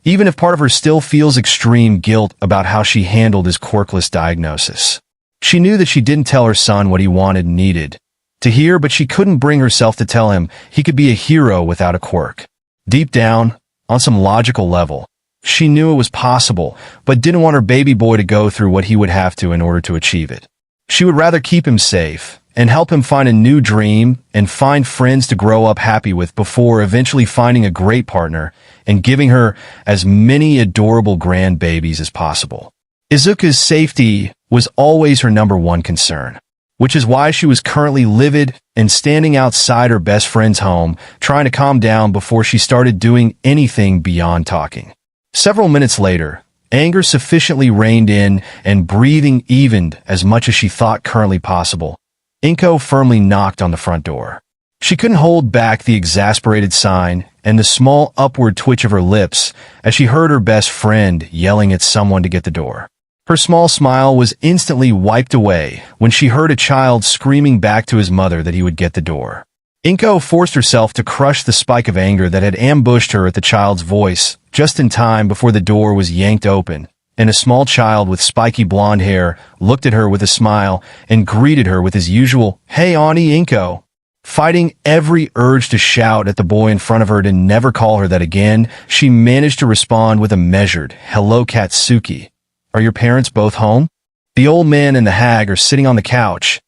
even if part of her still feels extreme guilt about how she handled his quirkless diagnosis. She knew that she didn't tell her son what he wanted and needed to hear, but she couldn't bring herself to tell him he could be a hero without a quirk. Deep down, on some logical level, she knew it was possible, but didn't want her baby boy to go through what he would have to in order to achieve it. She would rather keep him safe and help him find a new dream and find friends to grow up happy with before eventually finding a great partner and giving her as many adorable grandbabies as possible. Izuku's safety was always her number one concern, which is why she was currently livid and standing outside her best friend's home, trying to calm down before she started doing anything beyond talking. Several minutes later, anger sufficiently reined in and breathing evened as much as she thought currently possible. Inko firmly knocked on the front door. She couldn't hold back the exasperated sign and the small upward twitch of her lips as she heard her best friend yelling at someone to get the door. Her small smile was instantly wiped away when she heard a child screaming back to his mother that he would get the door. Inko forced herself to crush the spike of anger that had ambushed her at the child's voice just in time before the door was yanked open, and a small child with spiky blonde hair looked at her with a smile and greeted her with his usual, "Hey, Auntie Inko." Fighting every urge to shout at the boy in front of her to never call her that again, she managed to respond with a measured, "Hello, Katsuki. Are your parents both home?" The old man and the hag are sitting on the couch,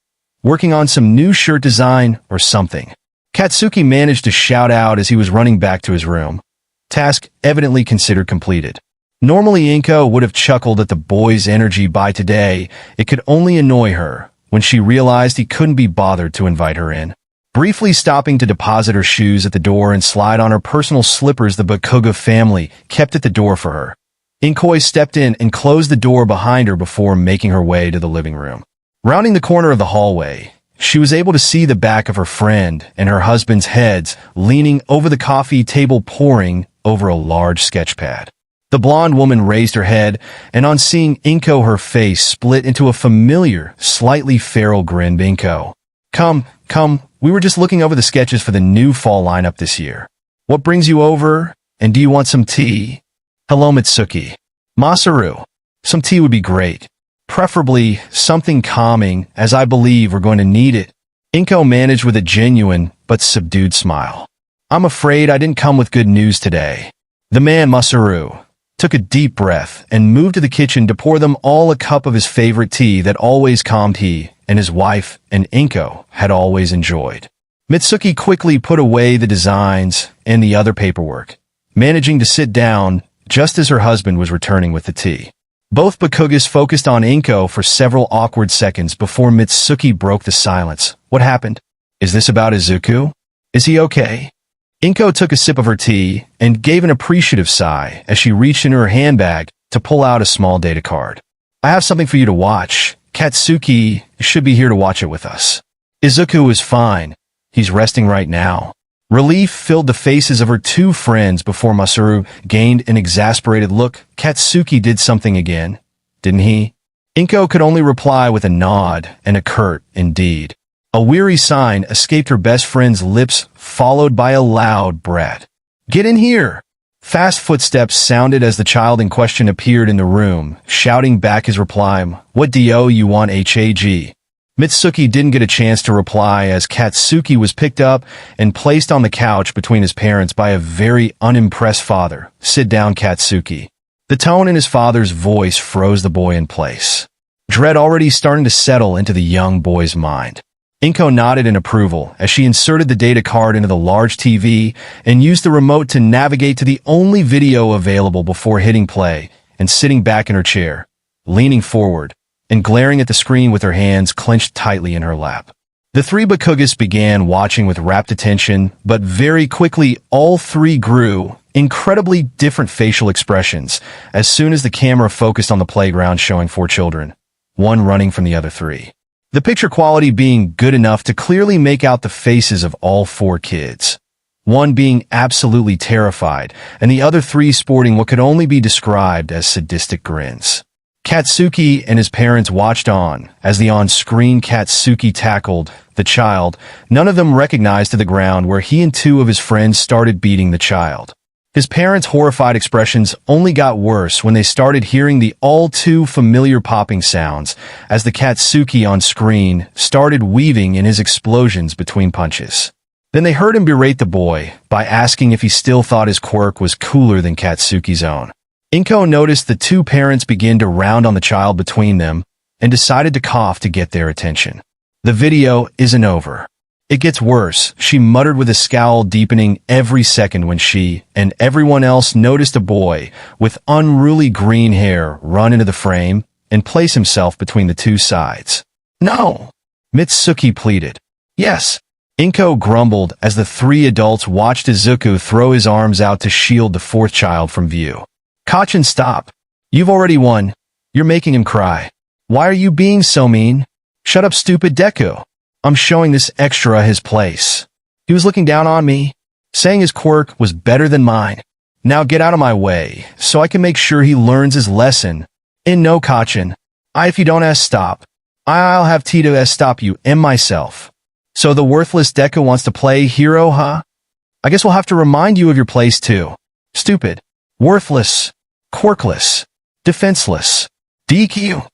working on some new shirt design or something. Katsuki managed to shout out as he was running back to his room. Task evidently considered completed. Normally Inko would have chuckled at the boy's energy by today. It could only annoy her when she realized he couldn't be bothered to invite her in. Briefly stopping to deposit her shoes at the door and slide on her personal slippers the Bakugos family kept at the door for her. Inko stepped in and closed the door behind her before making her way to the living room. Rounding the corner of the hallway, she was able to see the back of her friend and her husband's heads leaning over the coffee table poring over a large sketch pad. The blonde woman raised her head, and on seeing Inko, her face split into a familiar, slightly feral grin. "Inko, come, we were just looking over the sketches for the new fall lineup this year. What brings you over, and do you want some tea?" "Hello, Mitsuki. Masaru. Some tea would be great. Preferably something calming, as I believe we're going to need it." Inko managed with a genuine but subdued smile. "I'm afraid I didn't come with good news today." The man, Masaru, took a deep breath and moved to the kitchen to pour them all a cup of his favorite tea that always calmed he and his wife and Inko had always enjoyed. Mitsuki quickly put away the designs and the other paperwork, managing to sit down just as her husband was returning with the tea. Both Bakugos focused on Inko for several awkward seconds before Mitsuki broke the silence. "What happened? Is this about Izuku? Is he okay?" Inko took a sip of her tea and gave an appreciative sigh as she reached into her handbag to pull out a small data card. "I have something for you to watch. Katsuki should be here to watch it with us." "Izuku is fine. He's resting right now." Relief filled the faces of her two friends before Masaru gained an exasperated look. "Katsuki did something again, didn't he?" Inko could only reply with a nod and a curt "indeed." A weary sign escaped her best friend's lips, followed by a loud brat. "Get in here!" Fast footsteps sounded as the child in question appeared in the room, shouting back his reply, "What do you want, Hag?" Mitsuki didn't get a chance to reply as Katsuki was picked up and placed on the couch between his parents by a very unimpressed father. "Sit down, Katsuki." The tone in his father's voice froze the boy in place. Dread already starting to settle into the young boy's mind. Inko nodded in approval as she inserted the data card into the large TV and used the remote to navigate to the only video available before hitting play and sitting back in her chair, leaning forward and glaring at the screen with her hands clenched tightly in her lap. The three Bakugos began watching with rapt attention, but very quickly all three grew incredibly different facial expressions as soon as the camera focused on the playground showing four children, one running from the other three. The picture quality being good enough to clearly make out the faces of all four kids, one being absolutely terrified and the other three sporting what could only be described as sadistic grins. Katsuki and his parents watched on as the on-screen Katsuki tackled the child, none of them recognized to the ground where he and two of his friends started beating the child. His parents' horrified expressions only got worse when they started hearing the all-too-familiar popping sounds as the Katsuki on screen started weaving in his explosions between punches. Then they heard him berate the boy by asking if he still thought his quirk was cooler than Katsuki's own. Inko noticed the two parents begin to round on the child between them and decided to cough to get their attention. The video isn't over. It gets worse, she muttered with a scowl deepening every second when she and everyone else noticed a boy with unruly green hair run into the frame and place himself between the two sides. "No!" Mitsuki pleaded. "Yes." Inko grumbled as the three adults watched Izuku throw his arms out to shield the fourth child from view. "Kachin, stop. You've already won. You're making him cry. Why are you being so mean? Shut up, stupid Deku. I'm showing this extra his place. He was looking down on me, saying his quirk was better than mine. Now get out of my way, so I can make sure he learns his lesson. And no, Kachin. If you don't stop, I'll have Tito stop you and myself. So the worthless Deku wants to play hero, huh? I guess we'll have to remind you of your place too. Stupid. Worthless. Quirkless. Defenseless. DQ.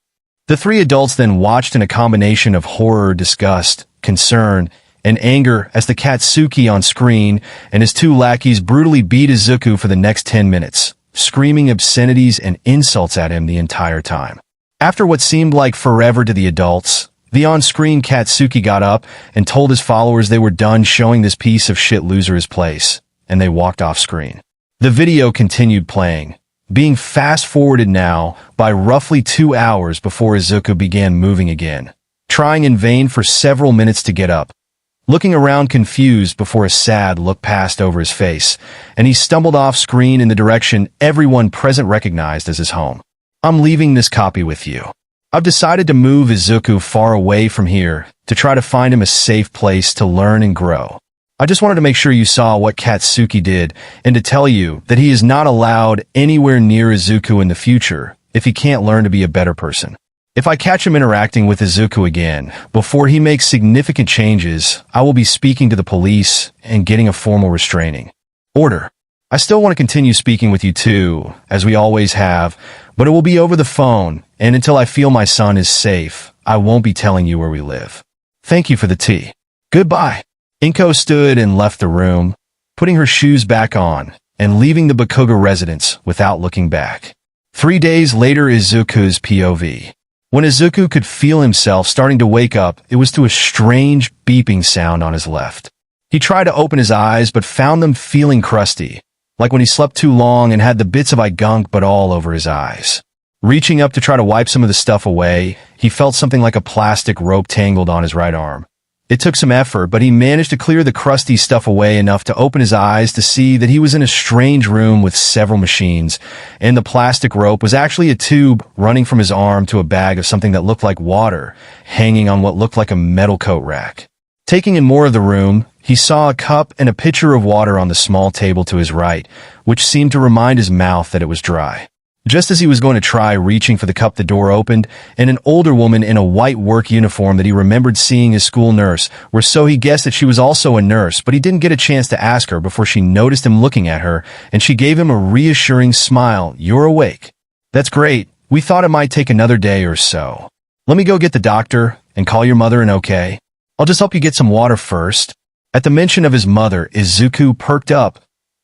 The three adults then watched in a combination of horror, disgust, concern, and anger as the Katsuki on screen and his two lackeys brutally beat Izuku for the next 10 minutes, screaming obscenities and insults at him the entire time. After what seemed like forever to the adults, the on-screen Katsuki got up and told his followers they were done showing this piece of shit loser his place, and they walked off screen. The video continued playing, being fast-forwarded now by roughly 2 hours before Izuku began moving again, trying in vain for several minutes to get up, looking around confused before a sad look passed over his face, and he stumbled off screen in the direction everyone present recognized as his home. "I'm leaving this copy with you. I've decided to move Izuku far away from here to try to find him a safe place to learn and grow. I just wanted to make sure you saw what Katsuki did and to tell you that he is not allowed anywhere near Izuku in the future if he can't learn to be a better person. If I catch him interacting with Izuku again before he makes significant changes, I will be speaking to the police and getting a formal restraining order. I still want to continue speaking with you too, as we always have, but it will be over the phone, and until I feel my son is safe, I won't be telling you where we live. Thank you for the tea. Goodbye." Inko stood and left the room, putting her shoes back on and leaving the Bakugos residence without looking back. 3 days later, Izuku's POV. When Izuku could feel himself starting to wake up, it was to a strange beeping sound on his left. He tried to open his eyes but found them feeling crusty, like when he slept too long and had the bits of eye gunk but all over his eyes. Reaching up to try to wipe some of the stuff away, he felt something like a plastic rope tangled on his right arm. It took some effort, but he managed to clear the crusty stuff away enough to open his eyes to see that he was in a strange room with several machines, and the plastic rope was actually a tube running from his arm to a bag of something that looked like water, hanging on what looked like a metal coat rack. Taking in more of the room, he saw a cup and a pitcher of water on the small table to his right, which seemed to remind his mouth that it was dry. Just as he was going to try reaching for the cup, the door opened, and an older woman in a white work uniform that he remembered seeing as school nurse, or so he guessed that she was also a nurse, but he didn't get a chance to ask her before she noticed him looking at her, and she gave him a reassuring smile. "You're awake. That's great. We thought it might take another day or so. Let me go get the doctor and call your mother and okay? I'll just help you get some water first." At the mention of his mother, Izuku perked up,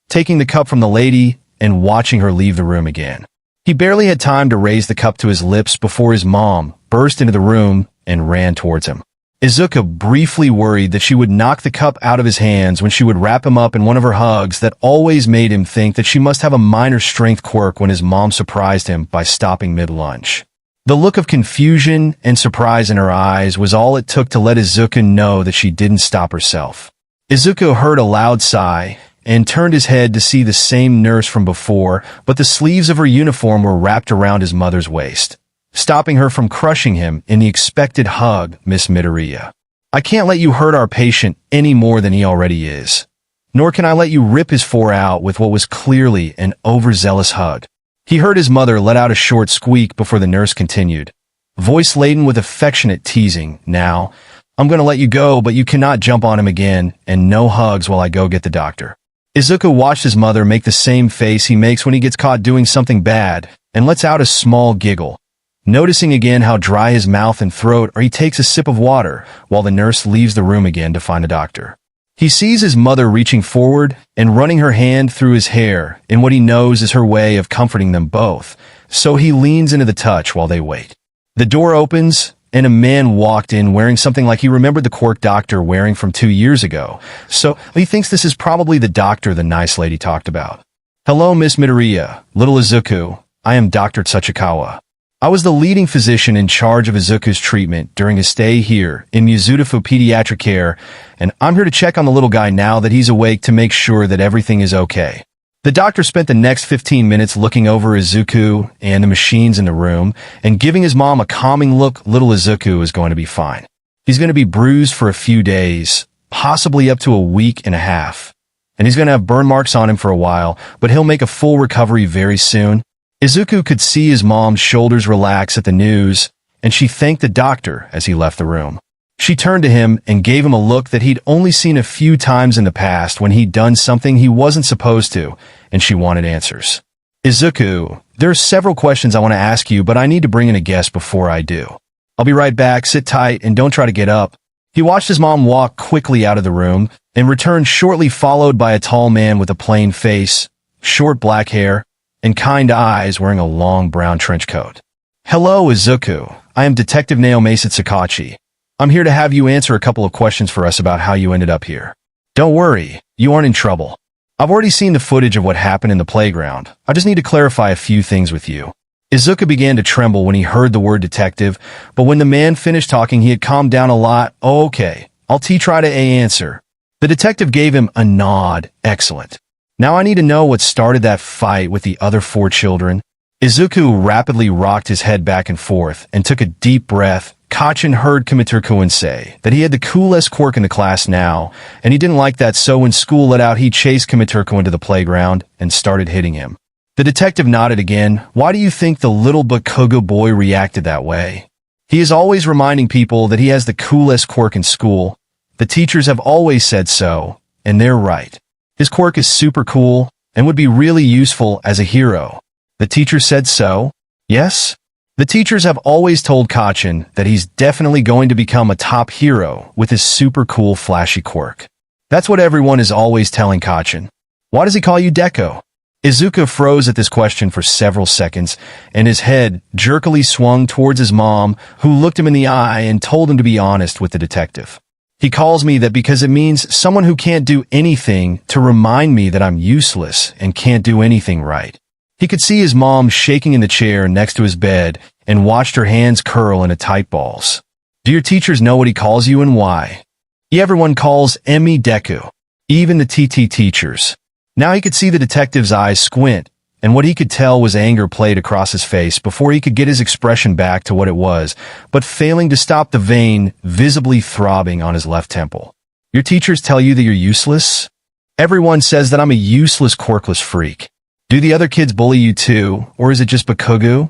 taking the cup from the lady and watching her leave the room again. He barely had time to raise the cup to his lips before his mom burst into the room and ran towards him. Izuku briefly worried that she would knock the cup out of his hands when she would wrap him up in one of her hugs that always made him think that she must have a minor strength quirk when his mom surprised him by stopping mid-lunch. The look of confusion and surprise in her eyes was all it took to let Izuku know that she didn't stop herself. Izuku heard a loud sigh and turned his head to see the same nurse from before, but the sleeves of her uniform were wrapped around his mother's waist, stopping her from crushing him in the expected hug. "Miss Midoriya, I can't let you hurt our patient any more than he already is, nor can I let you rip his fore out with what was clearly an overzealous hug." He heard his mother let out a short squeak before the nurse continued, voice laden with affectionate teasing. "Now, I'm going to let you go, but you cannot jump on him again, and no hugs while I go get the doctor." Izuku watched his mother make the same face he makes when he gets caught doing something bad, and lets out a small giggle, noticing again how dry his mouth and throat are. He takes a sip of water, while the nurse leaves the room again to find a doctor. He sees his mother reaching forward and running her hand through his hair in what he knows is her way of comforting them both, so he leans into the touch while they wait. The door opens, and a man walked in wearing something like he remembered the Quirk doctor wearing from 2 years ago, so he thinks this is probably the doctor the nice lady talked about. "Hello, Miss Midoriya, little Izuku. I am Dr. Tsuchikawa. I was the leading physician in charge of Izuku's treatment during his stay here in Mizuta Pediatric Care, and I'm here to check on the little guy now that he's awake to make sure that everything is okay." The doctor spent the next 15 minutes looking over Izuku and the machines in the room and giving his mom a calming look. Little Izuku is going to be fine. He's going to be bruised for a few days, possibly up to a week and a half. And he's going to have burn marks on him for a while, but he'll make a full recovery very soon. Izuku could see his mom's shoulders relax at the news, and she thanked the doctor as he left the room. She turned to him and gave him a look that he'd only seen a few times in the past when he'd done something he wasn't supposed to, and she wanted answers. "Izuku, there are several questions I want to ask you, but I need to bring in a guest before I do. I'll be right back. Sit tight and don't try to get up." He watched his mom walk quickly out of the room and returned shortly, followed by a tall man with a plain face, short black hair, and kind eyes, wearing a long brown trench coat. "Hello, Izuku. I am Detective Naomasa Sakachi. I'm here to have you answer a couple of questions for us about how you ended up here. Don't worry, you aren't in trouble. I've already seen the footage of what happened in the playground. I just need to clarify a few things with you." Izuku began to tremble when he heard the word detective, but when the man finished talking, he had calmed down a lot. "Oh, okay, I'll try to answer." The detective gave him a nod. "Excellent. Now I need to know what started that fight with the other 4 children." Izuku rapidly rocked his head back and forth and took a deep breath. Kachin heard Kimiterkuin say that he had the coolest Quirk in the class now, and he didn't like that, so when school let out, he chased Kimiterkuin to the playground and started hitting him. The detective nodded again. "Why do you think the little Bakugos boy reacted that way? He is always reminding people that he has the coolest Quirk in school. The teachers have always said so, and they're right. His Quirk is super cool and would be really useful as a hero." "The teacher said so?" "Yes. The teachers have always told Kachin that he's definitely going to become a top hero with his super cool flashy Quirk. That's what everyone is always telling Kachin." "Why does he call you Deku?" Izuku froze at this question for several seconds, and his head jerkily swung towards his mom, who looked him in the eye and told him to be honest with the detective. "He calls me that because it means someone who can't do anything, to remind me that I'm useless and can't do anything right." He could see his mom shaking in the chair next to his bed and watched her hands curl into tight balls. "Do your teachers know what he calls you and why?" "Everyone calls me Deku. Even the TT teachers." Now he could see the detective's eyes squint, and what he could tell was anger played across his face before he could get his expression back to what it was, but failing to stop the vein visibly throbbing on his left temple. "Your teachers tell you that you're useless?" "Everyone says that I'm a useless, quirkless freak." "Do the other kids bully you too, or is it just Bakugos?"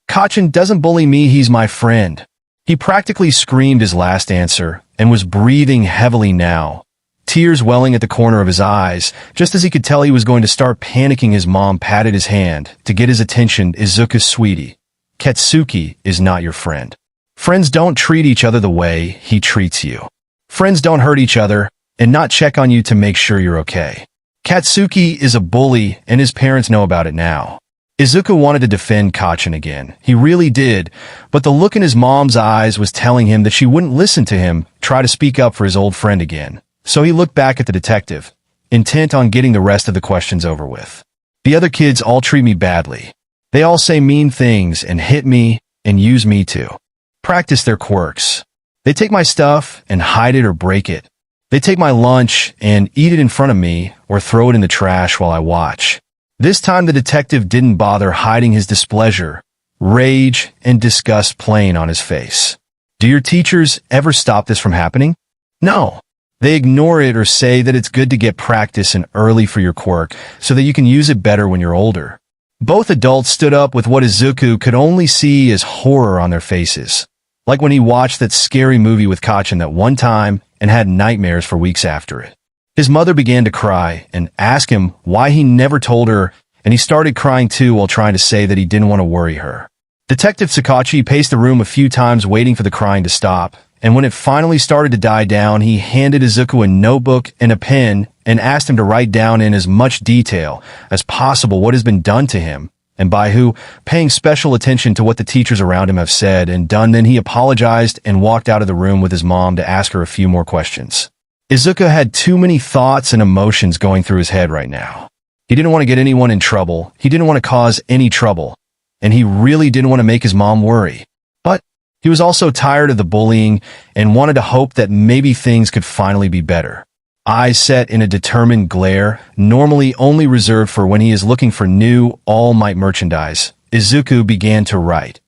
"Kachin doesn't bully me, he's my friend." He practically screamed his last answer and was breathing heavily now, tears welling at the corner of his eyes. Just as he could tell he was going to start panicking, his mom patted his hand to get his attention. "Izuku, sweetie, Katsuki is not your friend. Friends don't treat each other the way he treats you. Friends don't hurt each other and not check on you to make sure you're okay. Katsuki is a bully, and his parents know about it now." Izuku wanted to defend Kachin again. He really did, but the look in his mom's eyes was telling him that she wouldn't listen to him try to speak up for his old friend again. So he looked back at the detective, intent on getting the rest of the questions over with. "The other kids all treat me badly. They all say mean things and hit me and use me to practice their quirks. They take my stuff and hide it or break it. They take my lunch and eat it in front of me or throw it in the trash while I watch." This time the detective didn't bother hiding his displeasure, rage, and disgust plain on his face. "Do your teachers ever stop this from happening?" "No. They ignore it or say that it's good to get practice in early for your quirk so that you can use it better when you're older." Both adults stood up with what Izuku could only see as horror on their faces, like when he watched that scary movie with Kachin that one time and had nightmares for weeks after it. His mother began to cry and ask him why he never told her, and he started crying too while trying to say that he didn't want to worry her. Detective Sakachi paced the room a few times waiting for the crying to stop, and when it finally started to die down, he handed Izuku a notebook and a pen and asked him to write down in as much detail as possible what has been done to him, and by who, paying special attention to what the teachers around him have said and done. Then he apologized and walked out of the room with his mom to ask her a few more questions. Izuku had too many thoughts and emotions going through his head right now. He didn't want to get anyone in trouble, he didn't want to cause any trouble, and he really didn't want to make his mom worry. But he was also tired of the bullying and wanted to hope that maybe things could finally be better. Eyes set in a determined glare, normally only reserved for when he is looking for new All Might merchandise, Izuku began to write.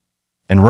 And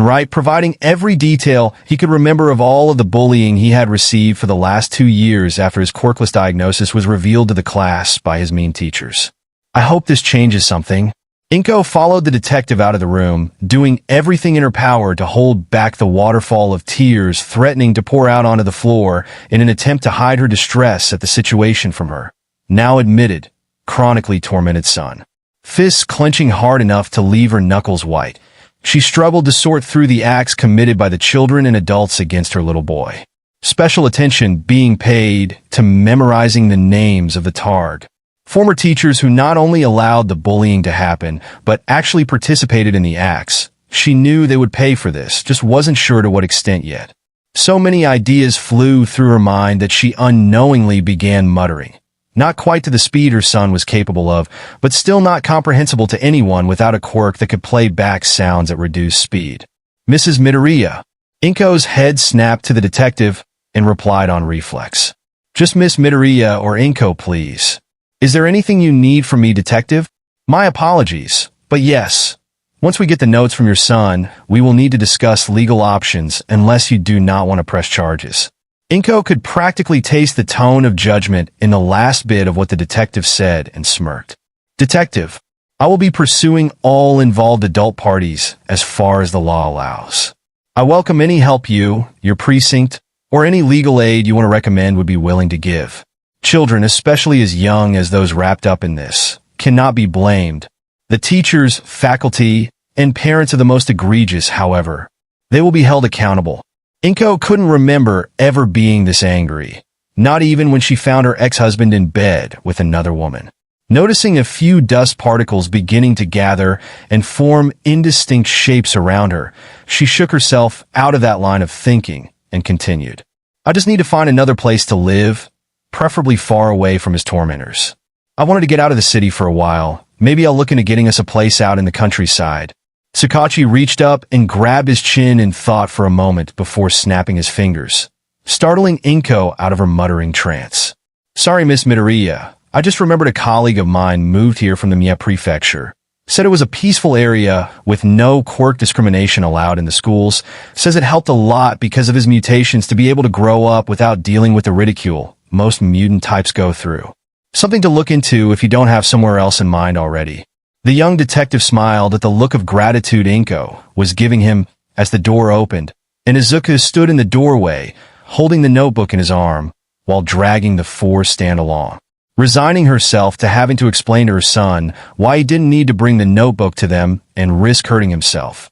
write, providing every detail he could remember of all of the bullying he had received for the last 2 years after his quirkless diagnosis was revealed to the class by his mean teachers. I hope this changes something. Inko followed the detective out of the room, doing everything in her power to hold back the waterfall of tears threatening to pour out onto the floor in an attempt to hide her distress at the situation from her now admitted, chronically tormented son. Fists clenching hard enough to leave her knuckles white, she struggled to sort through the acts committed by the children and adults against her little boy. Special attention being paid to memorizing the names of the Targ. Former teachers who not only allowed the bullying to happen, but actually participated in the acts. She knew they would pay for this, just wasn't sure to what extent yet. So many ideas flew through her mind that she unknowingly began muttering. Not quite to the speed her son was capable of, but still not comprehensible to anyone without a quirk that could play back sounds at reduced speed. Mrs. Midoriya. Inko's head snapped to the detective and replied on reflex. Just Miss Midoriya or Inko, please. Is there anything you need from me, detective? My apologies, but yes. Once we get the notes from your son, we will need to discuss legal options unless you do not want to press charges. Inko could practically taste the tone of judgment in the last bit of what the detective said and smirked. Detective, I will be pursuing all involved adult parties as far as the law allows. I welcome any help you, your precinct, or any legal aid you want to recommend would be willing to give. Children, especially as young as those wrapped up in this, cannot be blamed. The teachers, faculty, and parents are the most egregious, however. They will be held accountable. Inko couldn't remember ever being this angry, not even when she found her ex-husband in bed with another woman. Noticing a few dust particles beginning to gather and form indistinct shapes around her, she shook herself out of that line of thinking and continued. I just need to find another place to live, preferably far away from his tormentors. I wanted to get out of the city for a while. Maybe I'll look into getting us a place out in the countryside. Sakachi reached up and grabbed his chin in thought for a moment before snapping his fingers, startling Inko out of her muttering trance. Sorry, Miss Midoriya. I just remembered a colleague of mine moved here from the Mie Prefecture. Said it was a peaceful area with no quirk discrimination allowed in the schools. Says it helped a lot because of his mutations to be able to grow up without dealing with the ridicule most mutant types go through. Something to look into if you don't have somewhere else in mind already. The young detective smiled at the look of gratitude Inko was giving him as the door opened, and Izuku stood in the doorway, holding the notebook in his arm, while dragging the four stand along. Resigning herself to having to explain to her son why he didn't need to bring the notebook to them and risk hurting himself.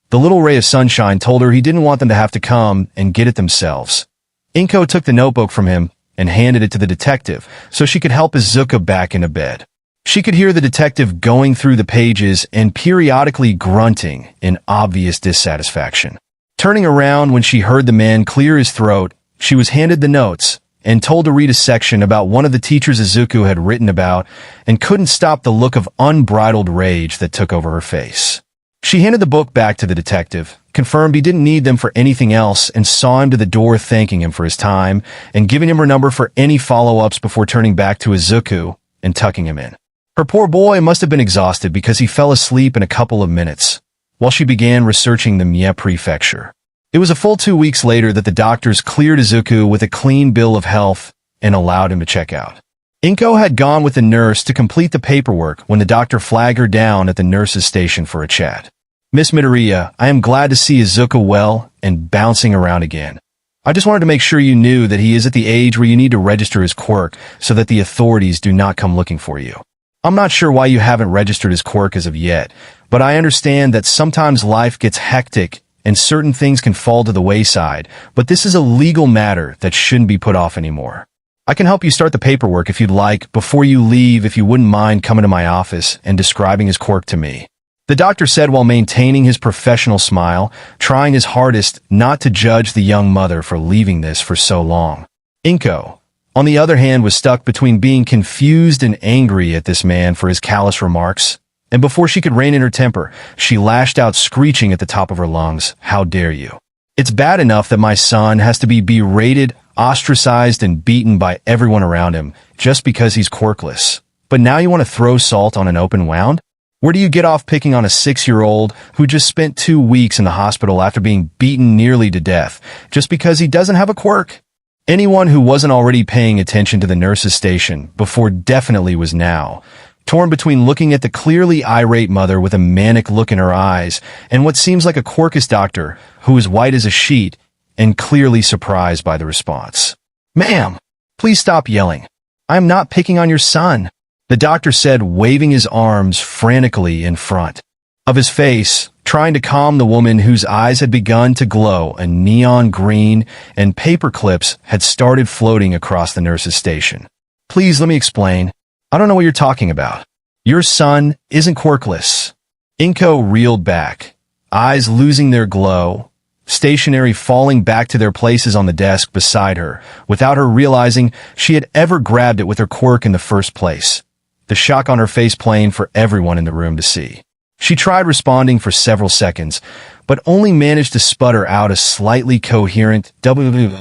The little ray of sunshine told her he didn't want them to have to come and get it themselves. Inko took the notebook from him and handed it to the detective so she could help Izuku back into bed. She could hear the detective going through the pages and periodically grunting in obvious dissatisfaction. Turning around when she heard the man clear his throat, she was handed the notes and told to read a section about one of the teachers Izuku had written about and couldn't stop the look of unbridled rage that took over her face. She handed the book back to the detective, confirmed he didn't need them for anything else, and saw him to the door thanking him for his time and giving him her number for any follow-ups before turning back to Izuku and tucking him in. Her poor boy must have been exhausted because he fell asleep in a couple of minutes while she began researching the Mie Prefecture. It was a full 2 weeks later that the doctors cleared Izuku with a clean bill of health and allowed him to check out. Inko had gone with the nurse to complete the paperwork when the doctor flagged her down at the nurse's station for a chat. Miss Midoriya, I am glad to see Izuku well and bouncing around again. I just wanted to make sure you knew that he is at the age where you need to register his quirk so that the authorities do not come looking for you. I'm not sure why you haven't registered his quirk as of yet, but I understand that sometimes life gets hectic and certain things can fall to the wayside, but this is a legal matter that shouldn't be put off anymore. I can help you start the paperwork if you'd like, before you leave if you wouldn't mind coming to my office and describing his quirk to me. The doctor said while maintaining his professional smile, trying his hardest not to judge the young mother for leaving this for so long. Inko, on the other hand, was stuck between being confused and angry at this man for his callous remarks, and before she could rein in her temper, she lashed out screeching at the top of her lungs, "How dare you? It's bad enough that my son has to be berated, ostracized, and beaten by everyone around him just because he's quirkless. But now you want to throw salt on an open wound? Where do you get off picking on a 6-year-old who just spent 2 weeks in the hospital after being beaten nearly to death just because he doesn't have a quirk?" Anyone who wasn't already paying attention to the nurse's station before definitely was now, torn between looking at the clearly irate mother with a manic look in her eyes and what seems like a quirkus doctor who is white as a sheet and clearly surprised by the response. "Ma'am, please stop yelling. I am not picking on your son," the doctor said, waving his arms frantically in front of his face, trying to calm the woman whose eyes had begun to glow a neon green and paper clips had started floating across the nurse's station. "Please let me explain. I don't know what you're talking about. Your son isn't quirkless." Inko reeled back, eyes losing their glow, stationery falling back to their places on the desk beside her, without her realizing she had ever grabbed it with her quirk in the first place, the shock on her face plain for everyone in the room to see. She tried responding for several seconds, but only managed to sputter out a slightly coherent "W."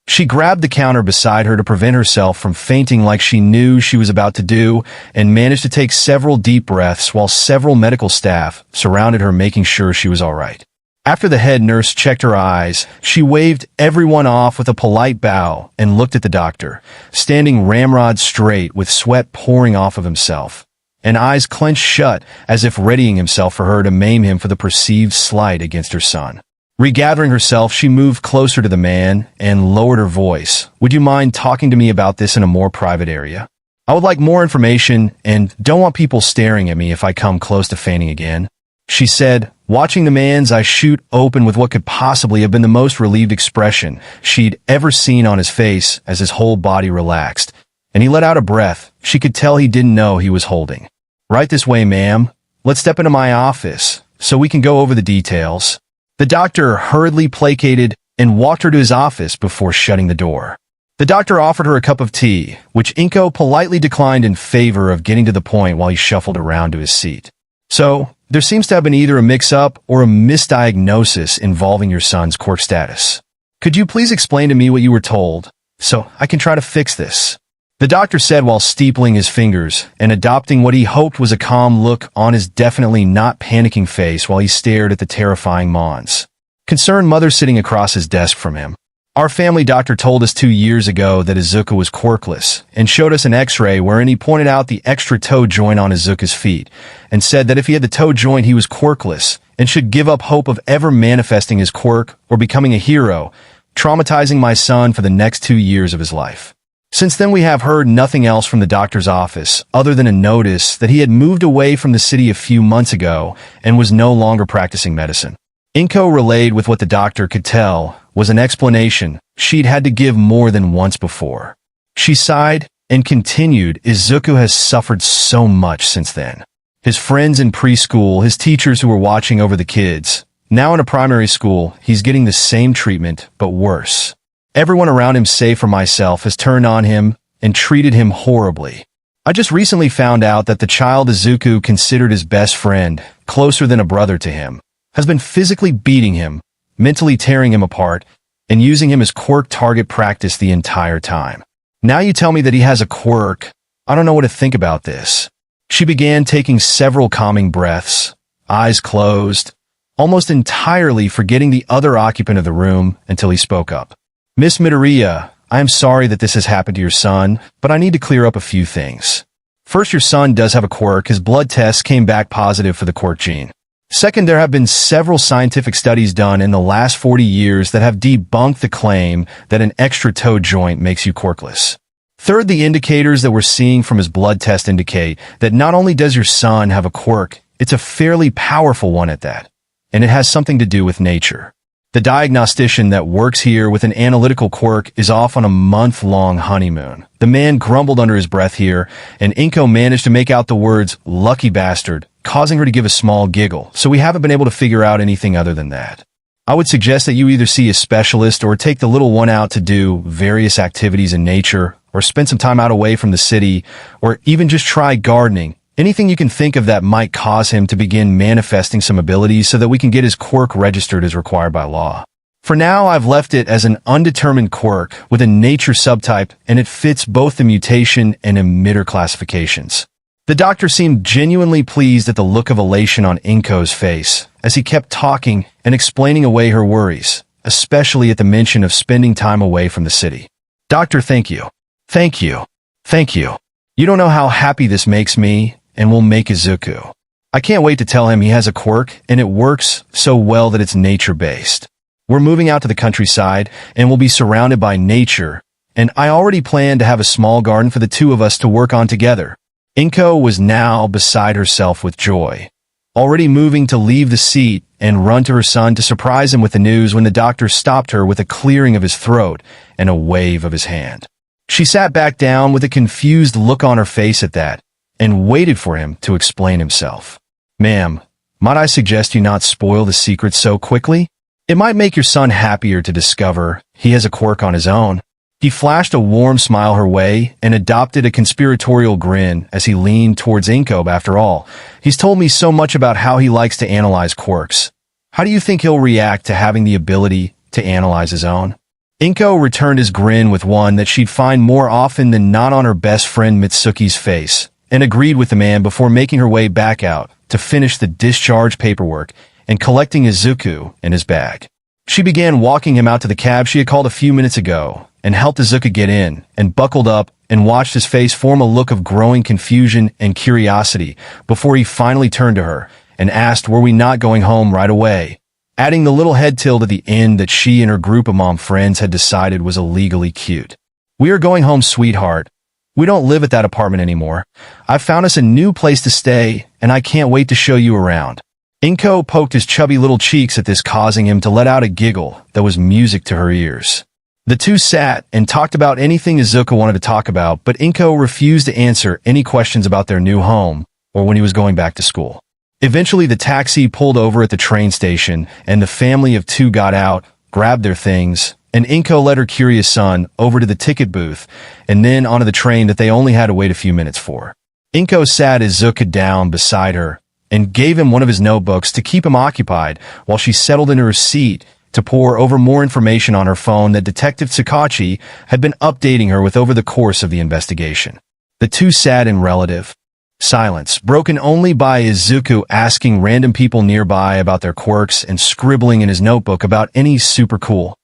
She grabbed the counter beside her to prevent herself from fainting like she knew she was about to do, and managed to take several deep breaths while several medical staff surrounded her, making sure she was all right. After the head nurse checked her eyes, she waved everyone off with a polite bow and looked at the doctor, standing ramrod straight with sweat pouring off of himself, and eyes clenched shut as if readying himself for her to maim him for the perceived slight against her son. Regathering herself, she moved closer to the man and lowered her voice. "Would you mind talking to me about this in a more private area? I would like more information and don't want people staring at me if I come close to fainting again," she said, watching the man's eyes shoot open with what could possibly have been the most relieved expression she'd ever seen on his face as his whole body relaxed, and he let out a breath she could tell he didn't know he was holding. "Right this way, ma'am. Let's step into my office so we can go over the details." The doctor hurriedly placated and walked her to his office before shutting the door. The doctor offered her a cup of tea, which Inko politely declined in favor of getting to the point while he shuffled around to his seat. "So, there seems to have been either a mix-up or a misdiagnosis involving your son's quirk status. Could you please explain to me what you were told, so I can try to fix this?" the doctor said while steepling his fingers and adopting what he hoped was a calm look on his definitely not panicking face while he stared at the terrifying Mons. Concerned mother sitting across his desk from him. "Our family doctor told us 2 years ago that Izuku was quirkless and showed us an x-ray wherein he pointed out the extra toe joint on Izuku's feet and said that if he had the toe joint he was quirkless and should give up hope of ever manifesting his quirk or becoming a hero, traumatizing my son for the next 2 years of his life. Since then we have heard nothing else from the doctor's office other than a notice that he had moved away from the city a few months ago and was no longer practicing medicine." Inko relayed with what the doctor could tell was an explanation she'd had to give more than once before. She sighed and continued, "Izuku has suffered so much since then. His friends in preschool, his teachers who were watching over the kids. Now in a primary school, he's getting the same treatment, but worse. Everyone around him, save for myself, has turned on him and treated him horribly. I just recently found out that the child Izuku considered his best friend, closer than a brother to him, has been physically beating him, mentally tearing him apart, and using him as quirk target practice the entire time. Now you tell me that he has a quirk. I don't know what to think about this." She began taking several calming breaths, eyes closed, almost entirely forgetting the other occupant of the room until he spoke up. "Miss Midoriya, I am sorry that this has happened to your son, but I need to clear up a few things. First, your son does have a quirk. His blood tests came back positive for the quirk gene. Second, there have been several scientific studies done in the last 40 years that have debunked the claim that an extra toe joint makes you quirkless. Third, the indicators that we're seeing from his blood test indicate that not only does your son have a quirk, it's a fairly powerful one at that, and it has something to do with nature. The diagnostician that works here with an analytical quirk is off on a month-long honeymoon. The man grumbled under his breath here, and Inko managed to make out the words, "lucky bastard," causing her to give a small giggle, so we haven't been able to figure out anything other than that. I would suggest that you either see a specialist or take the little one out to do various activities in nature, or spend some time out away from the city, or even just try gardening. Anything you can think of that might cause him to begin manifesting some abilities so that we can get his quirk registered as required by law. For now, I've left it as an undetermined quirk with a nature subtype, and it fits both the mutation and emitter classifications. The doctor seemed genuinely pleased at the look of elation on Inko's face as he kept talking and explaining away her worries, especially at the mention of spending time away from the city. "Doctor, thank you. Thank you. Thank you. You don't know how happy this makes me and will make Izuku. I can't wait to tell him he has a quirk, and it works so well that it's nature-based. We're moving out to the countryside, and we'll be surrounded by nature, and I already plan to have a small garden for the two of us to work on together." Inko was now beside herself with joy, already moving to leave the seat and run to her son to surprise him with the news when the doctor stopped her with a clearing of his throat and a wave of his hand. She sat back down with a confused look on her face at that, and waited for him to explain himself. "Ma'am, might I suggest you not spoil the secret so quickly? It might make your son happier to discover he has a quirk on his own." He flashed a warm smile her way and adopted a conspiratorial grin as he leaned towards Inko. "After all, he's told me so much about how he likes to analyze quirks. How do you think he'll react to having the ability to analyze his own?" Inko returned his grin with one that she'd find more often than not on her best friend Mitsuki's face, and agreed with the man before making her way back out to finish the discharge paperwork and collecting Izuku in his bag. She began walking him out to the cab she had called a few minutes ago, and helped Izuku get in, and buckled up and watched his face form a look of growing confusion and curiosity before he finally turned to her and asked, "Were we not going home right away?" adding the little head tilt at the end that she and her group of mom friends had decided was illegally cute. "We are going home, sweetheart. We don't live at that apartment anymore. I've found us a new place to stay, and I can't wait to show you around." Inko poked his chubby little cheeks at this, causing him to let out a giggle that was music to her ears. The two sat and talked about anything Izuku wanted to talk about, but Inko refused to answer any questions about their new home or when he was going back to school. Eventually, the taxi pulled over at the train station, and the family of two got out, grabbed their things, and Inko led her curious son over to the ticket booth and then onto the train that they only had to wait a few minutes for. Inko sat Izuku down beside her and gave him one of his notebooks to keep him occupied while she settled into her seat to pore over more information on her phone that Detective Tsukachi had been updating her with over the course of the investigation. The two sat in relative silence, broken only by Izuku asking random people nearby about their quirks and scribbling in his notebook about any super cool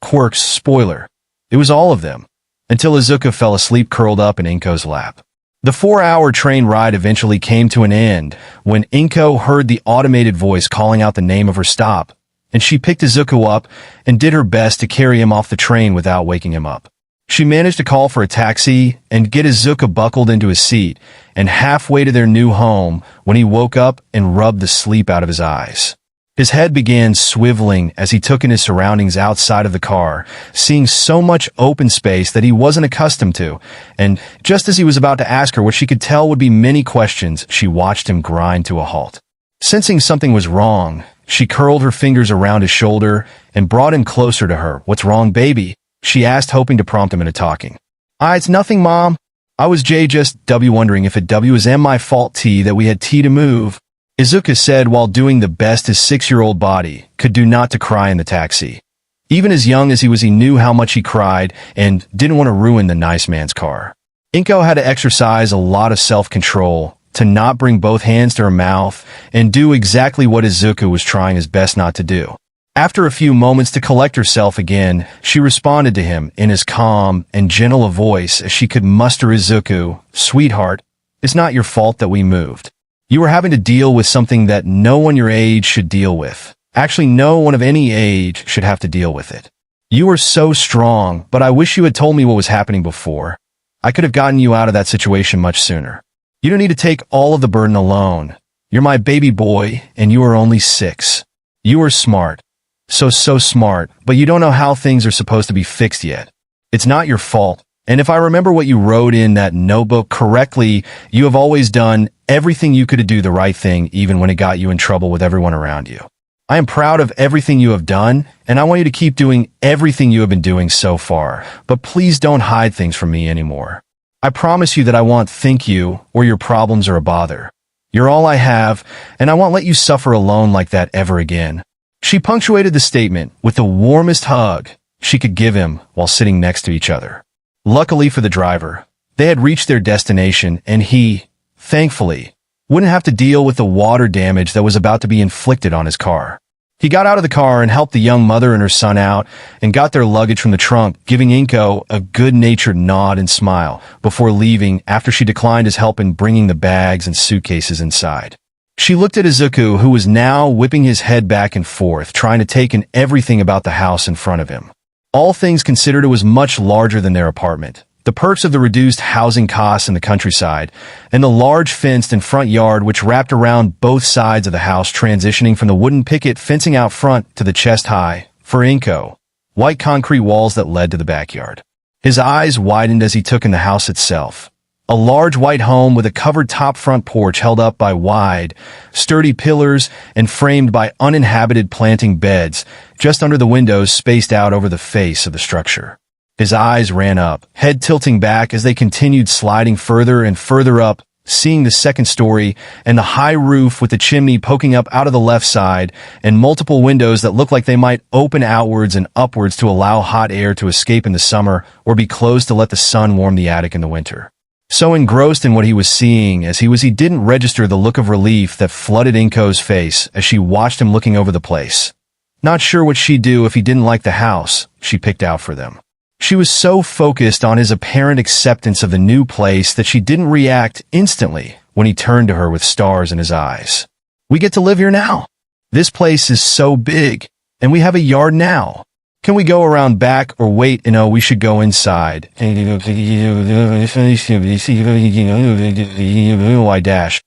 quirks. Spoiler, it was all of them, until Izuku fell asleep curled up in Inko's lap. The 4-hour train ride eventually came to an end when Inko heard the automated voice calling out the name of her stop, and she picked Izuku up and did her best to carry him off the train without waking him up. She managed to call for a taxi and get Izuku buckled into his seat, and halfway to their new home when he woke up and rubbed the sleep out of his eyes. His head began swiveling as he took in his surroundings outside of the car, seeing so much open space that he wasn't accustomed to, and just as he was about to ask her what she could tell would be many questions, she watched him grind to a halt. Sensing something was wrong, she curled her fingers around his shoulder and brought him closer to her. "What's wrong, baby?" she asked, hoping to prompt him into talking. It's nothing, Mom. I was just wondering if it was my fault that we had to move," Izuku said while doing the best his 6-year-old body could do not to cry in the taxi. Even as young as he was, he knew how much he cried and didn't want to ruin the nice man's car. Inko had to exercise a lot of self-control to not bring both hands to her mouth and do exactly what Izuku was trying his best not to do. After a few moments to collect herself again, she responded to him in as calm and gentle a voice as she could muster. "Izuku, sweetheart, it's not your fault that we moved. You were having to deal with something that no one your age should deal with. Actually, no one of any age should have to deal with it. You were so strong, but I wish you had told me what was happening before. I could have gotten you out of that situation much sooner. You don't need to take all of the burden alone. You're my baby boy, and you are only 6. You are smart. So smart, but you don't know how things are supposed to be fixed yet. It's not your fault. And if I remember what you wrote in that notebook correctly, you have always done everything you could to do the right thing, even when it got you in trouble with everyone around you. I am proud of everything you have done, and I want you to keep doing everything you have been doing so far, but please don't hide things from me anymore. I promise you that I won't think you or your problems are a bother. You're all I have, and I won't let you suffer alone like that ever again. She punctuated the statement with the warmest hug she could give him while sitting next to each other. Luckily for the driver, they had reached their destination, and he, thankfully, wouldn't have to deal with the water damage that was about to be inflicted on his car. He got out of the car and helped the young mother and her son out and got their luggage from the trunk, giving Inko a good-natured nod and smile before leaving after she declined his help in bringing the bags and suitcases inside. She looked at Izuku, who was now whipping his head back and forth, trying to take in everything about the house in front of him. All things considered, it was much larger than their apartment. The perks of the reduced housing costs in the countryside, and the large fenced and front yard which wrapped around both sides of the house, transitioning from the wooden picket fencing out front to the chest-high, for Inko, white concrete walls that led to the backyard. His eyes widened as he took in the house itself. A large white home with a covered top front porch held up by wide, sturdy pillars and framed by uninhabited planting beds just under the windows spaced out over the face of the structure. His eyes ran up, head tilting back as they continued sliding further and further up, seeing the second story and the high roof with the chimney poking up out of the left side and multiple windows that looked like they might open outwards and upwards to allow hot air to escape in the summer or be closed to let the sun warm the attic in the winter. So engrossed in what he was seeing he didn't register the look of relief that flooded Inko's face as she watched him looking over the place. Not sure what she'd do if he didn't like the house she picked out for them. She was so focused on his apparent acceptance of the new place that she didn't react instantly when he turned to her with stars in his eyes. We get to live here now. This place is so big, and we have a yard now. Can we go around back or wait? We should go inside.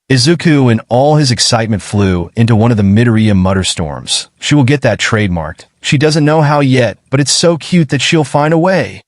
Izuku in all his excitement flew into one of the Midoriya mutter storms. She will get that trademarked. She doesn't know how yet, but it's so cute that she'll find a way.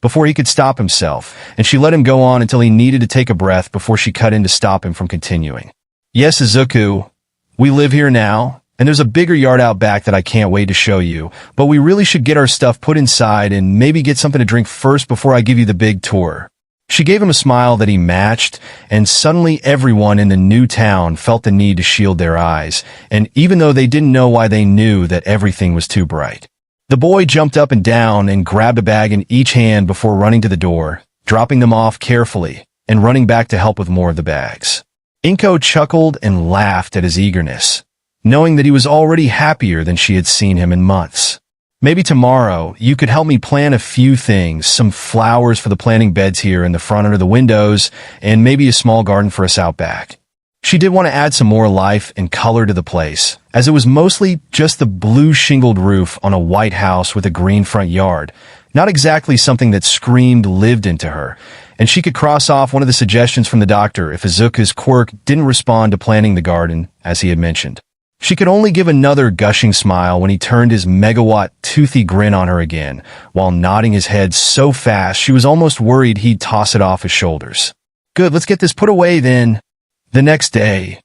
Before he could stop himself, and she let him go on until he needed to take a breath before she cut in to stop him from continuing. Yes, Izuku, we live here now. And there's a bigger yard out back that I can't wait to show you, but we really should get our stuff put inside and maybe get something to drink first before I give you the big tour. She gave him a smile that he matched, and suddenly everyone in the new town felt the need to shield their eyes, and even though they didn't know why, they knew that everything was too bright. The boy jumped up and down and grabbed a bag in each hand before running to the door, dropping them off carefully, and running back to help with more of the bags. Inko chuckled and laughed at his eagerness, knowing that he was already happier than she had seen him in months. Maybe tomorrow you could help me plan a few things, some flowers for the planting beds here in the front under the windows, and maybe a small garden for us out back. She did want to add some more life and color to the place, as it was mostly just the blue shingled roof on a white house with a green front yard, not exactly something that screamed lived into her, and she could cross off one of the suggestions from the doctor if Izuku's Quirk didn't respond to planting the garden, as he had mentioned. She could only give another gushing smile when he turned his megawatt toothy grin on her again, while nodding his head so fast she was almost worried he'd toss it off his shoulders. Good, let's get this put away then. The next day,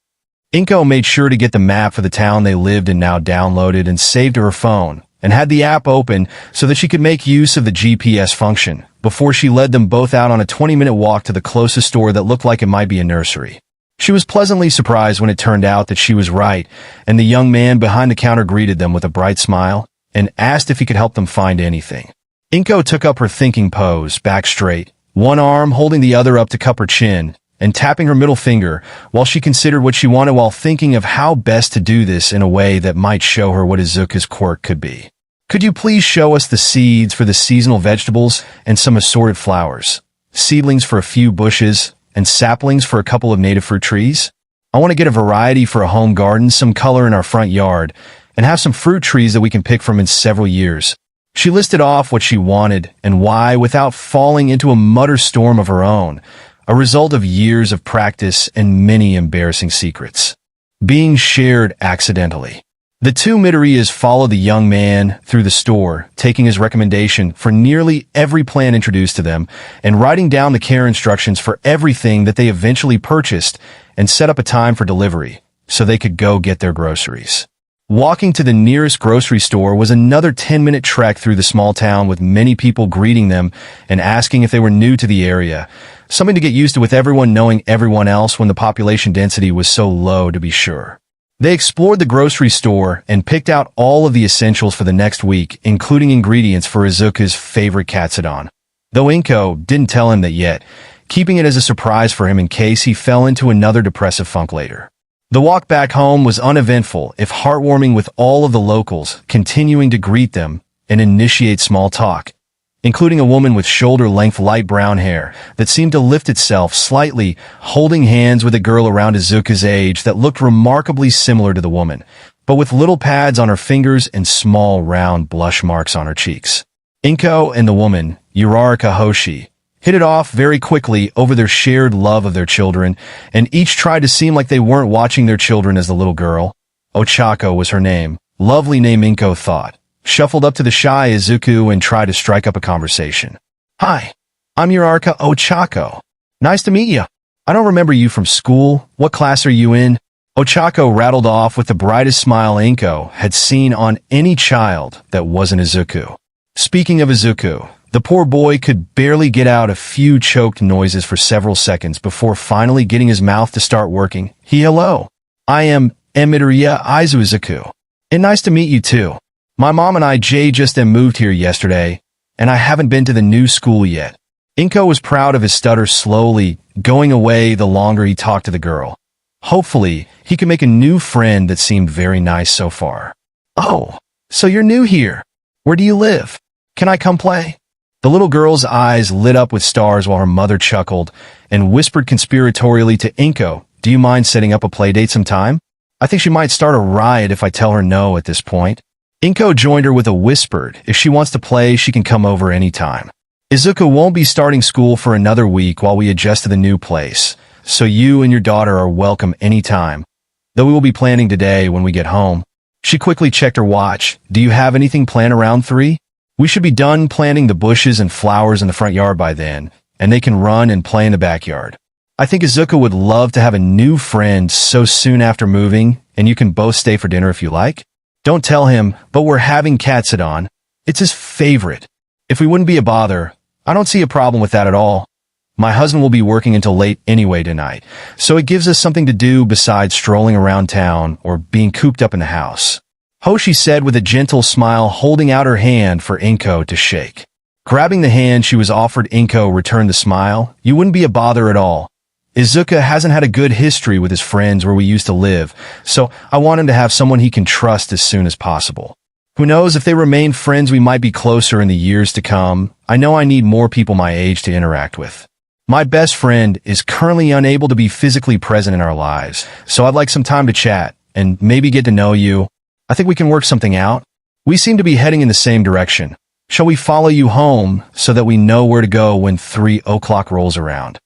Inko made sure to get the map for the town they lived in now downloaded and saved to her phone, and had the app open so that she could make use of the GPS function, before she led them both out on a 20-minute walk to the closest store that looked like it might be a nursery. She was pleasantly surprised when it turned out that she was right, and the young man behind the counter greeted them with a bright smile and asked if he could help them find anything. Inko took up her thinking pose, back straight, one arm holding the other up to cup her chin, and tapping her middle finger while she considered what she wanted while thinking of how best to do this in a way that might show her what Izuku's Quirk could be. Could you please show us the seeds for the seasonal vegetables and some assorted flowers, seedlings for a few bushes, and saplings for a couple of native fruit trees? I want to get a variety for a home garden, some color in our front yard, and have some fruit trees that we can pick from in several years. She listed off what she wanted and why without falling into a mutter storm of her own, a result of years of practice and many embarrassing secrets being shared accidentally. The two Midoriyas followed the young man through the store, taking his recommendation for nearly every plan introduced to them and writing down the care instructions for everything that they eventually purchased and set up a time for delivery so they could go get their groceries. Walking to the nearest grocery store was another 10-minute trek through the small town with many people greeting them and asking if they were new to the area, something to get used to with everyone knowing everyone else when the population density was so low to be sure. They explored the grocery store and picked out all of the essentials for the next week, including ingredients for Izuku's favorite katsudon. Though Inko didn't tell him that yet, keeping it as a surprise for him in case he fell into another depressive funk later. The walk back home was uneventful, if heartwarming, with all of the locals continuing to greet them and initiate small talk, including a woman with shoulder-length light brown hair that seemed to lift itself slightly, holding hands with a girl around Izuku's age that looked remarkably similar to the woman, but with little pads on her fingers and small round blush marks on her cheeks. Inko and the woman, Uraraka Hoshi, hit it off very quickly over their shared love of their children, and each tried to seem like they weren't watching their children as the little girl. Ochako was her name. Lovely name, Inko thought. Shuffled up to the shy Izuku and tried to strike up a conversation. Hi, I'm Uraraka Ochako. Nice to meet you. I don't remember you from school. What class are you in? Ochako rattled off with the brightest smile Inko had seen on any child that wasn't Izuku. Speaking of Izuku, the poor boy could barely get out a few choked noises for several seconds before finally getting his mouth to start working. Hello. I am Midoriya Izuku. And nice to meet you too. My mom and I just moved here yesterday, and I haven't been to the new school yet. Inko was proud of his stutter slowly going away the longer he talked to the girl. Hopefully, he could make a new friend that seemed very nice so far. Oh, so you're new here. Where do you live? Can I come play? The little girl's eyes lit up with stars while her mother chuckled and whispered conspiratorially to Inko, do you mind setting up a playdate sometime? I think she might start a riot if I tell her no at this point. Inko joined her with a whispered, if she wants to play, she can come over anytime. Izuku won't be starting school for another week while we adjust to the new place, so you and your daughter are welcome anytime, though we will be planning today when we get home. She quickly checked her watch. Do you have anything planned around 3? We should be done planting the bushes and flowers in the front yard by then, and they can run and play in the backyard. I think Izuku would love to have a new friend so soon after moving, and you can both stay for dinner if you like. Don't tell him, but we're having katsudon. It's his favorite. If we wouldn't be a bother, I don't see a problem with that at all. My husband will be working until late anyway tonight, so it gives us something to do besides strolling around town or being cooped up in the house. Hoshi said with a gentle smile, holding out her hand for Inko to shake. Grabbing the hand she was offered, Inko returned the smile. You wouldn't be a bother at all. Izuku hasn't had a good history with his friends where we used to live, so I want him to have someone he can trust as soon as possible. Who knows, if they remain friends we might be closer in the years to come. I know I need more people my age to interact with. My best friend is currently unable to be physically present in our lives, so I'd like some time to chat and maybe get to know you. I think we can work something out. We seem to be heading in the same direction. Shall we follow you home so that we know where to go when 3 o'clock rolls around?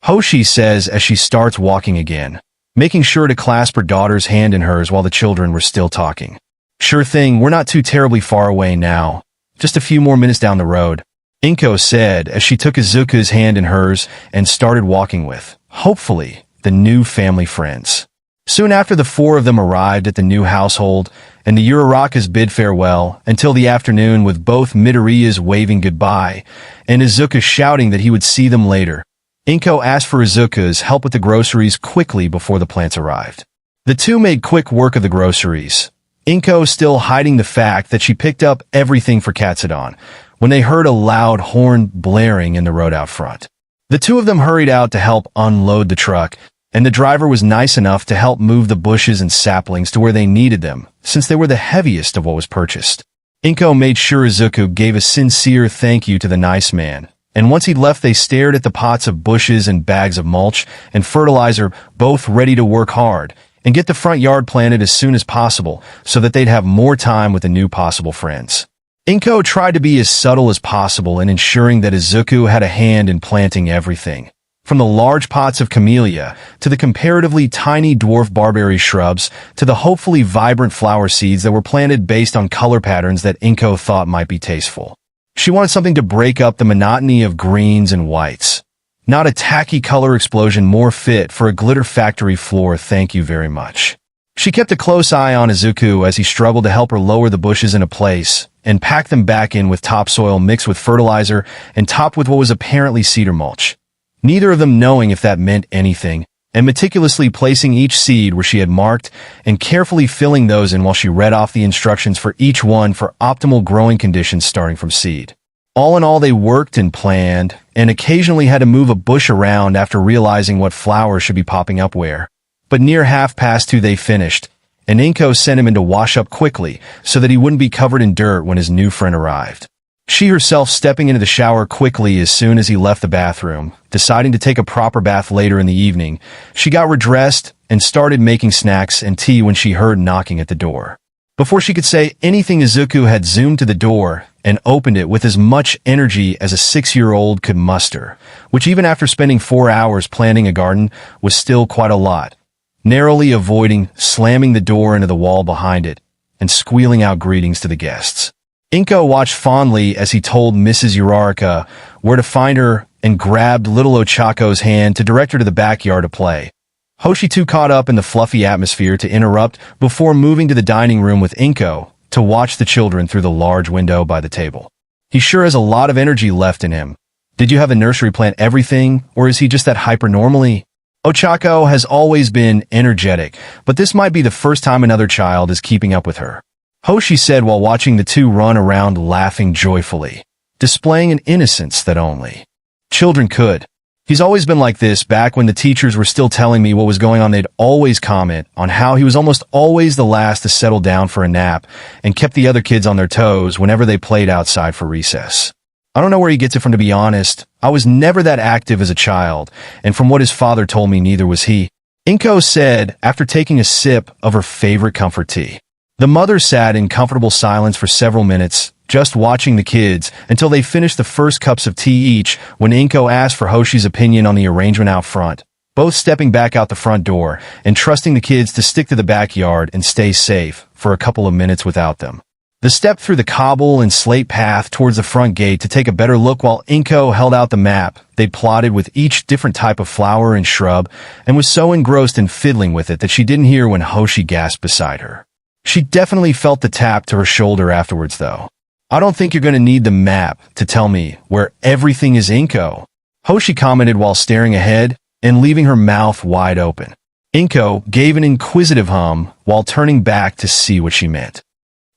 Hoshi says as she starts walking again, making sure to clasp her daughter's hand in hers while the children were still talking. Sure thing, we're not too terribly far away now. Just a few more minutes down the road, Inko said as she took Izuku's hand in hers and started walking with, hopefully, the new family friends. Soon after, the 4 of them arrived at the new household, and the Urarakas bid farewell until the afternoon, with both Midoriyas waving goodbye and Izuku shouting that he would see them later. Inko asked for Izuku's help with the groceries quickly before the plants arrived. The two made quick work of the groceries, Inko still hiding the fact that she picked up everything for katsudon, when they heard a loud horn blaring in the road out front. The two of them hurried out to help unload the truck, and the driver was nice enough to help move the bushes and saplings to where they needed them, since they were the heaviest of what was purchased. Inko made sure Izuku gave a sincere thank you to the nice man, and once he'd left they stared at the pots of bushes and bags of mulch and fertilizer, both ready to work hard and get the front yard planted as soon as possible so that they'd have more time with the new possible friends. Inko tried to be as subtle as possible in ensuring that Izuku had a hand in planting everything, from the large pots of camellia to the comparatively tiny dwarf barberry shrubs to the hopefully vibrant flower seeds that were planted based on color patterns that Inko thought might be tasteful. She wanted something to break up the monotony of greens and whites. Not a tacky color explosion more fit for a glitter factory floor, thank you very much. She kept a close eye on Izuku as he struggled to help her lower the bushes into place and pack them back in with topsoil mixed with fertilizer and topped with what was apparently cedar mulch. Neither of them knowing if that meant anything, and meticulously placing each seed where she had marked and carefully filling those in while she read off the instructions for each one for optimal growing conditions starting from seed. All in all, they worked and planned, and occasionally had to move a bush around after realizing what flowers should be popping up where. But near 2:30 they finished, and Inko sent him in to wash up quickly so that he wouldn't be covered in dirt when his new friend arrived. She herself stepping into the shower quickly as soon as he left the bathroom, deciding to take a proper bath later in the evening. She got redressed and started making snacks and tea when she heard knocking at the door. Before she could say anything, Izuku had zoomed to the door and opened it with as much energy as a 6-year-old could muster, which even after spending 4 hours planting a garden was still quite a lot, narrowly avoiding slamming the door into the wall behind it and squealing out greetings to the guests. Inko watched fondly as he told Mrs. Uraraka where to find her and grabbed little Ochako's hand to direct her to the backyard to play. Hoshi too caught up in the fluffy atmosphere to interrupt before moving to the dining room with Inko to watch the children through the large window by the table. He sure has a lot of energy left in him. Did you have the nursery plant everything, or is he just that hyper-normally? Ochako has always been energetic, but this might be the first time another child is keeping up with her. Hoshi said while watching the two run around laughing joyfully, displaying an innocence that only children could. He's always been like this. Back when the teachers were still telling me what was going on, they'd always comment on how he was almost always the last to settle down for a nap and kept the other kids on their toes whenever they played outside for recess. I don't know where he gets it from, to be honest. I was never that active as a child, and from what his father told me, neither was he. Inko said after taking a sip of her favorite comfort tea. The mother sat in comfortable silence for several minutes, just watching the kids until they finished the first cups of tea each when Inko asked for Hoshi's opinion on the arrangement out front, both stepping back out the front door and trusting the kids to stick to the backyard and stay safe for a couple of minutes without them. The step through the cobble and slate path towards the front gate to take a better look while Inko held out the map they'd plotted with each different type of flower and shrub and was so engrossed in fiddling with it that she didn't hear when Hoshi gasped beside her. She definitely felt the tap to her shoulder afterwards, though. I don't think you're going to need the map to tell me where everything is, Inko, Hoshi commented while staring ahead and leaving her mouth wide open. Inko gave an inquisitive hum while turning back to see what she meant.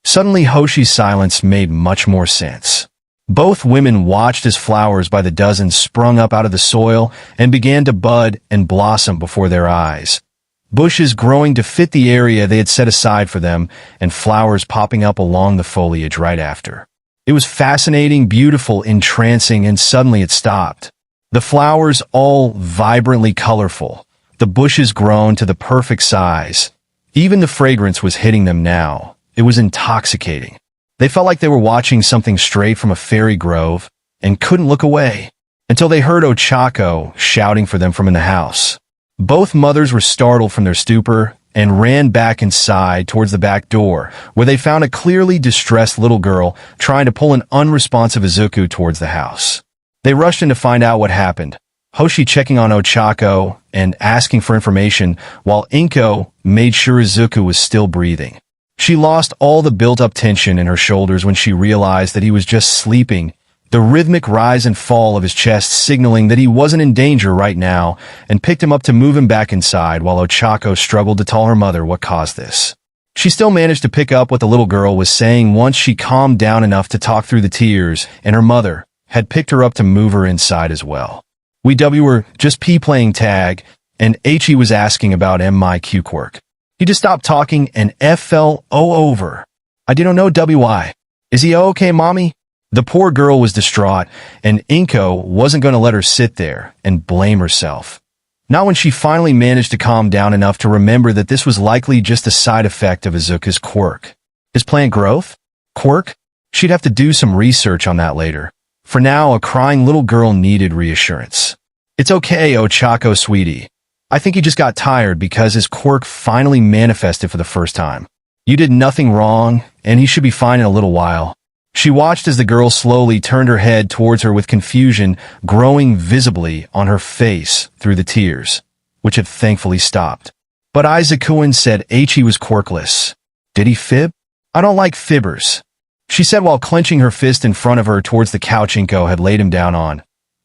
Suddenly, Hoshi's silence made much more sense. Both women watched as flowers by the dozen sprung up out of the soil and began to bud and blossom before their eyes. Bushes growing to fit the area they had set aside for them, and flowers popping up along the foliage right after. It was fascinating, beautiful, entrancing, and suddenly it stopped. The flowers all vibrantly colorful, the bushes grown to the perfect size. Even the fragrance was hitting them now. It was intoxicating. They felt like they were watching something straight from a fairy grove and couldn't look away until they heard Ochako shouting for them from in the house. Both mothers were startled from their stupor and ran back inside towards the back door, where they found a clearly distressed little girl trying to pull an unresponsive Izuku towards the house. They rushed in to find out what happened, Hoshi checking on Ochako and asking for information, while Inko made sure Izuku was still breathing. She lost all the built-up tension in her shoulders when she realized that he was just sleeping, the rhythmic rise and fall of his chest signaling that he wasn't in danger right now, and picked him up to move him back inside while Ochako struggled to tell her mother what caused this. She still managed to pick up what the little girl was saying once she calmed down enough to talk through the tears, and her mother had picked her up to move her inside as well. We were just playing tag, and He was asking about MIQ Quirk. He just stopped talking and fell over. I didn't know why. Is he okay, mommy? The poor girl was distraught, and Inko wasn't going to let her sit there and blame herself. Not when she finally managed to calm down enough to remember that this was likely just a side effect of Izuku's quirk. His plant growth? Quirk? She'd have to do some research on that later. For now, a crying little girl needed reassurance. It's okay, Ochako sweetie. I think he just got tired because his quirk finally manifested for the first time. You did nothing wrong, and he should be fine in a little while. She watched as the girl slowly turned her head towards her with confusion growing visibly on her face through the tears, which had thankfully stopped. But Izuku said He was quirkless. Did he fib? I don't like fibbers, she said while clenching her fist in front of her towards the couch Inko had laid him down on.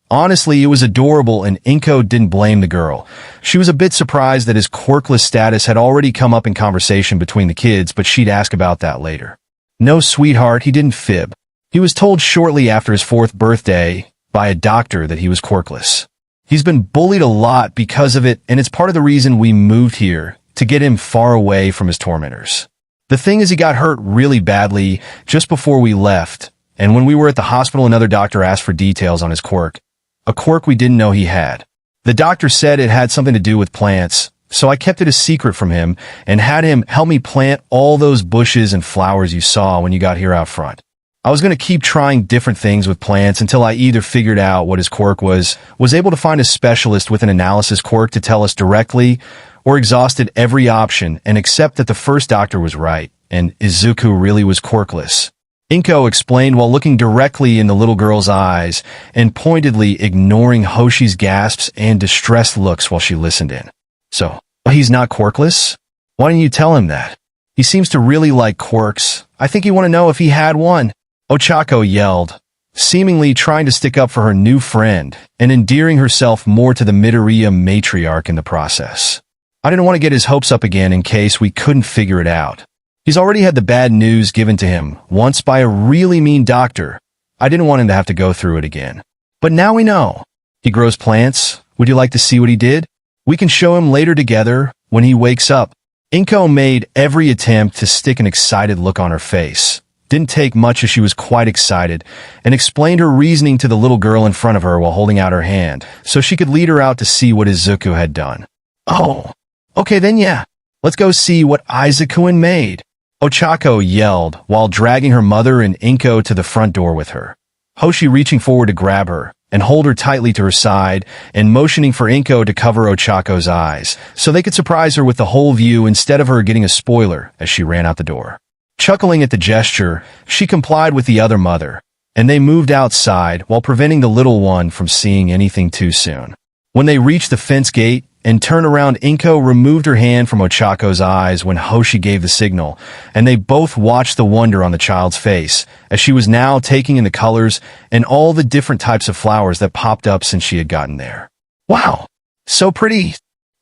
Honestly, it was adorable, and Inko didn't blame the girl. She was a bit surprised that his quirkless status had already come up in conversation between the kids, but she'd ask about that later. No, sweetheart, he didn't fib. He was told shortly after his 4th birthday by a doctor that he was quirkless. He's been bullied a lot because of it, and it's part of the reason we moved here, to get him far away from his tormentors. The thing is, he got hurt really badly just before we left, and when we were at the hospital, another doctor asked for details on his quirk. A quirk we didn't know he had. The doctor said it had something to do with plants, so I kept it a secret from him and had him help me plant all those bushes and flowers you saw when you got here out front. I was going to keep trying different things with plants until I either figured out what his quirk was able to find a specialist with an analysis quirk to tell us directly, or exhausted every option and accept that the first doctor was right, and Izuku really was quirkless. Inko explained while looking directly in the little girl's eyes and pointedly ignoring Hoshi's gasps and distressed looks while she listened in. So, he's not quirkless? Why didn't you tell him that? He seems to really like quirks. I think you want to know if he had one. Ochako yelled, seemingly trying to stick up for her new friend and endearing herself more to the Midoriya matriarch in the process. I didn't want to get his hopes up again in case we couldn't figure it out. He's already had the bad news given to him once by a really mean doctor. I didn't want him to have to go through it again. But now we know. He grows plants. Would you like to see what he did? We can show him later together when he wakes up. Inko made every attempt to stick an excited look on her face. Didn't take much as she was quite excited and explained her reasoning to the little girl in front of her while holding out her hand so she could lead her out to see what Izuku had done. Oh, okay then yeah. Let's go see what Izuku made. Ochako yelled while dragging her mother and Inko to the front door with her. Hoshi reaching forward to grab her and hold her tightly to her side and motioning for Inko to cover Ochako's eyes so they could surprise her with the whole view instead of her getting a spoiler as she ran out the door. Chuckling at the gesture, she complied with the other mother, and they moved outside while preventing the little one from seeing anything too soon. When they reached the fence gate and turned around, Inko removed her hand from Ochako's eyes when Hoshi gave the signal, and they both watched the wonder on the child's face as she was now taking in the colors and all the different types of flowers that popped up since she had gotten there. Wow, so pretty!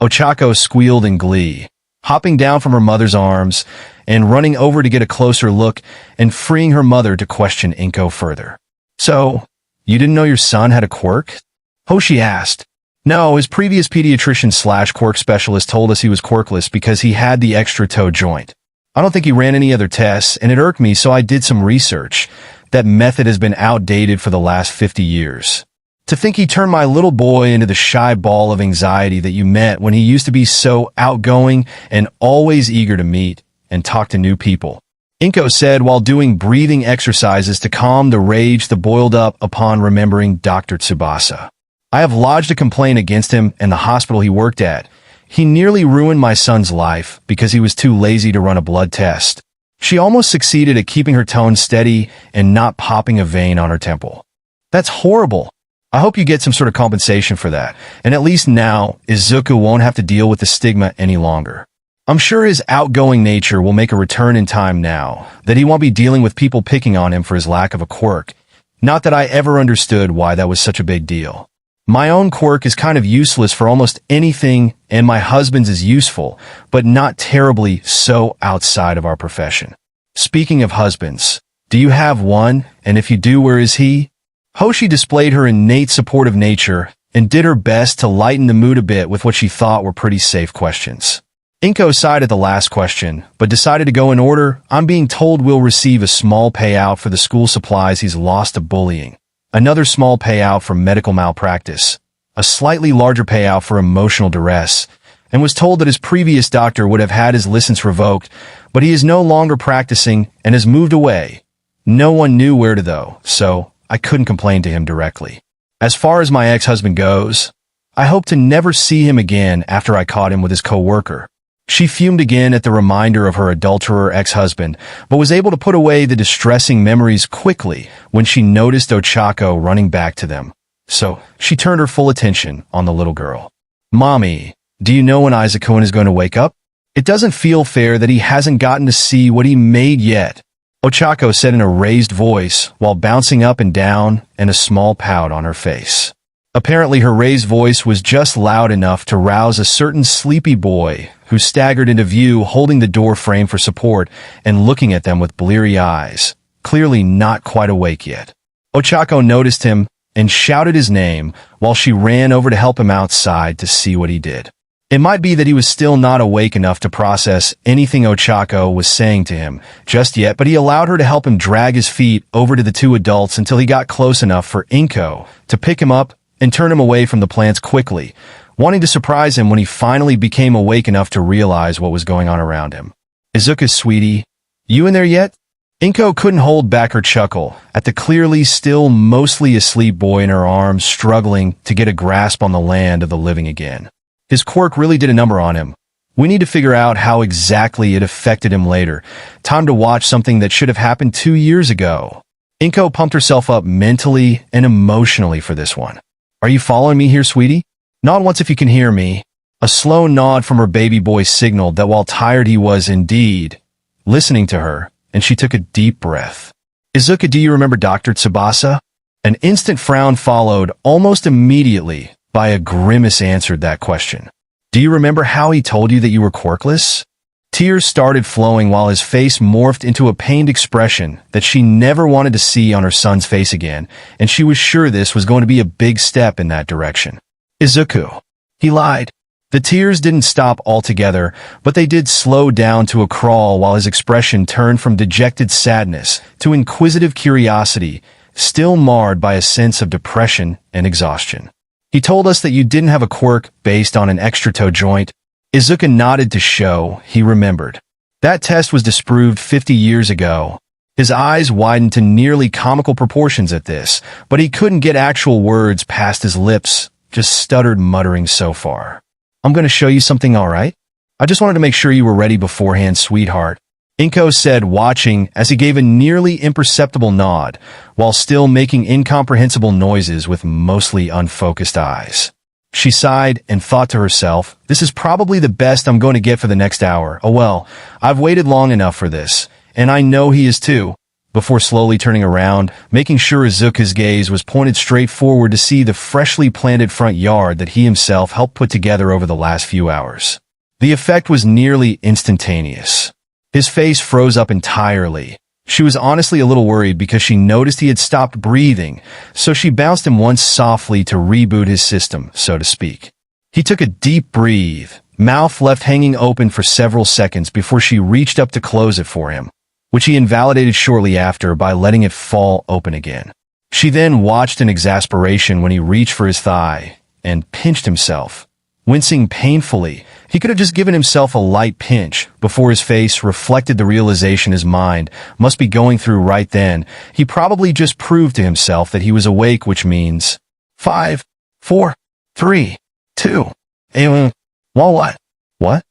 Ochako squealed in glee, hopping down from her mother's arms and running over to get a closer look and freeing her mother to question Inko further. So, you didn't know your son had a quirk? Hoshi asked. No, his previous pediatrician/quirk specialist told us he was quirkless because he had the extra toe joint. I don't think he ran any other tests, and it irked me, so I did some research. That method has been outdated for the last 50 years. To think he turned my little boy into the shy ball of anxiety that you met when he used to be so outgoing and always eager to meet and talk to new people. Inko said while doing breathing exercises to calm the rage that boiled up upon remembering Dr. Tsubasa. I have lodged a complaint against him and the hospital he worked at. He nearly ruined my son's life because he was too lazy to run a blood test. She almost succeeded at keeping her tone steady and not popping a vein on her temple. That's horrible. I hope you get some sort of compensation for that, and at least now, Izuku won't have to deal with the stigma any longer. I'm sure his outgoing nature will make a return in time now, that he won't be dealing with people picking on him for his lack of a quirk. Not that I ever understood why that was such a big deal. My own quirk is kind of useless for almost anything, and my husband's is useful, but not terribly so outside of our profession. Speaking of husbands, do you have one, and if you do, where is he? Hoshi displayed her innate supportive nature and did her best to lighten the mood a bit with what she thought were pretty safe questions. Inko sighed at the last question, but decided to go in order. I'm being told we'll receive a small payout for the school supplies he's lost to bullying, another small payout for medical malpractice, a slightly larger payout for emotional duress, and was told that his previous doctor would have had his license revoked, but he is no longer practicing and has moved away. No one knew where to though, so I couldn't complain to him directly. As far as my ex-husband goes, I hope to never see him again after I caught him with his co-worker. She fumed again at the reminder of her adulterer ex-husband, but was able to put away the distressing memories quickly when she noticed Ochako running back to them. So, she turned her full attention on the little girl. Mommy, do you know when Izuku is going to wake up? It doesn't feel fair that he hasn't gotten to see what he made yet, Ochako said in a raised voice while bouncing up and down and a small pout on her face. Apparently her raised voice was just loud enough to rouse a certain sleepy boy who staggered into view holding the door frame for support and looking at them with bleary eyes, clearly not quite awake yet. Ochako noticed him and shouted his name while she ran over to help him outside to see what he did. It might be that he was still not awake enough to process anything Ochako was saying to him just yet, but he allowed her to help him drag his feet over to the two adults until he got close enough for Inko to pick him up and turn him away from the plants quickly, wanting to surprise him when he finally became awake enough to realize what was going on around him. Izuku, sweetie, you in there yet? Inko couldn't hold back her chuckle at the clearly still mostly asleep boy in her arms struggling to get a grasp on the land of the living again. His quirk really did a number on him. We need to figure out how exactly it affected him later. Time to watch something that should have happened 2 years ago. Inko pumped herself up mentally and emotionally for this one. Are you following me here, sweetie? Nod once if you can hear me. A slow nod from her baby boy signaled that while tired he was indeed listening to her, and she took a deep breath. Izuku, do you remember Dr. Tsubasa? An instant frown followed almost immediately by a grimace answered that question. Do you remember how he told you that you were quirkless? Tears started flowing while his face morphed into a pained expression that she never wanted to see on her son's face again, and she was sure this was going to be a big step in that direction. Izuku. He lied. The tears didn't stop altogether, but they did slow down to a crawl while his expression turned from dejected sadness to inquisitive curiosity, still marred by a sense of depression and exhaustion. He told us that you didn't have a quirk based on an extra toe joint. Izuku nodded to show he remembered. That test was disproved 50 years ago. His eyes widened to nearly comical proportions at this, but he couldn't get actual words past his lips, just stuttered muttering so far. I'm going to show you something, all right? I just wanted to make sure you were ready beforehand, sweetheart. Inko said, watching as he gave a nearly imperceptible nod, while still making incomprehensible noises with mostly unfocused eyes. She sighed and thought to herself, this is probably the best I'm going to get for the next hour. Oh well, I've waited long enough for this, and I know he is too, before slowly turning around, making sure Izuku's gaze was pointed straight forward to see the freshly planted front yard that he himself helped put together over the last few hours. The effect was nearly instantaneous. His face froze up entirely. She was honestly a little worried because she noticed he had stopped breathing, so she bounced him once softly to reboot his system, so to speak. He took a deep breath, mouth left hanging open for several seconds before she reached up to close it for him, which he invalidated shortly after by letting it fall open again. She then watched in exasperation when he reached for his thigh and pinched himself. Wincing painfully, he could have just given himself a light pinch before his face reflected the realization his mind must be going through right then. He probably just proved to himself that he was awake, which means 5, 4, 3, 2. Well, what? What?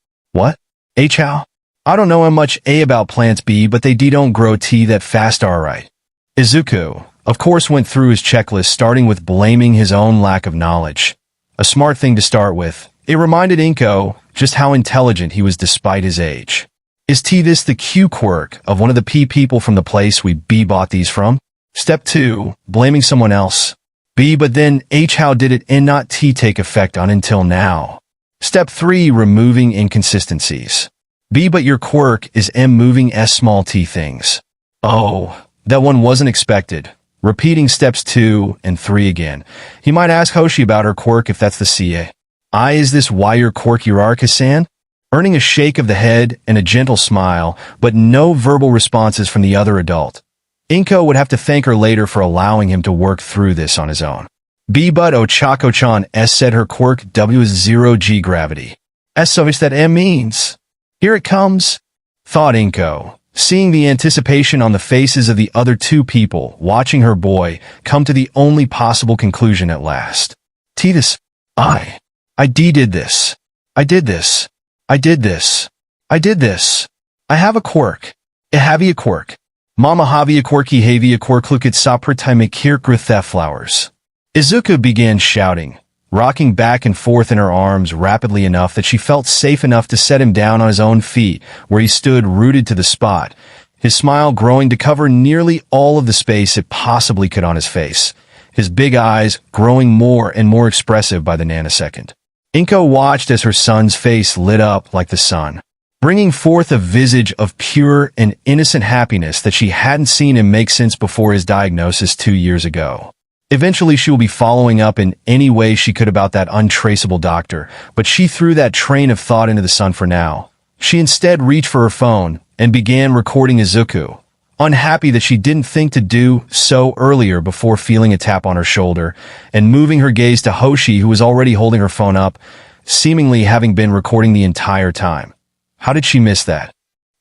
How? I don't know how much A about plants B, but they don't grow T that fast, alright. Izuku, of course, went through his checklist starting with blaming his own lack of knowledge. A smart thing to start with. It reminded Inko just how intelligent he was despite his age. Is T this the Q quirk of one of the P people from the place we B bought these from? Step 2. Blaming someone else. B, but then H, how did it and not T take effect on until now? Step 3. Removing inconsistencies. B, but your quirk is M moving S small T things. Oh, that one wasn't expected. Repeating steps 2 and 3 again. He might ask Hoshi about her quirk if that's the CA. Is this why your quirk Uraraka-san? earning a shake of the head and a gentle smile, but no verbal responses from the other adult. Inko would have to thank her later for allowing him to work through this on his own. B-Bud Ochako-chan S said her quirk W is 0G gravity. S so much that M means. Here it comes, thought Inko, seeing the anticipation on the faces of the other two people watching her boy come to the only possible conclusion at last. Titus, I did this. I did this. I did this. I did this. I have a quirk. I have a quirk. Mama havia quirky havia quirk look at sapratai kirk with theft flowers. Izuku began shouting, rocking back and forth in her arms rapidly enough that she felt safe enough to set him down on his own feet, where he stood rooted to the spot, his smile growing to cover nearly all of the space it possibly could on his face, his big eyes growing more and more expressive by the nanosecond. Inko watched as her son's face lit up like the sun, bringing forth a visage of pure and innocent happiness that she hadn't seen him make since before his diagnosis 2 years ago. Eventually, she will be following up in any way she could about that untraceable doctor, but she threw that train of thought into the sun for now. She instead reached for her phone and began recording Izuku, unhappy that she didn't think to do so earlier before feeling a tap on her shoulder, and moving her gaze to Hoshi, who was already holding her phone up, seemingly having been recording the entire time. How did she miss that?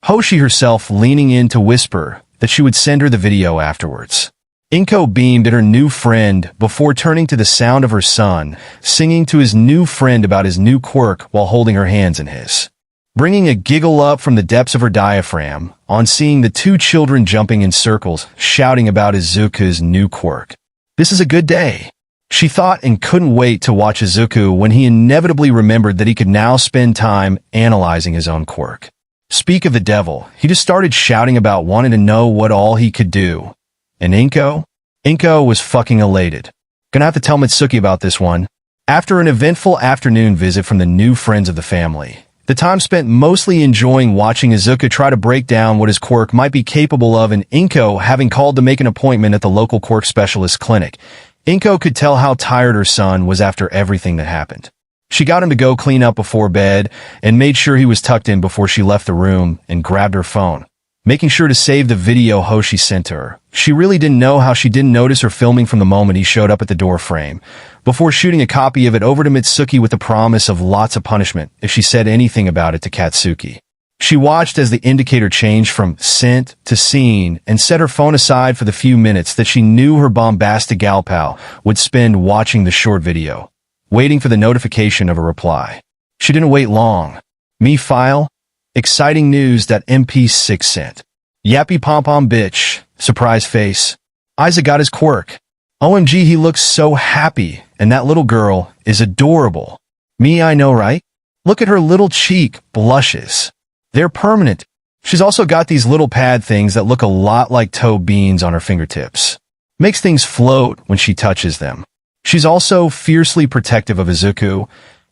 Hoshi herself leaning in to whisper that she would send her the video afterwards. Inko beamed at her new friend before turning to the sound of her son, singing to his new friend about his new quirk while holding her hands in his, bringing a giggle up from the depths of her diaphragm on seeing the two children jumping in circles, shouting about Izuku's new quirk. This is a good day, she thought, and couldn't wait to watch Izuku when he inevitably remembered that he could now spend time analyzing his own quirk. Speak of the devil, he just started shouting about wanting to know what all he could do. And Inko was fucking elated. Gonna have to tell Mitsuki about this one. After an eventful afternoon visit from the new friends of the family, the time spent mostly enjoying watching Izuku try to break down what his quirk might be capable of, and Inko having called to make an appointment at the local quirk specialist clinic. Inko could tell how tired her son was after everything that happened. She got him to go clean up before bed and made sure he was tucked in before she left the room and grabbed her phone, making sure to save the video Hoshi sent to her. She really didn't know how she didn't notice her filming from the moment he showed up at the door frame, before shooting a copy of it over to Mitsuki with the promise of lots of punishment if she said anything about it to Katsuki. She watched as the indicator changed from sent to seen and set her phone aside for the few minutes that she knew her bombastic gal pal would spend watching the short video, waiting for the notification of a reply. She didn't wait long. Me file? Exciting news that MP6 sent. Yappy pom-pom bitch. Surprise face. Isaac got his quirk. OMG, he looks so happy, and that little girl is adorable. Me, I know, right? Look at her little cheek blushes. They're permanent. She's also got these little pad things that look a lot like toe beans on her fingertips. Makes things float when she touches them. She's also fiercely protective of Izuku,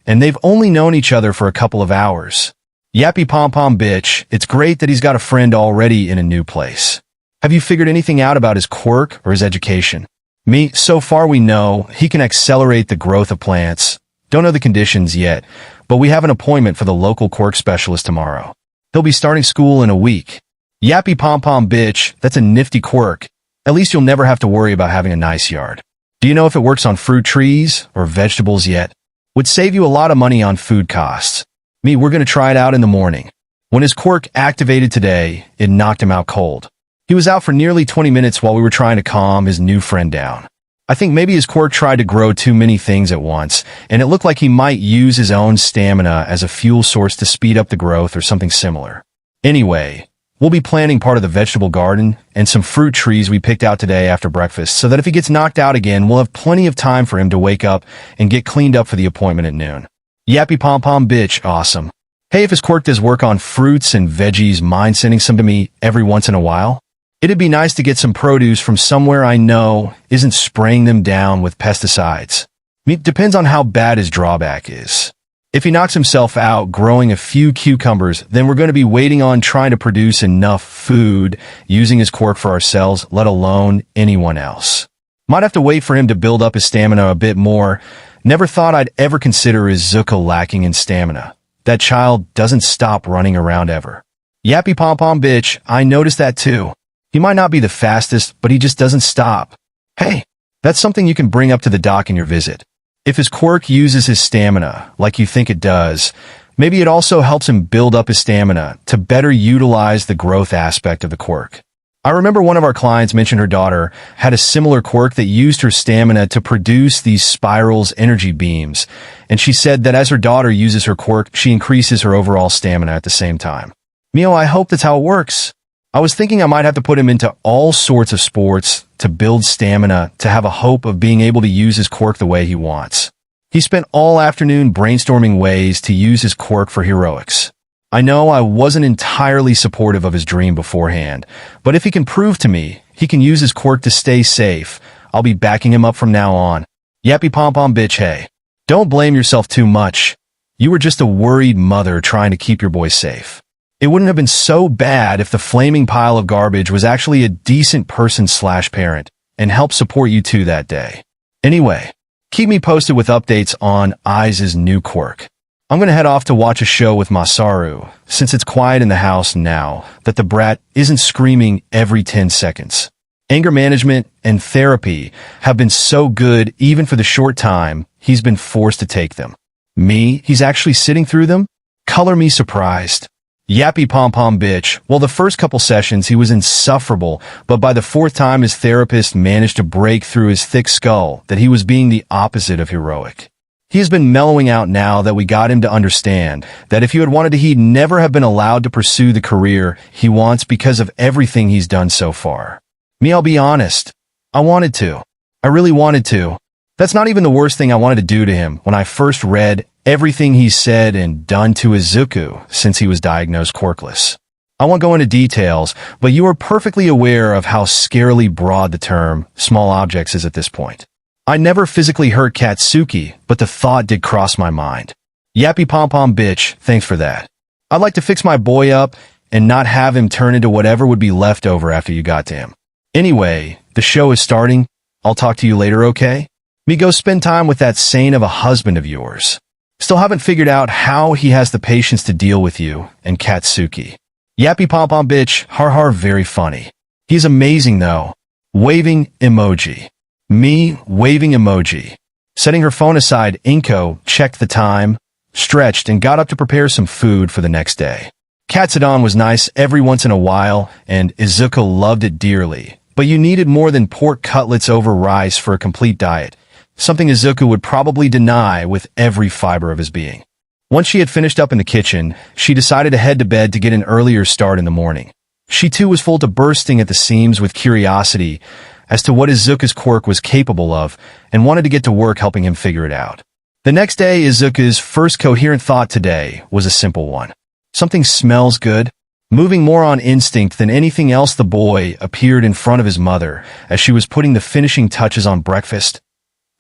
and they've only known each other for a couple of hours. Yappy pom-pom bitch, it's great that he's got a friend already in a new place. Have you figured anything out about his quirk or his education? Me, so far we know he can accelerate the growth of plants. Don't know the conditions yet, but we have an appointment for the local quirk specialist tomorrow. He'll be starting school in a week. Yappy pom-pom bitch, that's a nifty quirk. At least you'll never have to worry about having a nice yard. Do you know if it works on fruit trees or vegetables yet? Would save you a lot of money on food costs. Me, we're gonna try it out in the morning. When his quirk activated today, it knocked him out cold. He was out for nearly 20 minutes while we were trying to calm his new friend down. I think maybe his quirk tried to grow too many things at once, and it looked like he might use his own stamina as a fuel source to speed up the growth or something similar. Anyway, we'll be planting part of the vegetable garden and some fruit trees we picked out today after breakfast, so that if he gets knocked out again, we'll have plenty of time for him to wake up and get cleaned up for the appointment at noon. Yappy pom-pom bitch, awesome. Hey, if his quirk does work on fruits and veggies, mind sending some to me every once in a while? It'd be nice to get some produce from somewhere I know isn't spraying them down with pesticides. It depends on how bad his drawback is. If he knocks himself out growing a few cucumbers, then we're going to be waiting on trying to produce enough food using his quirk for ourselves, let alone anyone else. Might have to wait for him to build up his stamina a bit more. Never thought I'd ever consider Izuku lacking in stamina. that child doesn't stop running around ever. Yappy pom-pom bitch, I noticed that too. He might not be the fastest, but he just doesn't stop. Hey, that's something you can bring up to the doc in your visit. If his quirk uses his stamina, like you think it does, maybe it also helps him build up his stamina to better utilize the growth aspect of the quirk. I remember one of our clients mentioned her daughter had a similar quirk that used her stamina to produce these spirals energy beams, and she said that as her daughter uses her quirk, she increases her overall stamina at the same time. Mio, I hope that's how it works. I was thinking I might have to put him into all sorts of sports to build stamina to have a hope of being able to use his quirk the way he wants. He spent all afternoon brainstorming ways to use his quirk for heroics. I know I wasn't entirely supportive of his dream beforehand, but if he can prove to me he can use his quirk to stay safe, I'll be backing him up from now on. Yappy pom-pom bitch, hey. Don't blame yourself too much. You were just a worried mother trying to keep your boy safe. It wouldn't have been so bad if the flaming pile of garbage was actually a decent person/parent and helped support you two that day. Anyway, keep me posted with updates on I's new quirk. I'm gonna head off to watch a show with Masaru, since it's quiet in the house now that the brat isn't screaming every 10 seconds. Anger management and therapy have been so good even for the short time he's been forced to take them. Me, he's actually sitting through them? Color me surprised. Yappy pom-pom bitch. Well, the first couple sessions he was insufferable, but by the fourth time his therapist managed to break through his thick skull that he was being the opposite of heroic. He has been mellowing out now that we got him to understand that if he had wanted to, he'd never have been allowed to pursue the career he wants because of everything he's done so far. Me, I'll be honest. I wanted to. I really wanted to. That's not even the worst thing I wanted to do to him when I first read everything he's said and done to Izuku since he was diagnosed quirkless. I won't go into details, but you are perfectly aware of how scarily broad the term small objects is at this point. I never physically hurt Katsuki, but the thought did cross my mind. Yappy pom-pom bitch, thanks for that. I'd like to fix my boy up and not have him turn into whatever would be left over after you got to him. Anyway, the show is starting. I'll talk to you later, okay? Me go spend time with that saint of a husband of yours. Still haven't figured out how he has the patience to deal with you and Katsuki. Yappy pom-pom bitch, har har, very funny. He's amazing though. Waving emoji. Me, waving emoji. Setting her phone aside, Inko checked the time, stretched, and got up to prepare some food for the next day. Katsudon was nice every once in a while, and Izuku loved it dearly, but you needed more than pork cutlets over rice for a complete diet, something Izuku would probably deny with every fiber of his being. Once she had finished up in the kitchen, she decided to head to bed to get an earlier start in the morning. She too was full to bursting at the seams with curiosity as to what Izuku's quirk was capable of, and wanted to get to work helping him figure it out. The next day, Izuku's first coherent thought today was a simple one. Something smells good. Moving more on instinct than anything else, the boy appeared in front of his mother as she was putting the finishing touches on breakfast.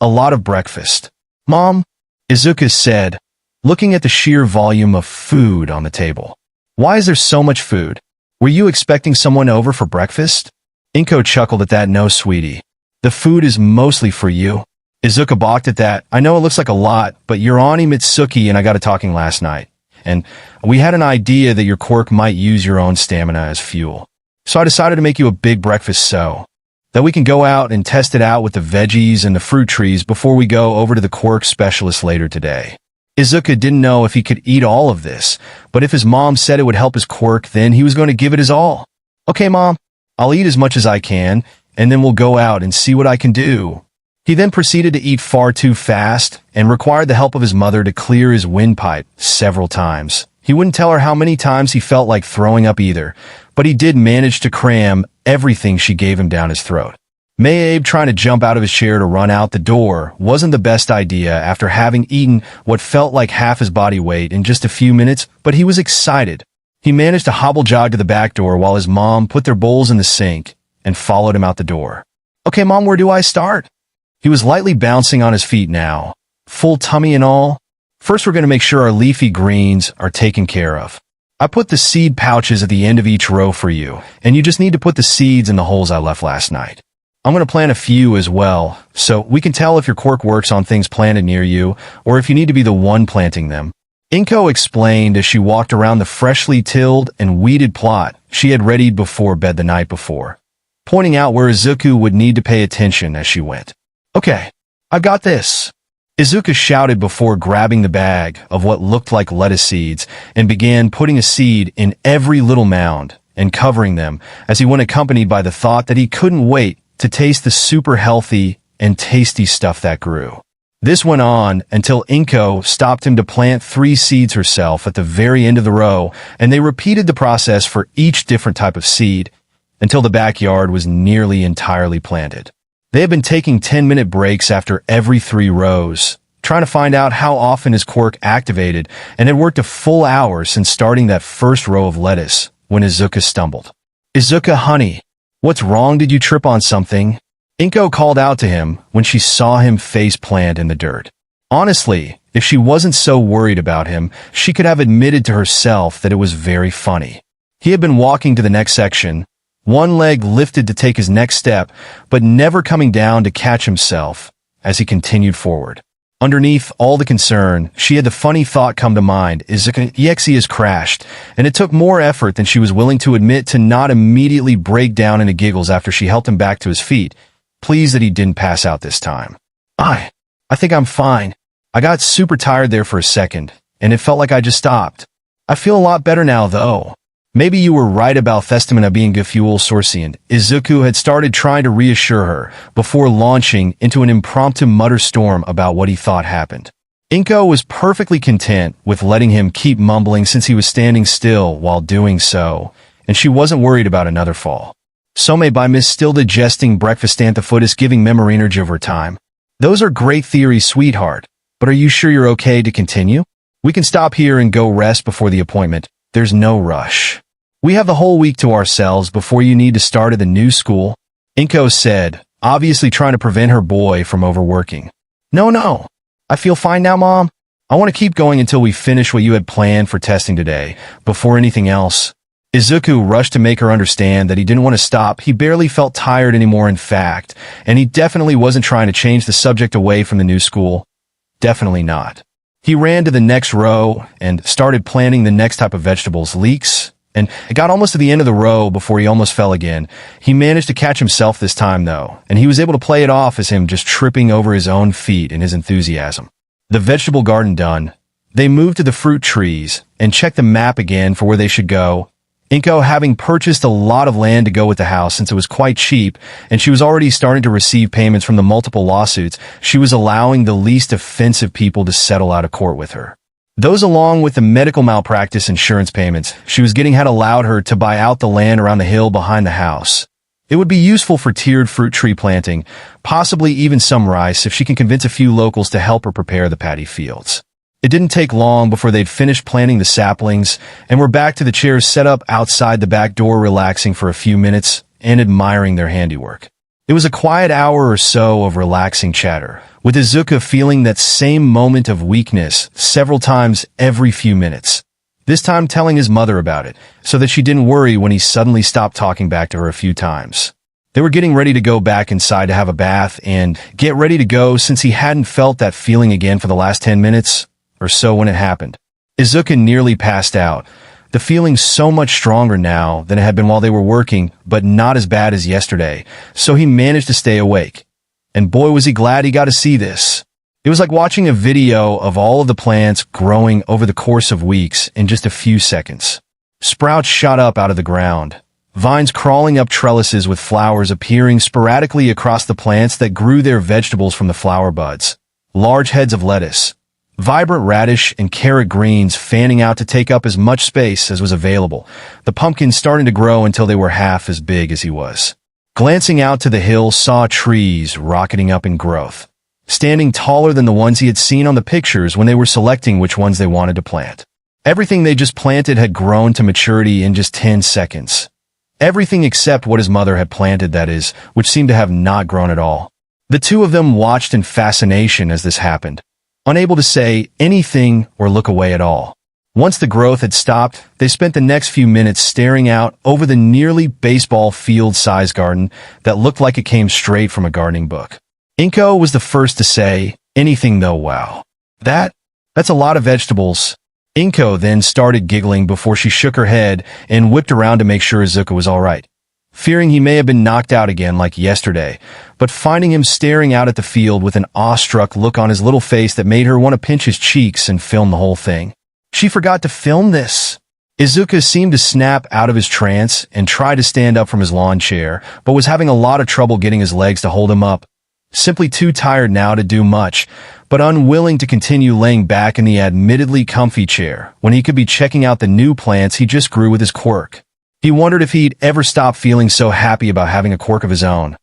A lot of breakfast. Mom, Izuku said, looking at the sheer volume of food on the table. Why is there so much food? Were you expecting someone over for breakfast? Inko chuckled at that. No, sweetie. The food is mostly for you. Izuku balked at that. I know it looks like a lot, but you're Ani Mitsuki and I got a talking last night. And we had an idea that your quirk might use your own stamina as fuel. So I decided to make you a big breakfast so that we can go out and test it out with the veggies and the fruit trees before we go over to the quirk specialist later today. Izuku didn't know if he could eat all of this, but if his mom said it would help his quirk, then he was going to give it his all. Okay, Mom. I'll eat as much as I can, and then we'll go out and see what I can do. He then proceeded to eat far too fast and required the help of his mother to clear his windpipe several times. He wouldn't tell her how many times he felt like throwing up either, but he did manage to cram everything she gave him down his throat. Maeabe trying to jump out of his chair to run out the door wasn't the best idea after having eaten what felt like half his body weight in just a few minutes, but he was excited. He managed to hobble jog to the back door while his mom put their bowls in the sink and followed him out the door. Okay, Mom, where do I start? He was lightly bouncing on his feet now, full tummy and all. First, we're going to make sure our leafy greens are taken care of. I put the seed pouches at the end of each row for you, and you just need to put the seeds in the holes I left last night. I'm going to plant a few as well, so we can tell if your quirk works on things planted near you, or if you need to be the one planting them. Inko explained as she walked around the freshly tilled and weeded plot she had readied before bed the night before, pointing out where Izuku would need to pay attention as she went. "Okay, I've got this," Izuku shouted before grabbing the bag of what looked like lettuce seeds and began putting a seed in every little mound and covering them as he went, accompanied by the thought that he couldn't wait to taste the super healthy and tasty stuff that grew. This went on until Inko stopped him to plant 3 seeds herself at the very end of the row, and they repeated the process for each different type of seed until the backyard was nearly entirely planted. They had been taking 10-minute breaks after every 3 rows, trying to find out how often his quirk activated, and had worked a full hour since starting that first row of lettuce when Izuku stumbled. "Izuku, honey, what's wrong? Did you trip on something?" Inko called out to him when she saw him face plant in the dirt. Honestly, if she wasn't so worried about him, she could have admitted to herself that it was very funny. He had been walking to the next section, one leg lifted to take his next step, but never coming down to catch himself as he continued forward. Underneath all the concern, she had the funny thought come to mind: Izuku EXE has crashed, and it took more effort than she was willing to admit to not immediately break down into giggles after she helped him back to his feet, pleased that he didn't pass out this time. I think I'm fine. I got super tired there for a second, and it felt like I just stopped. I feel a lot better now, though. Maybe you were right about Festamina being good fuel sourcing. Izuku had started trying to reassure her before launching into an impromptu mutter storm about what he thought happened. Inko was perfectly content with letting him keep mumbling since he was standing still while doing so, and she wasn't worried about another fall. "Some by Miss still digesting breakfast anthofoot is giving memory energy over time. Those are great theories, sweetheart, but are you sure you're okay to continue? We can stop here and go rest before the appointment. There's no rush. We have the whole week to ourselves before you need to start at the new school," Inko said, obviously trying to prevent her boy from overworking. No. I feel fine now, Mom. I want to keep going until we finish what you had planned for testing today, before anything else." Izuku rushed to make her understand that he didn't want to stop. He barely felt tired anymore, in fact, and he definitely wasn't trying to change the subject away from the new school. Definitely not. He ran to the next row and started planting the next type of vegetables, leeks, and it got almost to the end of the row before he almost fell again. He managed to catch himself this time, though, and he was able to play it off as him just tripping over his own feet in his enthusiasm. The vegetable garden done, they moved to the fruit trees and checked the map again for where they should go. Inko, having purchased a lot of land to go with the house since it was quite cheap, and she was already starting to receive payments from the multiple lawsuits, she was allowing the least offensive people to settle out of court with her. Those, along with the medical malpractice insurance payments she was getting, had allowed her to buy out the land around the hill behind the house. It would be useful for tiered fruit tree planting, possibly even some rice if she can convince a few locals to help her prepare the paddy fields. It didn't take long before they'd finished planting the saplings and were back to the chairs set up outside the back door, relaxing for a few minutes and admiring their handiwork. It was a quiet hour or so of relaxing chatter, with Izuku feeling that same moment of weakness several times every few minutes, this time telling his mother about it so that she didn't worry when he suddenly stopped talking back to her a few times. They were getting ready to go back inside to have a bath and get ready to go since he hadn't felt that feeling again for the last 10 minutes or so when it happened. Izuku nearly passed out, the feeling so much stronger now than it had been while they were working, but not as bad as yesterday, so he managed to stay awake. And boy, was he glad he got to see this. It was like watching a video of all of the plants growing over the course of weeks in just a few seconds. Sprouts shot up out of the ground, vines crawling up trellises with flowers appearing sporadically across the plants that grew their vegetables from the flower buds, large heads of lettuce, vibrant radish and carrot greens fanning out to take up as much space as was available, the pumpkins starting to grow until they were half as big as he was. Glancing out to the hill, saw trees rocketing up in growth, standing taller than the ones he had seen on the pictures when they were selecting which ones they wanted to plant. Everything they just planted had grown to maturity in just 10 seconds. Everything except what his mother had planted, that is, which seemed to have not grown at all. The two of them watched in fascination as this happened, unable to say anything or look away at all. Once the growth had stopped, they spent the next few minutes staring out over the nearly baseball field-sized garden that looked like it came straight from a gardening book. Inko was the first to say anything, though. Wow. That's a lot of vegetables. Inko then started giggling before she shook her head and whipped around to make sure Izuku was all right, fearing he may have been knocked out again like yesterday, but finding him staring out at the field with an awestruck look on his little face that made her want to pinch his cheeks and film the whole thing. She forgot to film this. Izuku seemed to snap out of his trance and tried to stand up from his lawn chair, but was having a lot of trouble getting his legs to hold him up. Simply too tired now to do much, but unwilling to continue laying back in the admittedly comfy chair when he could be checking out the new plants he just grew with his quirk. He wondered if he'd ever stop feeling so happy about having a quirk of his own.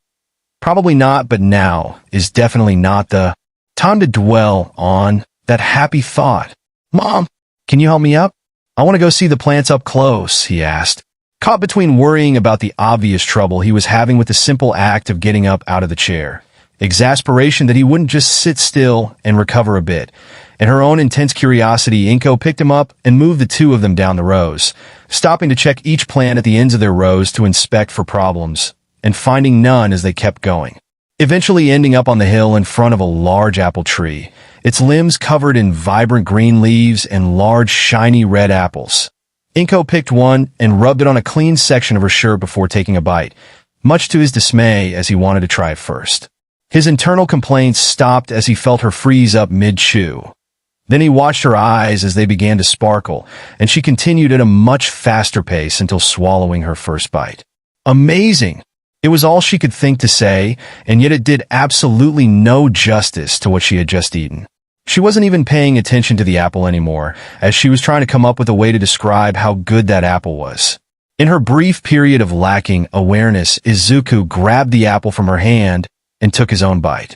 Probably not, but now is definitely not the time to dwell on that happy thought. "Mom, can you help me up? I want to go see the plants up close," he asked, caught between worrying about the obvious trouble he was having with the simple act of getting up out of the chair, exasperation that he wouldn't just sit still and recover a bit, and her own intense curiosity. Inko picked him up and moved the two of them down the rows, stopping to check each plant at the ends of their rows to inspect for problems, and finding none as they kept going, eventually ending up on the hill in front of a large apple tree, its limbs covered in vibrant green leaves and large shiny red apples. Inko picked one and rubbed it on a clean section of her shirt before taking a bite, much to his dismay as he wanted to try it first. His internal complaints stopped as he felt her freeze up mid-chew. Then he watched her eyes as they began to sparkle, and she continued at a much faster pace until swallowing her first bite. Amazing! It was all she could think to say, and yet it did absolutely no justice to what she had just eaten. She wasn't even paying attention to the apple anymore, as she was trying to come up with a way to describe how good that apple was. In her brief period of lacking awareness, Izuku grabbed the apple from her hand and took his own bite.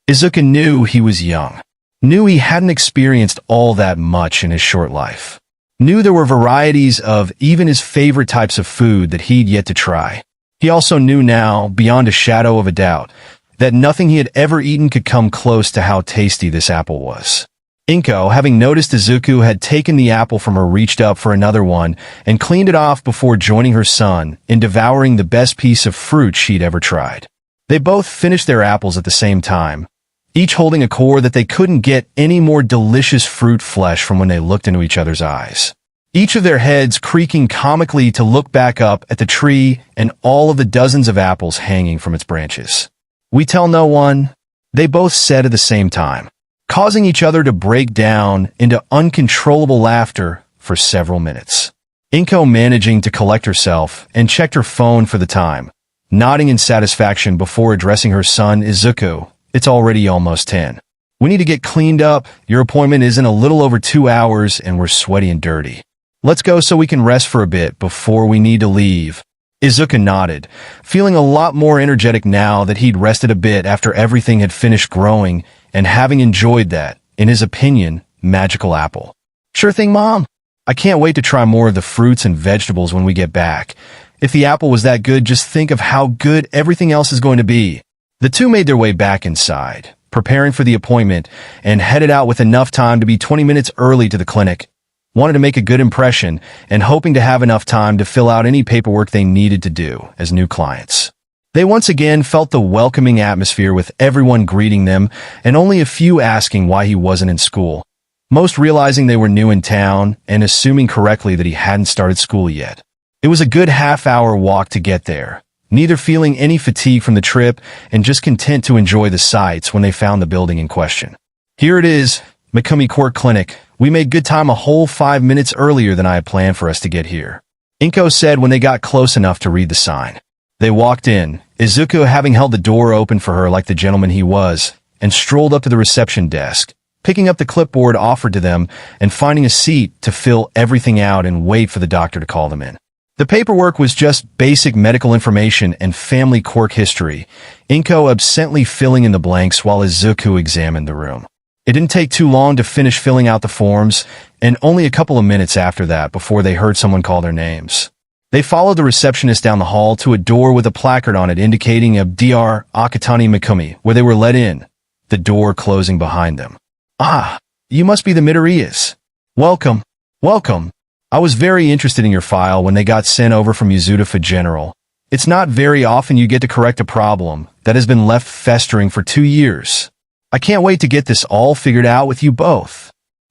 Izuku knew he was young, knew he hadn't experienced all that much in his short life, knew there were varieties of even his favorite types of food that he'd yet to try. He also knew now, beyond a shadow of a doubt, that nothing he had ever eaten could come close to how tasty this apple was. Inko, having noticed Izuku had taken the apple from her, reached up for another one and cleaned it off before joining her son in devouring the best piece of fruit she'd ever tried. They both finished their apples at the same time, each holding a core that they couldn't get any more delicious fruit flesh from when they looked into each other's eyes, each of their heads creaking comically to look back up at the tree and all of the dozens of apples hanging from its branches. "We tell no one," they both said at the same time, causing each other to break down into uncontrollable laughter for several minutes. Inko managing to collect herself and checked her phone for the time, nodding in satisfaction before addressing her son. "Izuku, it's already almost 10. We need to get cleaned up. Your appointment is in a little over 2 hours and we're sweaty and dirty. Let's go so we can rest for a bit before we need to leave." Izuku nodded, feeling a lot more energetic now that he'd rested a bit after everything had finished growing and having enjoyed that, in his opinion, magical apple. "Sure thing, Mom. I can't wait to try more of the fruits and vegetables when we get back. If the apple was that good, just think of how good everything else is going to be." The two made their way back inside, preparing for the appointment, and headed out with enough time to be 20 minutes early to the clinic. Wanted to make a good impression and hoping to have enough time to fill out any paperwork they needed to do as new clients. They once again felt the welcoming atmosphere with everyone greeting them and only a few asking why he wasn't in school, most realizing they were new in town and assuming correctly that he hadn't started school yet. It was a good half-hour walk to get there, neither feeling any fatigue from the trip and just content to enjoy the sights when they found the building in question. "Here it is, Mikumi Quirk Clinic. We made good time a whole 5 minutes earlier than I had planned for us to get here," Inko said when they got close enough to read the sign. They walked in, Izuku having held the door open for her like the gentleman he was, and strolled up to the reception desk, picking up the clipboard offered to them and finding a seat to fill everything out and wait for the doctor to call them in. The paperwork was just basic medical information and family quirk history, Inko absently filling in the blanks while Izuku examined the room. It didn't take too long to finish filling out the forms, and only a couple of minutes after that before they heard someone call their names. They followed the receptionist down the hall to a door with a placard on it indicating a Dr. Akatani Mikumi, where they were let in, the door closing behind them. "Ah, you must be the Midoriyas. Welcome, welcome. I was very interested in your file when they got sent over from Yazuda for General. It's not very often you get to correct a problem that has been left festering for 2 years. I can't wait to get this all figured out with you both."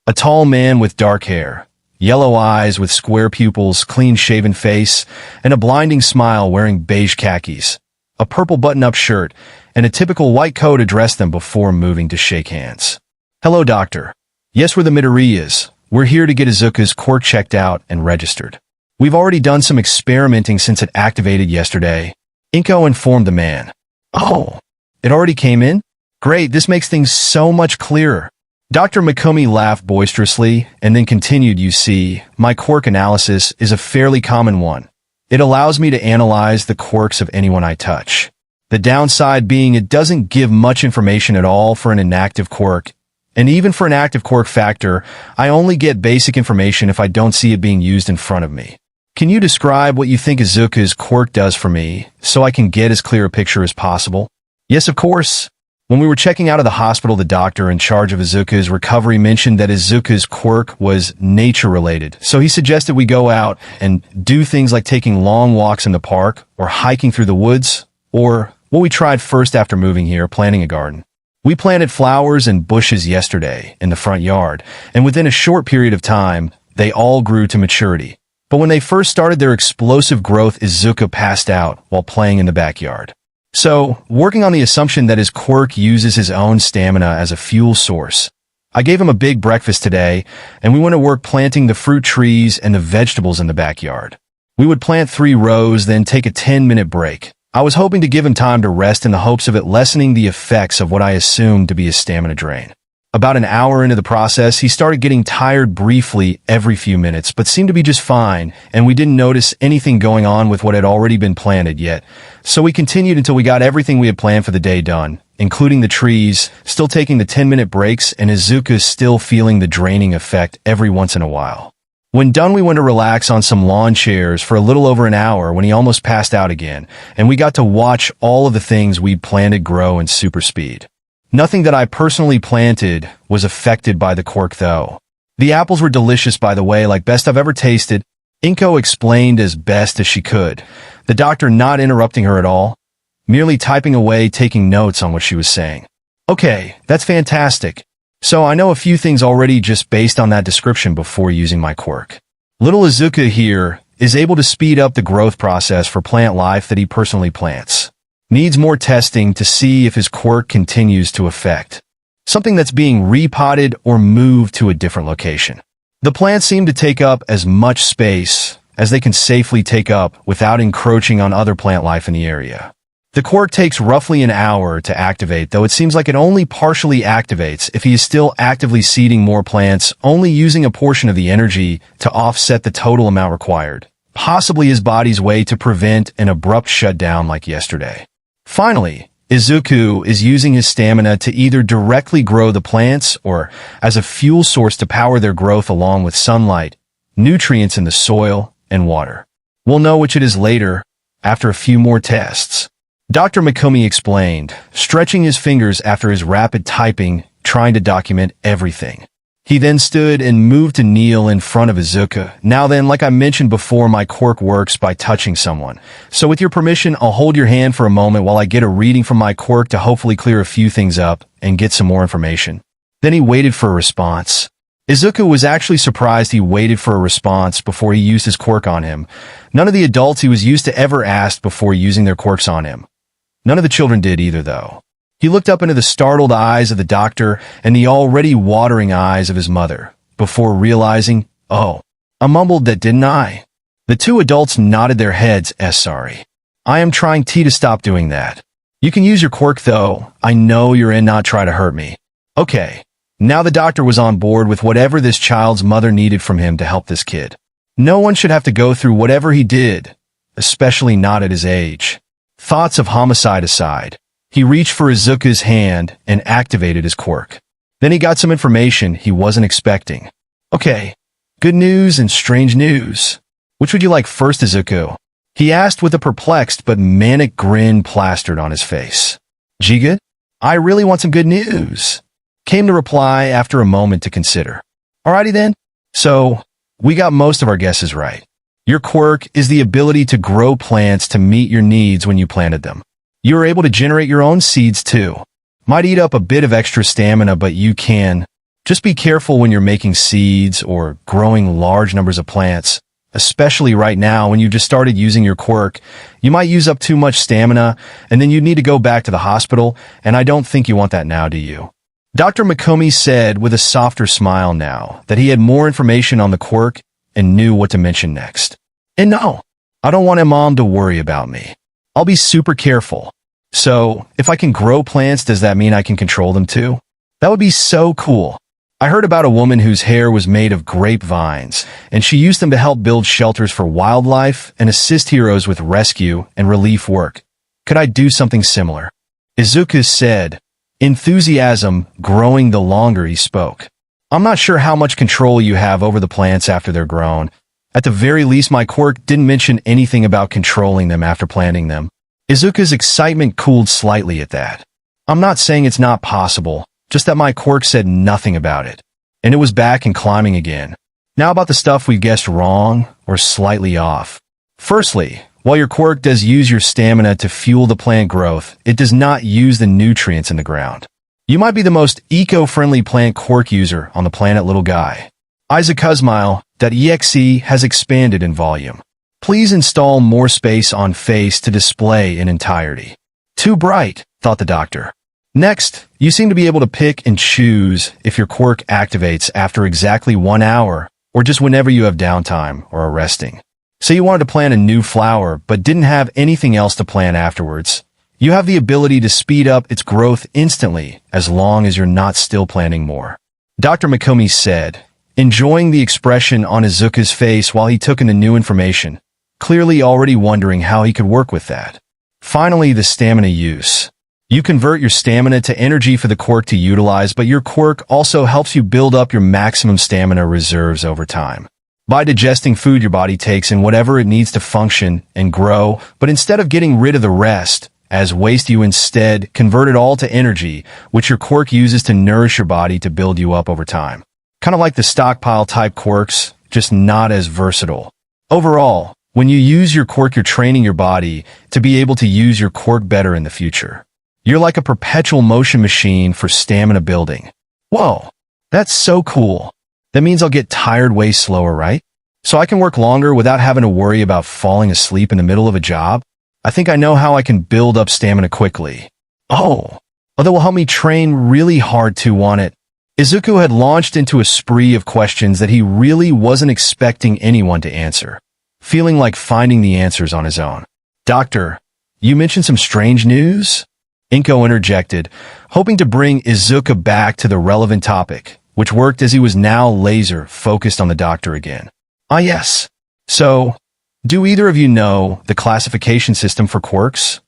A tall man with dark hair, yellow eyes with square pupils, clean-shaven face, and a blinding smile wearing beige khakis, a purple button-up shirt, and a typical white coat addressed them before moving to shake hands. "Hello, doctor. Yes, we're the Midoriyas. We're here to get Izuku's quirk checked out and registered. We've already done some experimenting since it activated yesterday," Inko informed the man. "Oh, it already came in? Great, this makes things so much clearer." Dr. Mikumi laughed boisterously and then continued, "You see, my quirk analysis is a fairly common one. It allows me to analyze the quirks of anyone I touch. The downside being it doesn't give much information at all for an inactive quirk. And even for an active quirk factor, I only get basic information if I don't see it being used in front of me. Can you describe what you think Izuku's quirk does for me, so I can get as clear a picture as possible?" "Yes, of course." When we were checking out of the hospital, the doctor in charge of Izuku's recovery mentioned that Izuku's quirk was nature-related, so he suggested we go out and do things like taking long walks in the park, or hiking through the woods, or what we tried first after moving here, planting a garden. We planted flowers and bushes yesterday in the front yard, and within a short period of time, they all grew to maturity. But when they first started their explosive growth, Izuku passed out while playing in the backyard. So, working on the assumption that his quirk uses his own stamina as a fuel source, I gave him a big breakfast today, and we went to work planting the fruit trees and the vegetables in the backyard. We would plant 3 rows, then take a 10-minute break. I was hoping to give him time to rest in the hopes of it lessening the effects of what I assumed to be a stamina drain. About an hour into the process, he started getting tired briefly every few minutes, but seemed to be just fine, and we didn't notice anything going on with what had already been planted yet. So we continued until we got everything we had planned for the day done, including the trees, still taking the 10-minute breaks, and Izuku still feeling the draining effect every once in a while. When done, we went to relax on some lawn chairs for a little over an hour when he almost passed out again, and we got to watch all of the things we'd planted grow in super speed. Nothing that I personally planted was affected by the quirk, though. The apples were delicious, by the way, like best I've ever tasted, Inko explained as best as she could, the doctor not interrupting her at all, merely typing away, taking notes on what she was saying. "Okay, that's fantastic. So I know a few things already just based on that description before using my quirk. Little Izuku here is able to speed up the growth process for plant life that he personally plants. Needs more testing to see if his quirk continues to affect something that's being repotted or moved to a different location. The plants seem to take up as much space as they can safely take up without encroaching on other plant life in the area. The quirk takes roughly an hour to activate, though it seems like it only partially activates if he is still actively seeding more plants, only using a portion of the energy to offset the total amount required, possibly his body's way to prevent an abrupt shutdown like yesterday. Finally, Izuku is using his stamina to either directly grow the plants or as a fuel source to power their growth along with sunlight, nutrients in the soil, and water. We'll know which it is later, after a few more tests. Dr. Mikumi explained, stretching his fingers after his rapid typing, trying to document everything. He then stood and moved to kneel in front of Izuku. "Now then, like I mentioned before, my quirk works by touching someone. So with your permission, I'll hold your hand for a moment while I get a reading from my quirk to hopefully clear a few things up and get some more information." Then he waited for a response. Izuku was actually surprised he waited for a response before he used his quirk on him. None of the adults he was used to ever asked before using their quirks on him. None of the children did either, though. He looked up into the startled eyes of the doctor and the already watering eyes of his mother, before realizing, "Oh, I mumbled that, didn't I?" The 2 adults nodded their heads as sorry. "I am trying to stop doing that. You can use your quirk, though. I know you're in, not try to hurt me." Okay. Now the doctor was on board with whatever this child's mother needed from him to help this kid. No one should have to go through whatever he did, especially not at his age. Thoughts of homicide aside, he reached for Izuku's hand and activated his quirk. Then he got some information he wasn't expecting. "Okay, good news and strange news. Which would you like first, Izuku?" he asked with a perplexed but manic grin plastered on his face. "Jiga, I really want some good news," came the reply after a moment to consider. "Alrighty then. So, we got most of our guesses right. Your quirk is the ability to grow plants to meet your needs when you planted them. You are able to generate your own seeds too. Might eat up a bit of extra stamina, but you can Just be careful when you're making seeds or growing large numbers of plants, especially right now when you've just started using your quirk. You might use up too much stamina, and then you need to go back to the hospital, and I don't think you want that now, do you? Dr. Mikomi said with a softer smile now that he had more information on the quirk and knew what to mention next. And no, I don't want Mom to worry about me. I'll be super careful. So, if I can grow plants, does that mean I can control them too? That would be so cool. I heard about a woman whose hair was made of grapevines, and she used them to help build shelters for wildlife and assist heroes with rescue and relief work. Could I do something similar? Izuku said, enthusiasm growing the longer he spoke. I'm not sure how much control you have over the plants after they're grown. At the very least, my quirk didn't mention anything about controlling them after planting them. Izuku's excitement cooled slightly at that. I'm not saying it's not possible, just that my quirk said nothing about it. And it was back and climbing again. Now about the stuff we guessed wrong or slightly off. Firstly, while your quirk does use your stamina to fuel the plant growth, it does not use the nutrients in the ground. You might be the most eco-friendly plant quirk user on the planet, little guy. Izukuzmile.exe has expanded in volume. Please install more space on face to display in entirety. Too bright, thought the doctor. Next, you seem to be able to pick and choose if your quirk activates after exactly 1 hour or just whenever you have downtime or are resting. Say you wanted to plant a new flower but didn't have anything else to plant afterwards. You have the ability to speed up its growth instantly as long as you're not still planting more. Dr. Mikomi said, enjoying the expression on Izuku's face while he took in the new information, clearly already wondering how he could work with that. Finally, the stamina use. You convert your stamina to energy for the quirk to utilize, but your quirk also helps you build up your maximum stamina reserves over time. By digesting food, your body takes in whatever it needs to function and grow, but instead of getting rid of the rest as waste, you instead convert it all to energy, which your quirk uses to nourish your body to build you up over time. Kind of like the stockpile type quirks, just not as versatile. Overall, when you use your quirk, you're training your body to be able to use your quirk better in the future. You're like a perpetual motion machine for stamina building. Whoa, that's so cool. That means I'll get tired way slower, right? So I can work longer without having to worry about falling asleep in the middle of a job? I think I know how I can build up stamina quickly. Oh, that will help me train really hard to want it. Izuku had launched into a spree of questions that he really wasn't expecting anyone to answer, feeling like finding the answers on his own. Doctor, you mentioned some strange news? Inko interjected, hoping to bring Izuku back to the relevant topic, which worked as he was now laser-focused on the doctor again. Ah yes. So, do either of you know the classification system for quirks?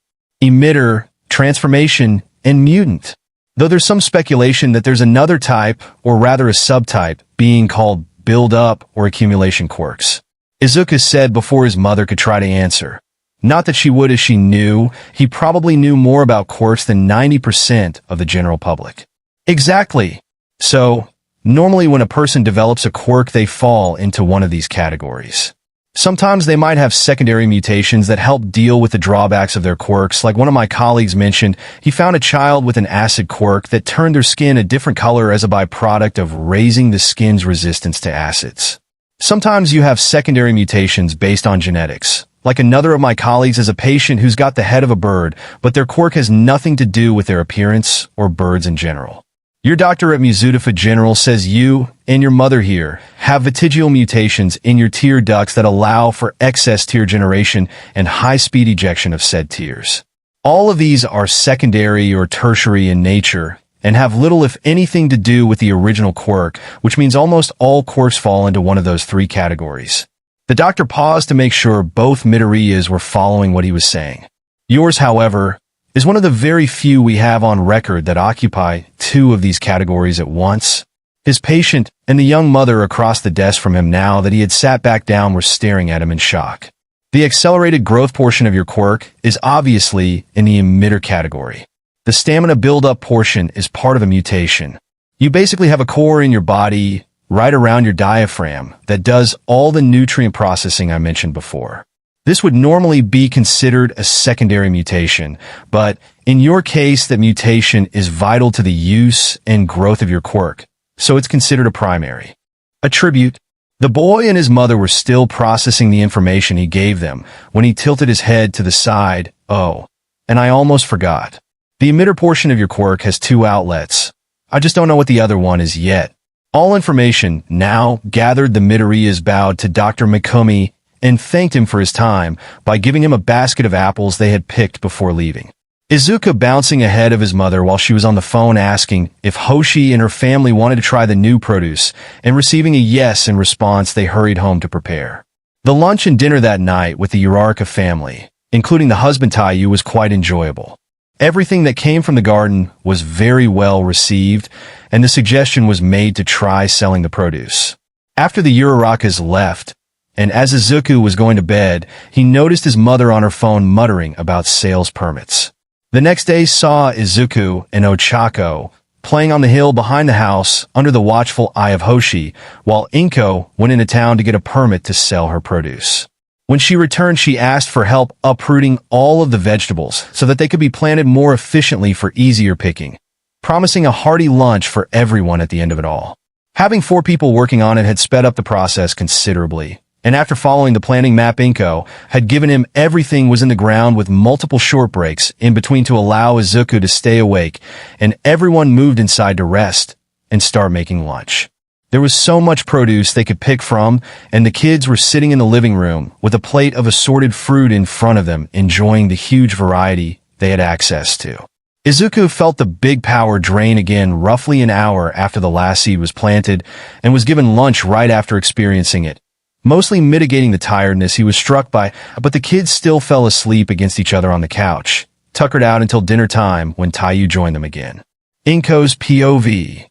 Emitter, transformation, and mutant. Though there's some speculation that there's another type, or rather a subtype, being called build-up or accumulation quirks. Izuku said before his mother could try to answer. Not that she would, as she knew he probably knew more about quirks than 90% of the general public. Exactly. So, normally when a person develops a quirk, they fall into one of these categories. Sometimes they might have secondary mutations that help deal with the drawbacks of their quirks. Like one of my colleagues mentioned, he found a child with an acid quirk that turned their skin a different color as a byproduct of raising the skin's resistance to acids. Sometimes you have secondary mutations based on genetics. Like another of my colleagues is a patient who's got the head of a bird, but their quirk has nothing to do with their appearance or birds in general. Your doctor at Mizudafa General says you and your mother here have vestigial mutations in your tear ducts that allow for excess tear generation and high-speed ejection of said tears. All of these are secondary or tertiary in nature and have little if anything to do with the original quirk, which means almost all quirks fall into one of those three categories. The doctor paused to make sure both Midoriyas were following what he was saying. Yours, however, is one of the very few we have on record that occupy two of these categories at once. His patient and the young mother across the desk from him, now that he had sat back down, were staring at him in shock. The accelerated growth portion of your quirk is obviously in the emitter category. The stamina build-up portion is part of a mutation. You basically have a core in your body right around your diaphragm that does all the nutrient processing I mentioned before. This would normally be considered a secondary mutation, but in your case, that mutation is vital to the use and growth of your quirk. so it's considered a primary. A tribute. The boy and his mother were still processing the information he gave them when he tilted his head to the side. Oh, and I almost forgot. The emitter portion of your quirk has 2 outlets. I just don't know what the other one is yet. All information now gathered. The Midoriyas bowed to Dr. Mikumi and thanked him for his time by giving him a basket of apples they had picked before leaving. Izuku bouncing ahead of his mother while she was on the phone asking if Hoshi and her family wanted to try the new produce, and receiving a yes in response, they hurried home to prepare. The lunch and dinner that night with the Uraraka family, including the husband Taiyu, was quite enjoyable. Everything that came from the garden was very well received, and the suggestion was made to try selling the produce. After the Urarakas left, and as Izuku was going to bed, he noticed his mother on her phone muttering about sales permits. The next day saw Izuku and Ochako playing on the hill behind the house under the watchful eye of Hoshi, while Inko went into town to get a permit to sell her produce. When she returned, she asked for help uprooting all of the vegetables so that they could be planted more efficiently for easier picking, promising a hearty lunch for everyone at the end of it all. Having 4 people working on it had sped up the process considerably, and after following the planning map Inko had given him, everything was in the ground with multiple short breaks in between to allow Izuku to stay awake, and everyone moved inside to rest and start making lunch. There was so much produce they could pick from, and the kids were sitting in the living room with a plate of assorted fruit in front of them, enjoying the huge variety they had access to. Izuku felt the big power drain again roughly an hour after the last seed was planted, and was given lunch right after experiencing it. Mostly mitigating the tiredness he was struck by, but the kids still fell asleep against each other on the couch, tuckered out until dinner time when Taiyu joined them again. Inko's POV.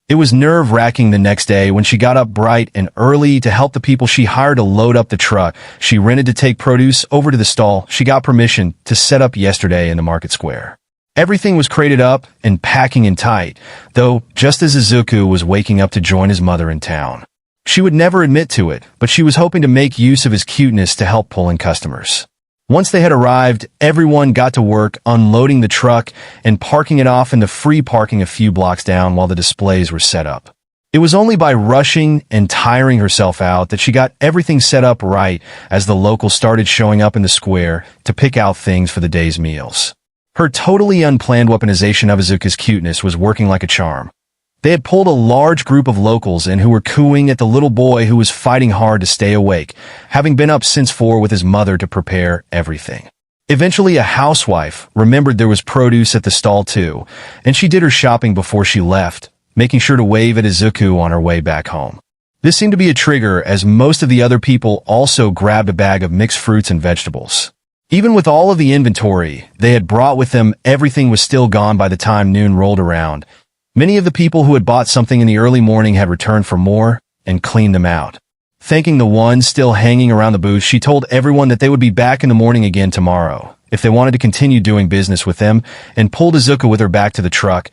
It was nerve-wracking the next day when she got up bright and early to help the people she hired to load up the truck she rented to take produce over to the stall she got permission to set up yesterday in the market square. Everything was crated up and packing in tight, though just as Izuku was waking up to join his mother in town. She would never admit to it, but she was hoping to make use of his cuteness to help pull in customers. Once they had arrived, everyone got to work unloading the truck and parking it off in the free parking a few blocks down while the displays were set up. It was only by rushing and tiring herself out that she got everything set up right as the locals started showing up in the square to pick out things for the day's meals. Her totally unplanned weaponization of Izuku's cuteness was working like a charm. They had pulled a large group of locals in who were cooing at the little boy who was fighting hard to stay awake, having been up since 4 with his mother to prepare everything. Eventually, a housewife remembered there was produce at the stall too, and she did her shopping before she left, making sure to wave at Izuku on her way back home. This seemed to be a trigger, as most of the other people also grabbed a bag of mixed fruits and vegetables. Even with all of the inventory they had brought with them, everything was still gone by the time noon rolled around. Many of the people who had bought something in the early morning had returned for more and cleaned them out. Thanking the ones still hanging around the booth, she told everyone that they would be back in the morning again tomorrow if they wanted to continue doing business with them, and pulled Izuku with her back to the truck,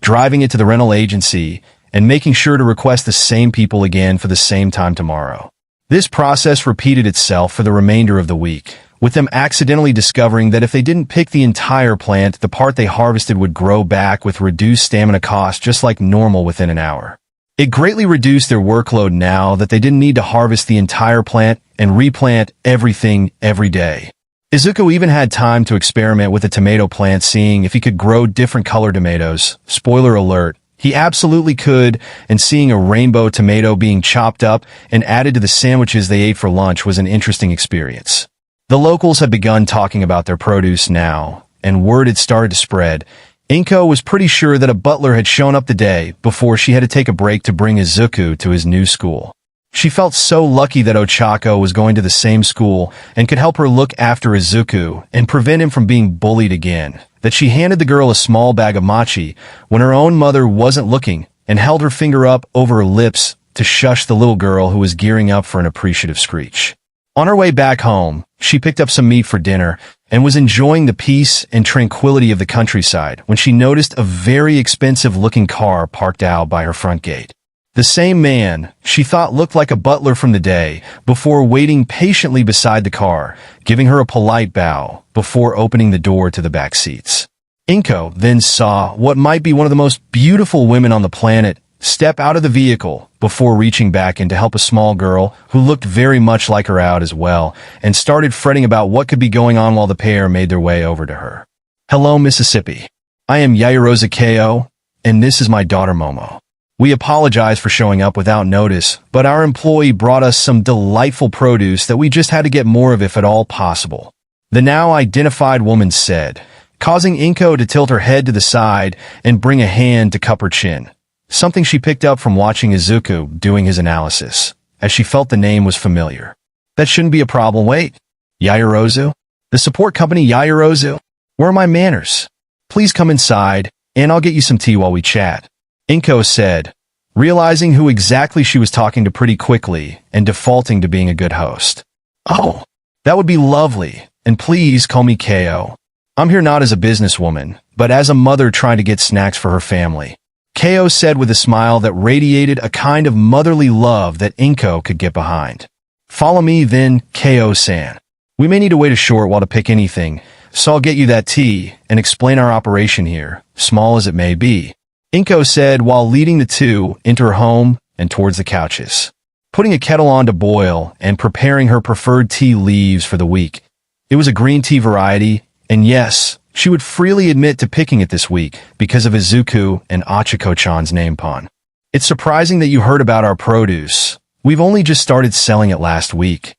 driving it to the rental agency and making sure to request the same people again for the same time tomorrow. This process repeated itself for the remainder of the week, with them accidentally discovering that if they didn't pick the entire plant, the part they harvested would grow back with reduced stamina cost just like normal within an hour. It greatly reduced their workload now that they didn't need to harvest the entire plant and replant everything every day. Izuku even had time to experiment with the tomato plant, seeing if he could grow different color tomatoes. Spoiler alert, he absolutely could, and seeing a rainbow tomato being chopped up and added to the sandwiches they ate for lunch was an interesting experience. The locals had begun talking about their produce now, and word had started to spread. Inko was pretty sure that a butler had shown up the day before she had to take a break to bring Izuku to his new school. She felt so lucky that Ochako was going to the same school and could help her look after Izuku and prevent him from being bullied again, that she handed the girl a small bag of mochi when her own mother wasn't looking, and held her finger up over her lips to shush the little girl who was gearing up for an appreciative screech. On her way back home, she picked up some meat for dinner and was enjoying the peace and tranquility of the countryside when she noticed a very expensive-looking car parked out by her front gate. The same man she thought looked like a butler from the day before waiting patiently beside the car, giving her a polite bow before opening the door to the back seats. Inko then saw what might be one of the most beautiful women on the planet step out of the vehicle before reaching back in to help a small girl who looked very much like her out as well and started fretting about what could be going on while the pair made their way over to her. Hello, Mississippi. I am Yajirosa Ko, and this is my daughter Momo. We apologize for showing up without notice, but our employee brought us some delightful produce that we just had to get more of if at all possible. The now identified woman said, causing Inko to tilt her head to the side and bring a hand to cup her chin, something she picked up from watching Izuku doing his analysis, as she felt the name was familiar. That shouldn't be a problem. Wait, Yajirosa? The support company Yajirosa? Where are my manners? Please come inside, and I'll get you some tea while we chat, Inko said, realizing who exactly she was talking to pretty quickly and defaulting to being a good host. Oh, that would be lovely, and please call me Ko. I'm here not as a businesswoman, but as a mother trying to get snacks for her family, Ko said with a smile that radiated a kind of motherly love that Inko could get behind. Follow me then, Ko-san. We may need to wait a short while to pick anything, so I'll get you that tea and explain our operation here, small as it may be, Inko said while leading the two into her home and towards the couches. Putting a kettle on to boil and preparing her preferred tea leaves for the week. It was a green tea variety, and yes, she would freely admit to picking it this week because of Izuku and Achiko-chan's name pun. It's surprising that you heard about our produce. We've only just started selling it last week.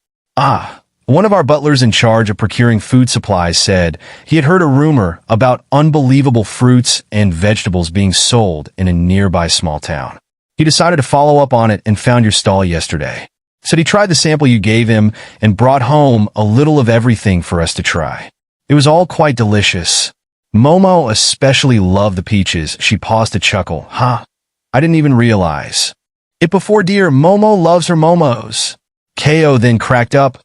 One of our butlers in charge of procuring food supplies said he had heard a rumor about unbelievable fruits and vegetables being sold in a nearby small town. He decided to follow up on it and found your stall yesterday. Said he tried the sample you gave him and brought home a little of everything for us to try. It was all quite delicious. Momo especially loved the peaches. She paused to chuckle. I didn't even realize it before. Dear Momo loves her momos. Ko then cracked up,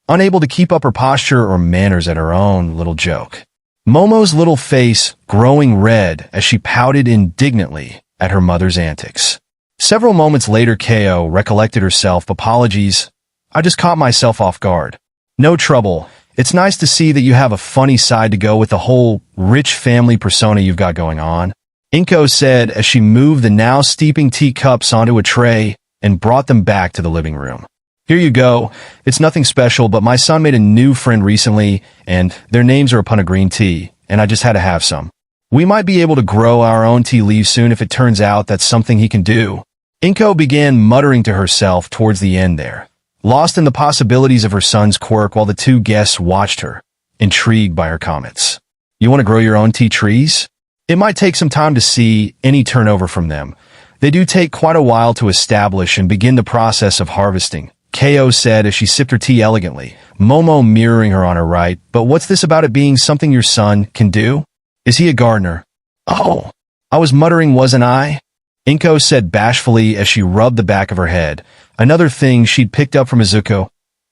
unable to keep up her posture or manners at her own little joke. Momo's little face growing red as she pouted indignantly at her mother's antics. Several moments later, Ko recollected herself. Apologies. I just caught myself off guard. No trouble. It's nice to see that you have a funny side to go with the whole rich family persona you've got going on, Inko said as she moved the now steeping teacups onto a tray and brought them back to the living room. Here you go. It's nothing special, but my son made a new friend recently, and their names are upon a green tea, and I just had to have some. We might be able to grow our own tea leaves soon if it turns out that's something he can do. Inko began muttering to herself towards the end there, lost in the possibilities of her son's quirk while the two guests watched her, intrigued by her comments. You want to grow your own tea trees? It might take some time to see any turnover from them. They do take quite a while to establish and begin the process of harvesting, Ko said as she sipped her tea elegantly, Momo mirroring her on her right. But what's this about it being something your son can do? Is he a gardener? Oh, I was muttering, wasn't I? Inko said bashfully as she rubbed the back of her head, another thing she'd picked up from Izuku.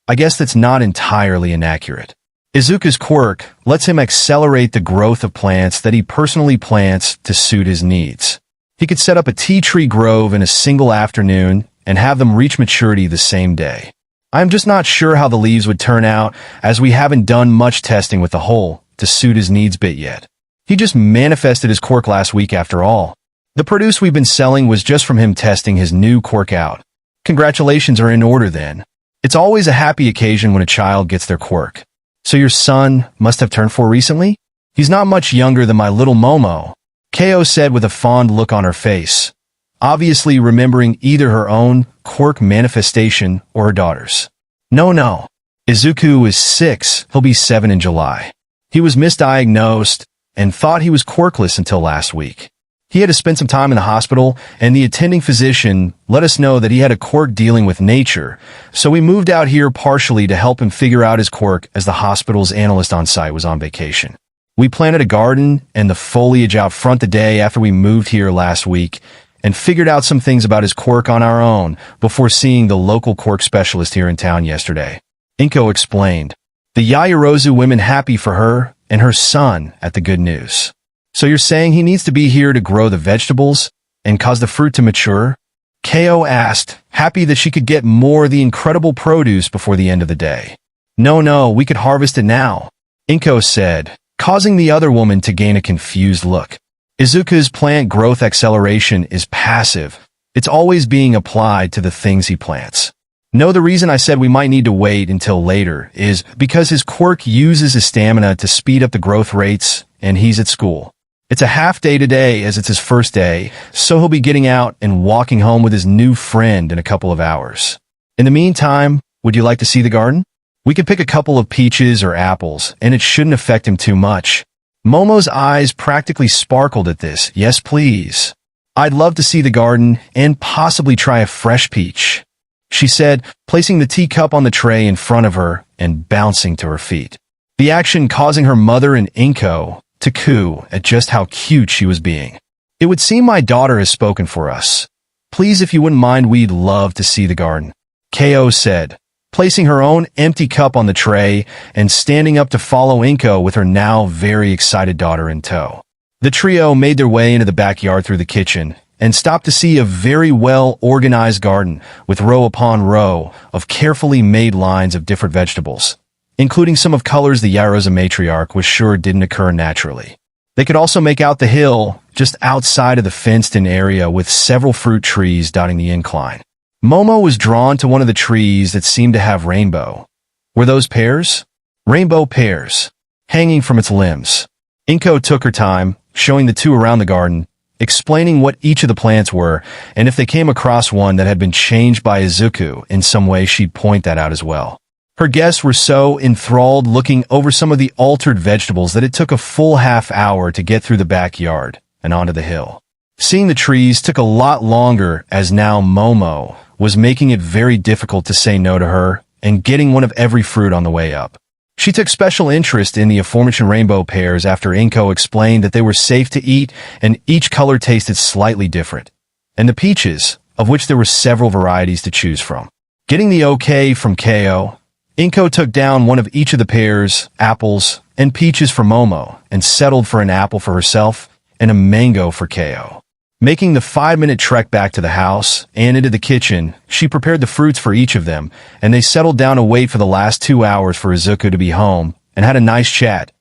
I guess that's not entirely inaccurate. Izuku's quirk lets him accelerate the growth of plants that he personally plants to suit his needs. He could set up a tea tree grove in a single afternoon and have them reach maturity the same day. I'm just not sure how the leaves would turn out, as we haven't done much testing with the whole to suit his needs bit yet. He just manifested his quirk last week after all. The produce we've been selling was just from him testing his new quirk out. Congratulations are in order then. It's always a happy occasion when a child gets their quirk. So your son must have turned 4 recently? He's not much younger than my little Momo, Ko said with a fond look on her face, obviously remembering either her own quirk manifestation or her daughter's. No. Izuku is 6, he'll be 7 in July. He was misdiagnosed and thought he was quirkless until last week. He had to spend some time in the hospital, and the attending physician let us know that he had a quirk dealing with nature, so we moved out here partially to help him figure out his quirk as the hospital's analyst on site was on vacation. We planted a garden and the foliage out front the day after we moved here last week, and figured out some things about his quirk on our own before seeing the local quirk specialist here in town yesterday. Inko explained. The Yajirosa women happy for her and her son at the good news. So you're saying he needs to be here to grow the vegetables and cause the fruit to mature? Ko asked, happy that she could get more of the incredible produce before the end of the day. No, we could harvest it now, Inko said, causing the other woman to gain a confused look. Izuku's plant growth acceleration is passive, It's always being applied to the things he plants. No, the reason I said we might need to wait until later is because his quirk uses his stamina to speed up the growth rates, and he's at school. It's a half day today as it's his first day, so he'll be getting out and walking home with his new friend in a couple of hours. In the meantime, would you like to see the garden? We could pick a couple of peaches or apples, and it shouldn't affect him too much. Momo's eyes practically sparkled at this. Yes, please. I'd love to see the garden and possibly try a fresh peach, she said, placing the teacup on the tray in front of her and bouncing to her feet. The action causing her mother and Inko to coo at just how cute she was being. It would seem my daughter has spoken for us. Please, if you wouldn't mind, we'd love to see the garden, Ko said, placing her own empty cup on the tray and standing up to follow Inko with her now very excited daughter in tow. The trio made their way into the backyard through the kitchen and stopped to see a very well-organized garden with row upon row of carefully made lines of different vegetables, including some of colors the Yaroza matriarch was sure didn't occur naturally. They could also make out the hill just outside of the fenced-in area with several fruit trees dotting the incline. Momo was drawn to one of the trees that seemed to have rainbow. Were those pears? Rainbow pears, hanging from its limbs. Inko took her time, showing the two around the garden, explaining what each of the plants were, and if they came across one that had been changed by Izuku in some way, she'd point that out as well. Her guests were so enthralled looking over some of the altered vegetables that it took a full half hour to get through the backyard and onto the hill. Seeing the trees took a lot longer as now Momo was making it very difficult to say no to her and getting one of every fruit on the way up. She took special interest in the aforementioned rainbow pears after Inko explained that they were safe to eat and each color tasted slightly different, and the peaches, of which there were several varieties to choose from. Getting the okay from Ko, Inko took down one of each of the pears, apples, and peaches for Momo and settled for an apple for herself and a mango for Ko. Making the 5-minute trek back to the house and into the kitchen, she prepared the fruits for each of them, and they settled down to wait for the last 2 hours for Izuku to be home and had a nice chat.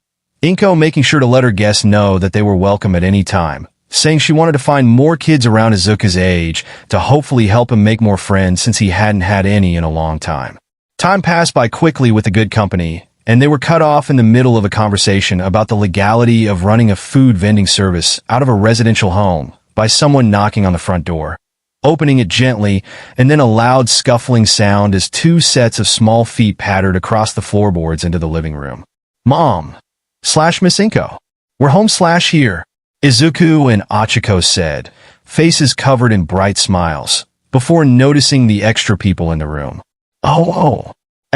Inko making sure to let her guests know that they were welcome at any time, saying she wanted to find more kids around Izuku's age to hopefully help him make more friends since he hadn't had any in a long time. Time passed by quickly with the good company, and they were cut off in the middle of a conversation about the legality of running a food vending service out of a residential home by someone knocking on the front door, opening it gently, and then a loud scuffling sound as 2 sets of small feet pattered across the floorboards into the living room. Mom / Miss Inko. We're home / here, Izuku and Achiko said, faces covered in bright smiles, before noticing the extra people in the room.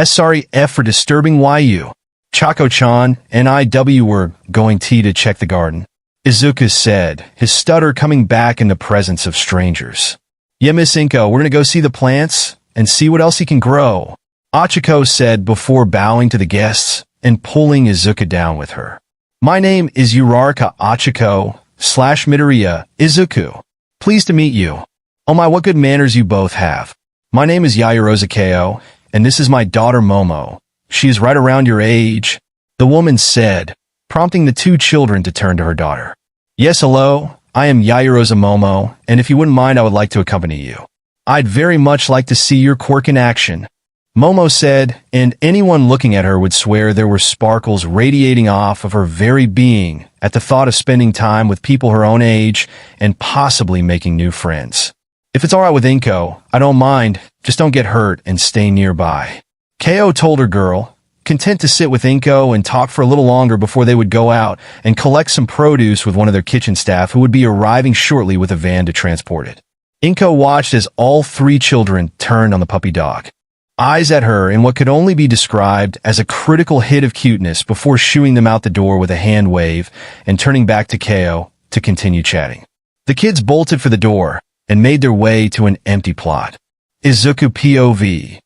Sorry F for disturbing you. Chako-chan and IW were going to check the garden, Izuku said, his stutter coming back in the presence of strangers. Yeah, Miss Inko, we're gonna go see the plants and see what else he can grow, Achiko said before bowing to the guests and pulling Izuku down with her. My name is Uraraka Achiko / Midoriya Izuku. Pleased to meet you. Oh my, what good manners you both have. My name is Yaoyorozu Ko, and this is my daughter Momo. She is right around your age, the woman said, prompting the 2 children to turn to her daughter. Yes, hello, I am Yaoyorozu Momo, and if you wouldn't mind, I would like to accompany you. I'd very much like to see your quirk in action, Momo said, and anyone looking at her would swear there were sparkles radiating off of her very being at the thought of spending time with people her own age and possibly making new friends. If it's alright with Inko, I don't mind, just don't get hurt and stay nearby, Ko told her girl, content to sit with Inko and talk for a little longer before they would go out and collect some produce with one of their kitchen staff who would be arriving shortly with a van to transport it. Inko watched as all 3 children turned on the puppy dog, eyes at her in what could only be described as a critical hit of cuteness before shooing them out the door with a hand wave and turning back to Ko to continue chatting. The kids bolted for the door and made their way to an empty plot. Izuku POV.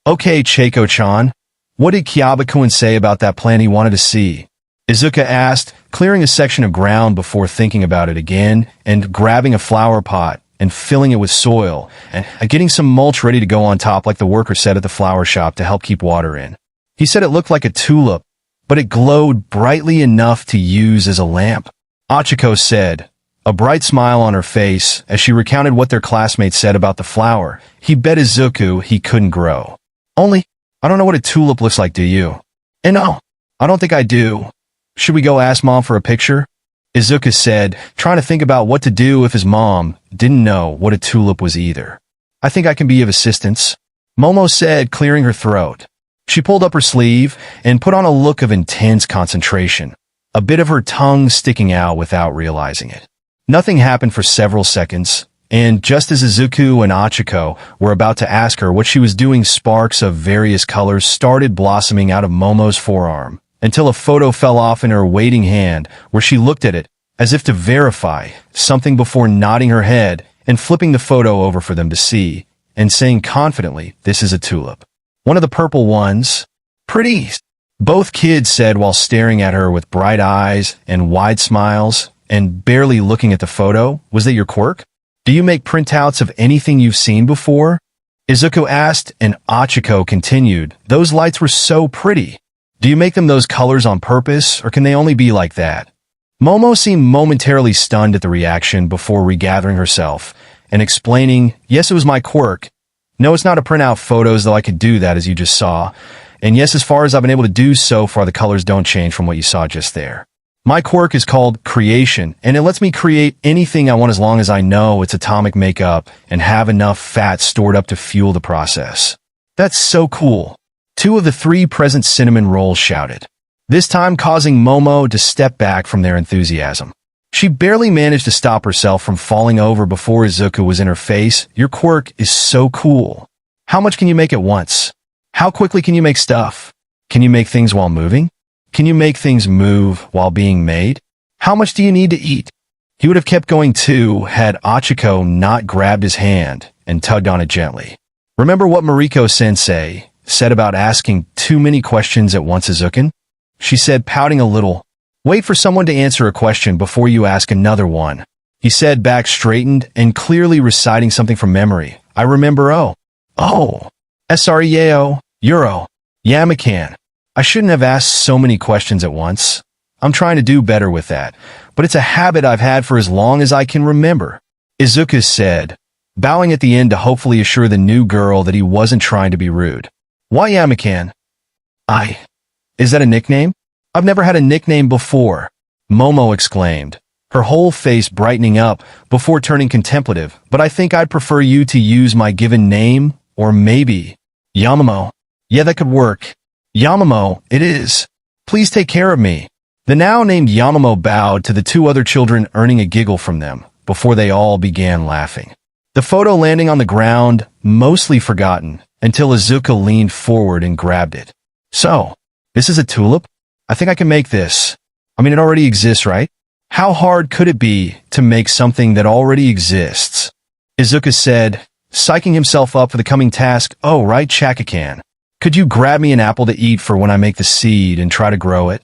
Okay, Chako-chan. What did Kyabe-kun say about that plant he wanted to see? Izuku asked, clearing a section of ground before thinking about it again and grabbing a flower pot and filling it with soil and getting some mulch ready to go on top like the worker said at the flower shop to help keep water in. He said it looked like a tulip, but it glowed brightly enough to use as a lamp. Achiko said, a bright smile on her face as she recounted what their classmates said about the flower. He bet Izuku he couldn't grow. Only, I don't know what a tulip looks like, do you? And no, I don't think I do. Should we go ask Mom for a picture? Izuku said, trying to think about what to do if his mom didn't know what a tulip was either. I think I can be of assistance, Momo said, clearing her throat. She pulled up her sleeve and put on a look of intense concentration, a bit of her tongue sticking out without realizing it. Nothing happened for several seconds, and just as Izuku and Achiko were about to ask her what she was doing, sparks of various colors started blossoming out of Momo's forearm, until a photo fell off in her waiting hand, where she looked at it as if to verify something before nodding her head and flipping the photo over for them to see, and saying confidently, "This is a tulip. One of the purple ones. Pretty," both kids said while staring at her with bright eyes and wide smiles, and barely looking at the photo. "Was that your quirk? Do you make printouts of anything you've seen before?" Izuku asked, and Achiko continued, "Those lights were so pretty. Do you make them those colors on purpose, or can they only be like that?" Momo seemed momentarily stunned at the reaction before regathering herself and explaining, "Yes, it was my quirk. No, it's not to print out photos, though I could do that as you just saw. And yes, as far as I've been able to do so far, the colors don't change from what you saw just there. My quirk is called Creation, and it lets me create anything I want as long as I know it's atomic makeup and have enough fat stored up to fuel the process." "That's so cool," two of the three present cinnamon rolls shouted, this time causing Momo to step back from their enthusiasm. She barely managed to stop herself from falling over before Izuku was in her face. "Your quirk is so cool. How much can you make at once? How quickly can you make stuff? Can you make things while moving? Can you make things move while being made? How much do you need to eat?" He would have kept going too had Achiko not grabbed his hand and tugged on it gently. "Remember what Mariko-sensei said about asking too many questions at once, Izuku?" she said, pouting a little. "Wait for someone to answer a question before you ask another one," he said, back straightened and clearly reciting something from memory. "I remember SREAO, Euro, Yamakan. I shouldn't have asked so many questions at once. I'm trying to do better with that, but it's a habit I've had for as long as I can remember," Izuku said, bowing at the end to hopefully assure the new girl that he wasn't trying to be rude. "Why Yamakan? Is that a nickname? I've never had a nickname before," Momo exclaimed, her whole face brightening up before turning contemplative. "But I think I'd prefer you to use my given name, or maybe Yamamo. Yeah, that could work. Yamamo, it is. Please take care of me." The now named Yamamo bowed to the two other children, earning a giggle from them, before they all began laughing. The photo landing on the ground, mostly forgotten, until Izuku leaned forward and grabbed it. "So, this is a tulip? I think I can make this. I mean, it already exists, right? How hard could it be to make something that already exists?" Izuku said, psyching himself up for the coming task. "Oh, right, Chakakan. Could you grab me an apple to eat for when I make the seed and try to grow it?"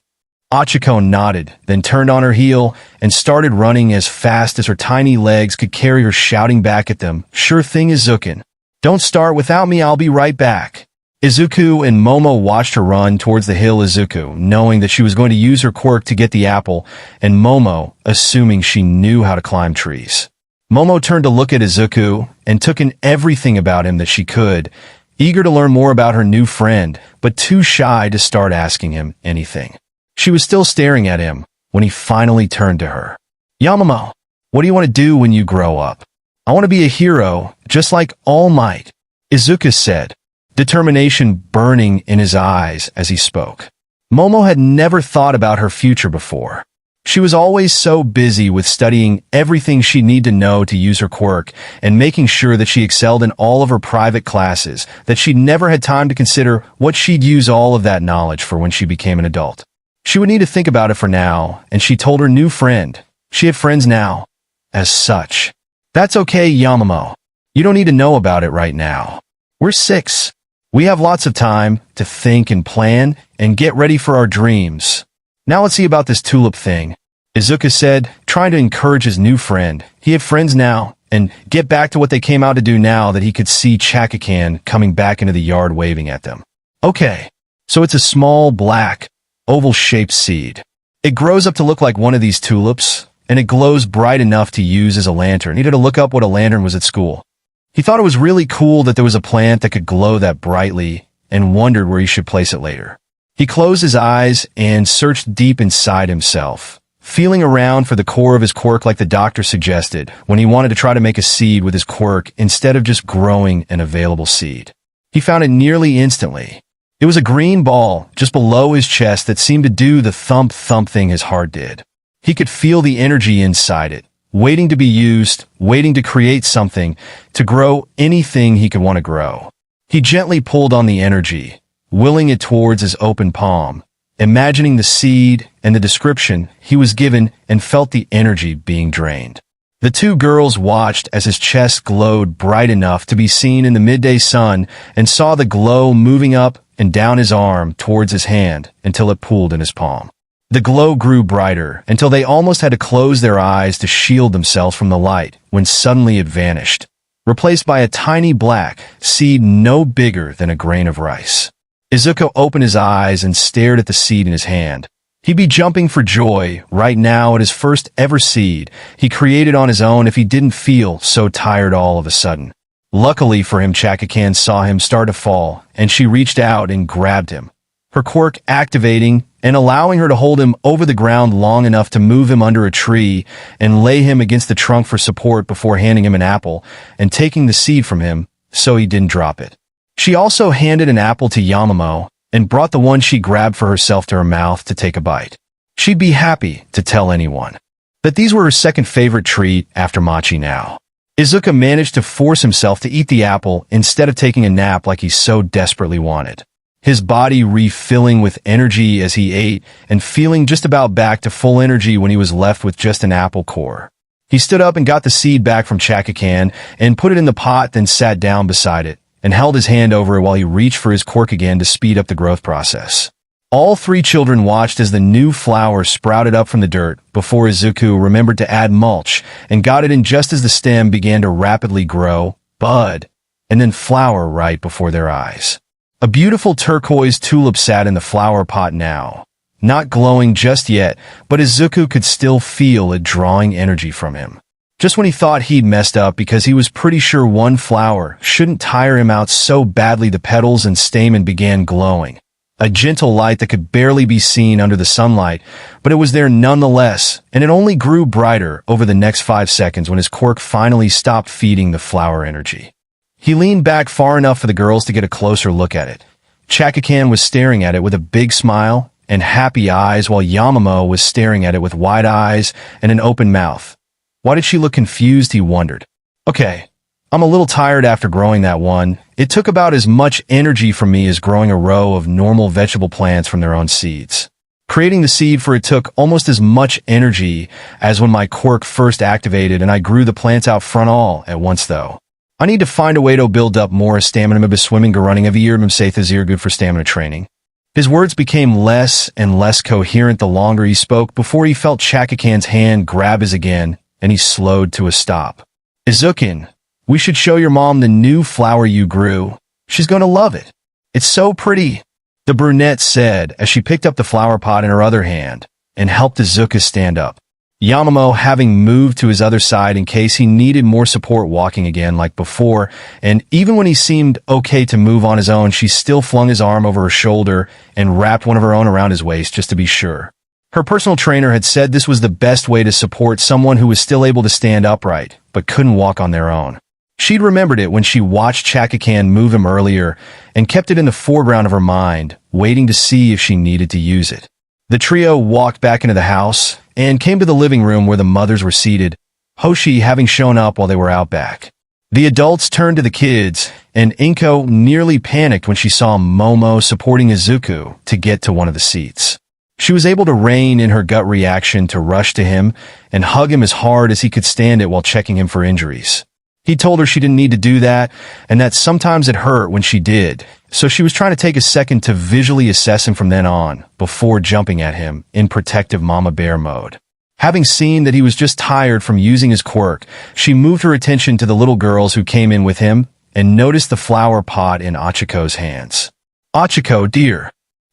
Achiko nodded, then turned on her heel and started running as fast as her tiny legs could carry her, shouting back at them, "Sure thing, Izuku. Don't start without me, I'll be right back." Izuku and Momo watched her run towards the hill. Izuku, knowing that she was going to use her quirk to get the apple, and Momo, assuming she knew how to climb trees. Momo turned to look at Izuku and took in everything about him that she could, eager to learn more about her new friend, but too shy to start asking him anything. She was still staring at him when he finally turned to her. "Yamamo, what do you want to do when you grow up?" "I want to be a hero, just like All Might," Izuku said, determination burning in his eyes as he spoke. Momo had never thought about her future before. She was always so busy with studying everything she'd need to know to use her quirk and making sure that she excelled in all of her private classes that she'd never had time to consider what she'd use all of that knowledge for when she became an adult. She would need to think about it for now, and she told her new friend. She had friends now. As such. "That's okay, Yamamo. You don't need to know about it right now. We're 6. We have lots of time to think and plan and get ready for our dreams. Now let's see about this tulip thing," Izuku said, trying to encourage his new friend. He had friends now, and get back to what they came out to do now that he could see Chakakan coming back into the yard waving at them. "Okay, so it's a small, black, oval-shaped seed. It grows up to look like one of these tulips, and it glows bright enough to use as a lantern. He had to look up what a lantern was at school. He thought it was really cool that there was a plant that could glow that brightly and wondered where he should place it later. He closed his eyes and searched deep inside himself, feeling around for the core of his quirk like the doctor suggested when he wanted to try to make a seed with his quirk instead of just growing an available seed. He found it nearly instantly. It was a green ball just below his chest that seemed to do the thump-thump thing his heart did. He could feel the energy inside it, waiting to be used, waiting to create something, to grow anything he could want to grow. He gently pulled on the energy, willing it towards his open palm, imagining the seed and the description he was given, and felt the energy being drained. The two girls watched as his chest glowed bright enough to be seen in the midday sun and saw the glow moving up and down his arm towards his hand until it pooled in his palm. The glow grew brighter until they almost had to close their eyes to shield themselves from the light when suddenly it vanished, replaced by a tiny black seed no bigger than a grain of rice. Izuku opened his eyes and stared at the seed in his hand. He'd be jumping for joy right now at his first ever seed he created on his own if he didn't feel so tired all of a sudden. Luckily for him, Chakakan saw him start to fall, and she reached out and grabbed him, her quirk activating and allowing her to hold him over the ground long enough to move him under a tree and lay him against the trunk for support before handing him an apple and taking the seed from him so he didn't drop it. She also handed an apple to Yamamoto and brought the one she grabbed for herself to her mouth to take a bite. She'd be happy to tell anyone that these were her second favorite treat after mochi now. Izuku managed to force himself to eat the apple instead of taking a nap like he so desperately wanted, his body refilling with energy as he ate and feeling just about back to full energy when he was left with just an apple core. He stood up and got the seed back from Chakakan and put it in the pot, then sat down beside it and held his hand over it while he reached for his quirk again to speed up the growth process. All three children watched as the new flower sprouted up from the dirt before Izuku remembered to add mulch and got it in just as the stem began to rapidly grow, bud, and then flower right before their eyes. A beautiful turquoise tulip sat in the flower pot now, not glowing just yet, but Izuku could still feel it drawing energy from him. Just when he thought he'd messed up because he was pretty sure one flower shouldn't tire him out so badly, the petals and stamen began glowing. A gentle light that could barely be seen under the sunlight, but it was there nonetheless, and it only grew brighter over the next 5 seconds when his quirk finally stopped feeding the flower energy. He leaned back far enough for the girls to get a closer look at it. Chakakan was staring at it with a big smile and happy eyes, while Yamamoto was staring at it with wide eyes and an open mouth. Why did she look confused, he wondered. Okay, I'm a little tired after growing that one. It took about as much energy from me as growing a row of normal vegetable plants from their own seeds. Creating the seed for it took almost as much energy as when my quirk first activated and I grew the plants out front all at once though. I need to find a way to build up more stamina. Maybe swimming or running of year Msathazir good for stamina training. His words became less and less coherent the longer he spoke before he felt Chakakan's hand grab his again, and he slowed to a stop. Izuku, we should show your mom the new flower you grew. She's going to love it. It's so pretty, the brunette said as she picked up the flower pot in her other hand and helped Izuku stand up. Yamamoto having moved to his other side in case he needed more support walking again like before, and even when he seemed okay to move on his own, she still flung his arm over her shoulder and wrapped one of her own around his waist just to be sure. Her personal trainer had said this was the best way to support someone who was still able to stand upright, but couldn't walk on their own. She'd remembered it when she watched Chakakan move him earlier and kept it in the foreground of her mind, waiting to see if she needed to use it. The trio walked back into the house and came to the living room where the mothers were seated, Hoshi having shown up while they were out back. The adults turned to the kids, and Inko nearly panicked when she saw Momo supporting Izuku to get to one of the seats. She was able to rein in her gut reaction to rush to him and hug him as hard as he could stand it while checking him for injuries. He told her she didn't need to do that, and that sometimes it hurt when she did, so she was trying to take a second to visually assess him from then on, before jumping at him in protective mama bear mode. Having seen that he was just tired from using his quirk, she moved her attention to the little girls who came in with him and noticed the flower pot in Achiko's hands. "Achiko, dear,"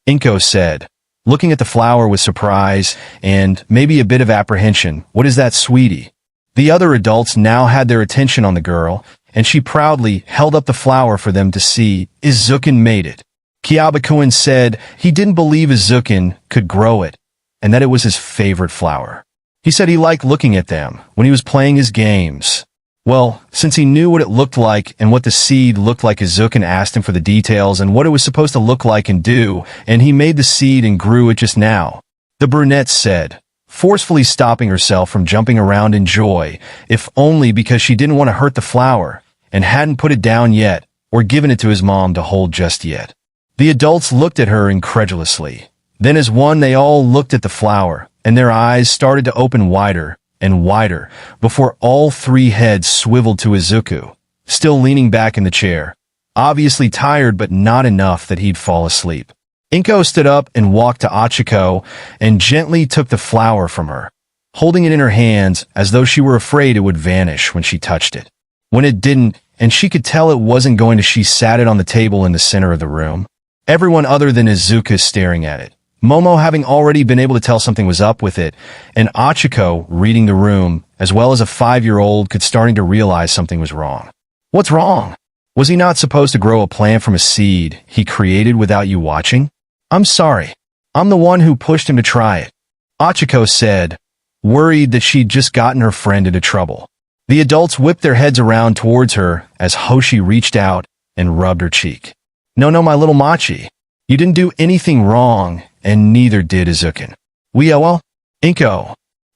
Inko said, looking at the flower with surprise and maybe a bit of apprehension. "What is that, sweetie?" The other adults now had their attention on the girl, and she proudly held up the flower for them to see. Izuku made it. Kyabakuin said he didn't believe Izuku could grow it, and that it was his favorite flower. He said he liked looking at them when he was playing his games. Well, since he knew what it looked like and what the seed looked like, Izuku asked him for the details and what it was supposed to look like and do, and he made the seed and grew it just now. The brunette said, forcefully stopping herself from jumping around in joy, if only because she didn't want to hurt the flower and hadn't put it down yet or given it to his mom to hold just yet. The adults looked at her incredulously. Then as one, they all looked at the flower, and their eyes started to open wider and wider before all three heads swiveled to Izuku, still leaning back in the chair, obviously tired but not enough that he'd fall asleep. Inko stood up and walked to Achiko and gently took the flower from her, holding it in her hands as though she were afraid it would vanish when she touched it. When it didn't, and she could tell it wasn't going to, she sat it on the table in the center of the room. Everyone other than Izuku staring at it. Momo having already been able to tell something was up with it, and Achiko reading the room, as well as a 5-year-old could starting to realize something was wrong. What's wrong? Was he not supposed to grow a plant from a seed he created without you watching? I'm sorry. I'm the one who pushed him to try it, Achiko said, worried that she'd just gotten her friend into trouble. The adults whipped their heads around towards her as Hoshi reached out and rubbed her cheek. No, my little Machi. You didn't do anything wrong, and neither did Izuku. Well, Inko.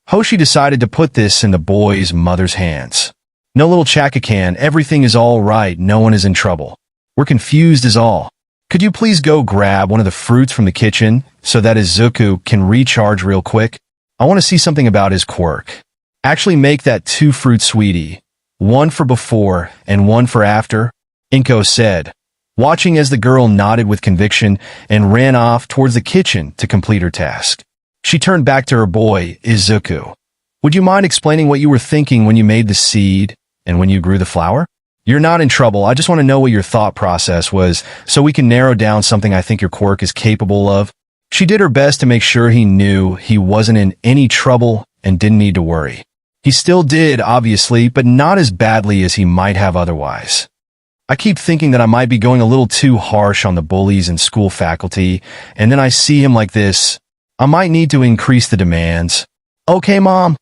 Hoshi decided to put this in the boy's mother's hands. No, little Chakakan, everything is all right, no one is in trouble. We're confused is all. Could you please go grab one of the fruits from the kitchen so that Izuku can recharge real quick? I want to see something about his quirk. Actually make that 2 fruits, sweetie. One for before and one for after, Inko said, watching as the girl nodded with conviction and ran off towards the kitchen to complete her task. She turned back to her boy, Izuku. Would you mind explaining what you were thinking when you made the seed and when you grew the flower? You're not in trouble. I just want to know what your thought process was so we can narrow down something I think your quirk is capable of. She did her best to make sure he knew he wasn't in any trouble and didn't need to worry. He still did, obviously, but not as badly as he might have otherwise. I keep thinking that I might be going a little too harsh on the bullies and school faculty, and then I see him like this. I might need to increase the demands. Okay, Mom.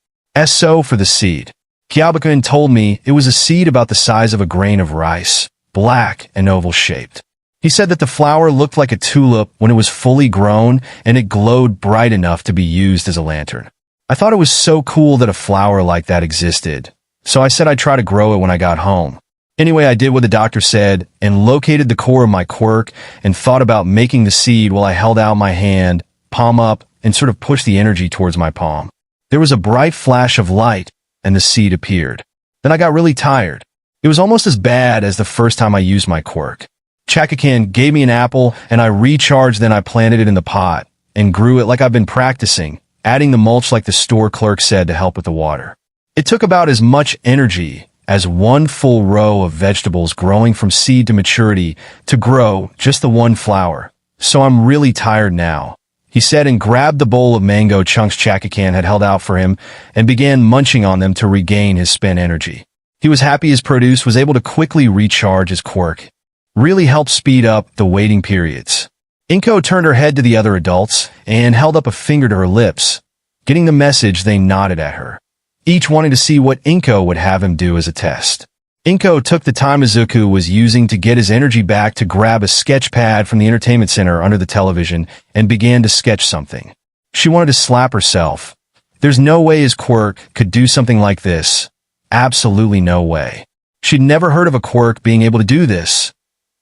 So for the seed. Kyabakuin told me it was a seed about the size of a grain of rice, black and oval-shaped. He said that the flower looked like a tulip when it was fully grown, and it glowed bright enough to be used as a lantern. I thought it was so cool that a flower like that existed, so I said I'd try to grow it when I got home. Anyway, I did what the doctor said and located the core of my quirk and thought about making the seed while I held out my hand, palm up, and sort of pushed the energy towards my palm. There was a bright flash of light, and the seed appeared. Then I got really tired. It was almost as bad as the first time I used my quirk. Chakakan gave me an apple, and I recharged, then I planted it in the pot and grew it like I've been practicing, adding the mulch like the store clerk said to help with the water. It took about as much energy as 1 full row of vegetables growing from seed to maturity to grow just the 1 flower. So I'm really tired now, he said, and grabbed the bowl of mango chunks Chakakan had held out for him and began munching on them to regain his spent energy. He was happy his produce was able to quickly recharge his quirk. Really helped speed up the waiting periods. Inko turned her head to the other adults and held up a finger to her lips. Getting the message, they nodded at her, each wanting to see what Inko would have him do as a test. Inko took the time Izuku was using to get his energy back to grab a sketch pad from the entertainment center under the television and began to sketch something. She wanted to slap herself. There's no way his quirk could do something like this. Absolutely no way. She'd never heard of a quirk being able to do this.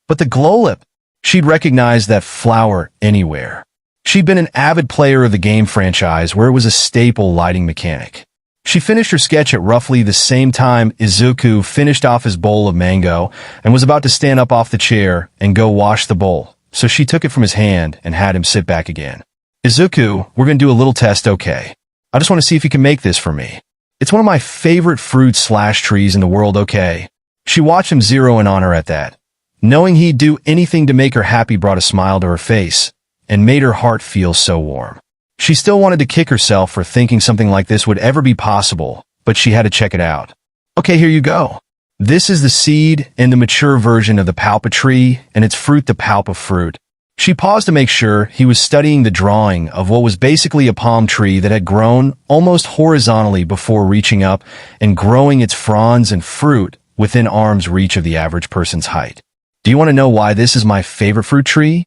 But the glowlip, she'd recognize that flower anywhere. She'd been an avid player of the game franchise where it was a staple lighting mechanic. She finished her sketch at roughly the same time Izuku finished off his bowl of mango and was about to stand up off the chair and go wash the bowl, so she took it from his hand and had him sit back again. Izuku, we're going to do a little test, okay? I just want to see if you can make this for me. It's one of my favorite fruit/trees in the world, okay? She watched him zero in on her at that. Knowing he'd do anything to make her happy brought a smile to her face, and made her heart feel so warm. She still wanted to kick herself for thinking something like this would ever be possible, but she had to check it out. Okay, here you go. This is the seed and the mature version of the palpa tree, and its fruit the palpa fruit. She paused to make sure he was studying the drawing of what was basically a palm tree that had grown almost horizontally before reaching up and growing its fronds and fruit within arm's reach of the average person's height. Do you want to know why this is my favorite fruit tree?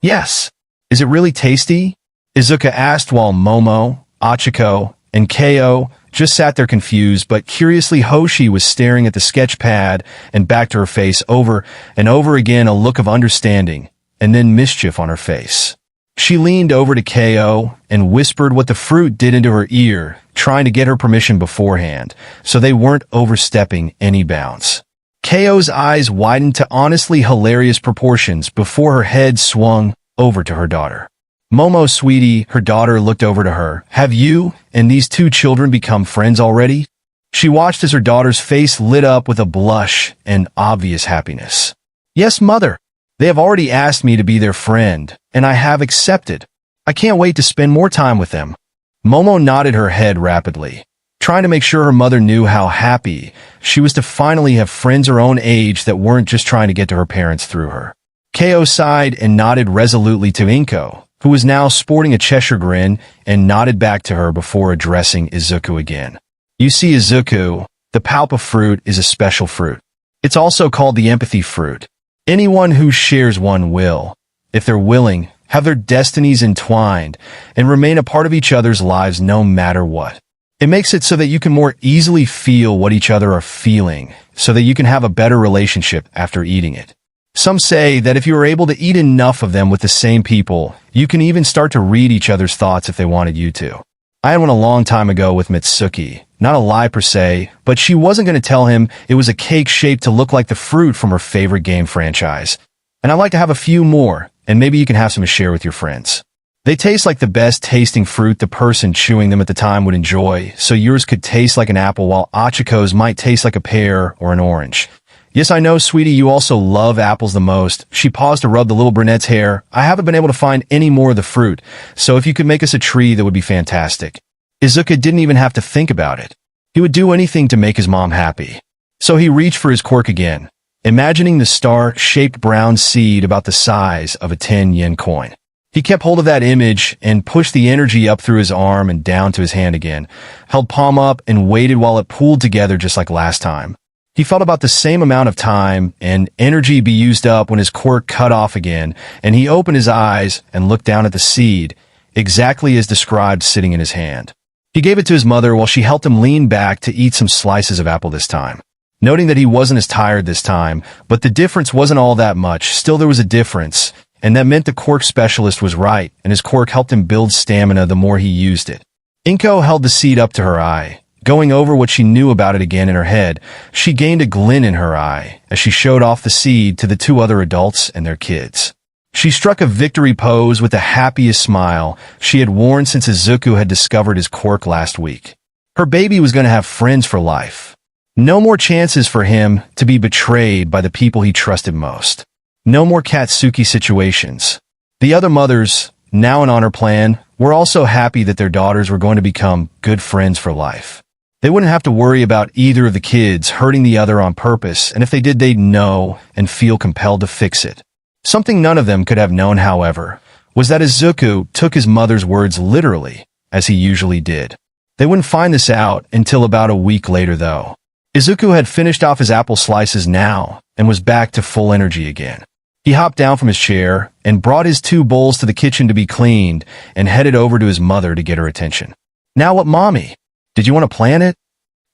Yes. Is it really tasty? Izuku asked while Momo, Achiko, and Ko just sat there confused, but curiously Hoshi was staring at the sketch pad and back to her face over and over again, a look of understanding and then mischief on her face. She leaned over to Ko and whispered what the fruit did into her ear, trying to get her permission beforehand, so they weren't overstepping any bounds. Ko's eyes widened to honestly hilarious proportions before her head swung over to her daughter. Momo, sweetie, her daughter looked over to her. Have you and these two children become friends already? She watched as her daughter's face lit up with a blush and obvious happiness. Yes, mother. They have already asked me to be their friend, and I have accepted. I can't wait to spend more time with them. Momo nodded her head rapidly, trying to make sure her mother knew how happy she was to finally have friends her own age that weren't just trying to get to her parents through her. Ko sighed and nodded resolutely to Inko, who was now sporting a Cheshire grin, and nodded back to her before addressing Izuku again. You see, Izuku, the palpa fruit is a special fruit. It's also called the empathy fruit. Anyone who shares one will, if they're willing, have their destinies entwined and remain a part of each other's lives no matter what. It makes it so that you can more easily feel what each other are feeling, so that you can have a better relationship after eating it. Some say that if you are able to eat enough of them with the same people, you can even start to read each other's thoughts if they wanted you to. I had one a long time ago with Mitsuki. Not a lie per se, but she wasn't going to tell him it was a cake shaped to look like the fruit from her favorite game franchise. And I'd like to have a few more, and maybe you can have some to share with your friends. They taste like the best tasting fruit the person chewing them at the time would enjoy, so yours could taste like an apple while Achiko's might taste like a pear or an orange. Yes, I know, sweetie, you also love apples the most. She paused to rub the little brunette's hair. I haven't been able to find any more of the fruit, so if you could make us a tree, that would be fantastic. Izuku didn't even have to think about it. He would do anything to make his mom happy. So he reached for his quirk again, imagining the star-shaped brown seed about the size of a 10-yen coin. He kept hold of that image and pushed the energy up through his arm and down to his hand again, held palm up and waited while it pooled together just like last time. He felt about the same amount of time and energy be used up when his quirk cut off again, and he opened his eyes and looked down at the seed, exactly as described sitting in his hand. He gave it to his mother while she helped him lean back to eat some slices of apple this time. Noting that he wasn't as tired this time, but the difference wasn't all that much, still there was a difference, and that meant the quirk specialist was right, and his quirk helped him build stamina the more he used it. Inko held the seed up to her eye. Going over what she knew about it again in her head, she gained a glint in her eye as she showed off the seed to the two other adults and their kids. She struck a victory pose with the happiest smile she had worn since Izuku had discovered his quirk last week. Her baby was going to have friends for life. No more chances for him to be betrayed by the people he trusted most. No more Katsuki situations. The other mothers, now an honor plan, were also happy that their daughters were going to become good friends for life. They wouldn't have to worry about either of the kids hurting the other on purpose, and if they did, they'd know and feel compelled to fix it. Something none of them could have known, however, was that Izuku took his mother's words literally, as he usually did. They wouldn't find this out until about a week later, though. Izuku had finished off his apple slices now and was back to full energy again. He hopped down from his chair and brought his two bowls to the kitchen to be cleaned and headed over to his mother to get her attention. Now what, Mommy? Did you want to plant it?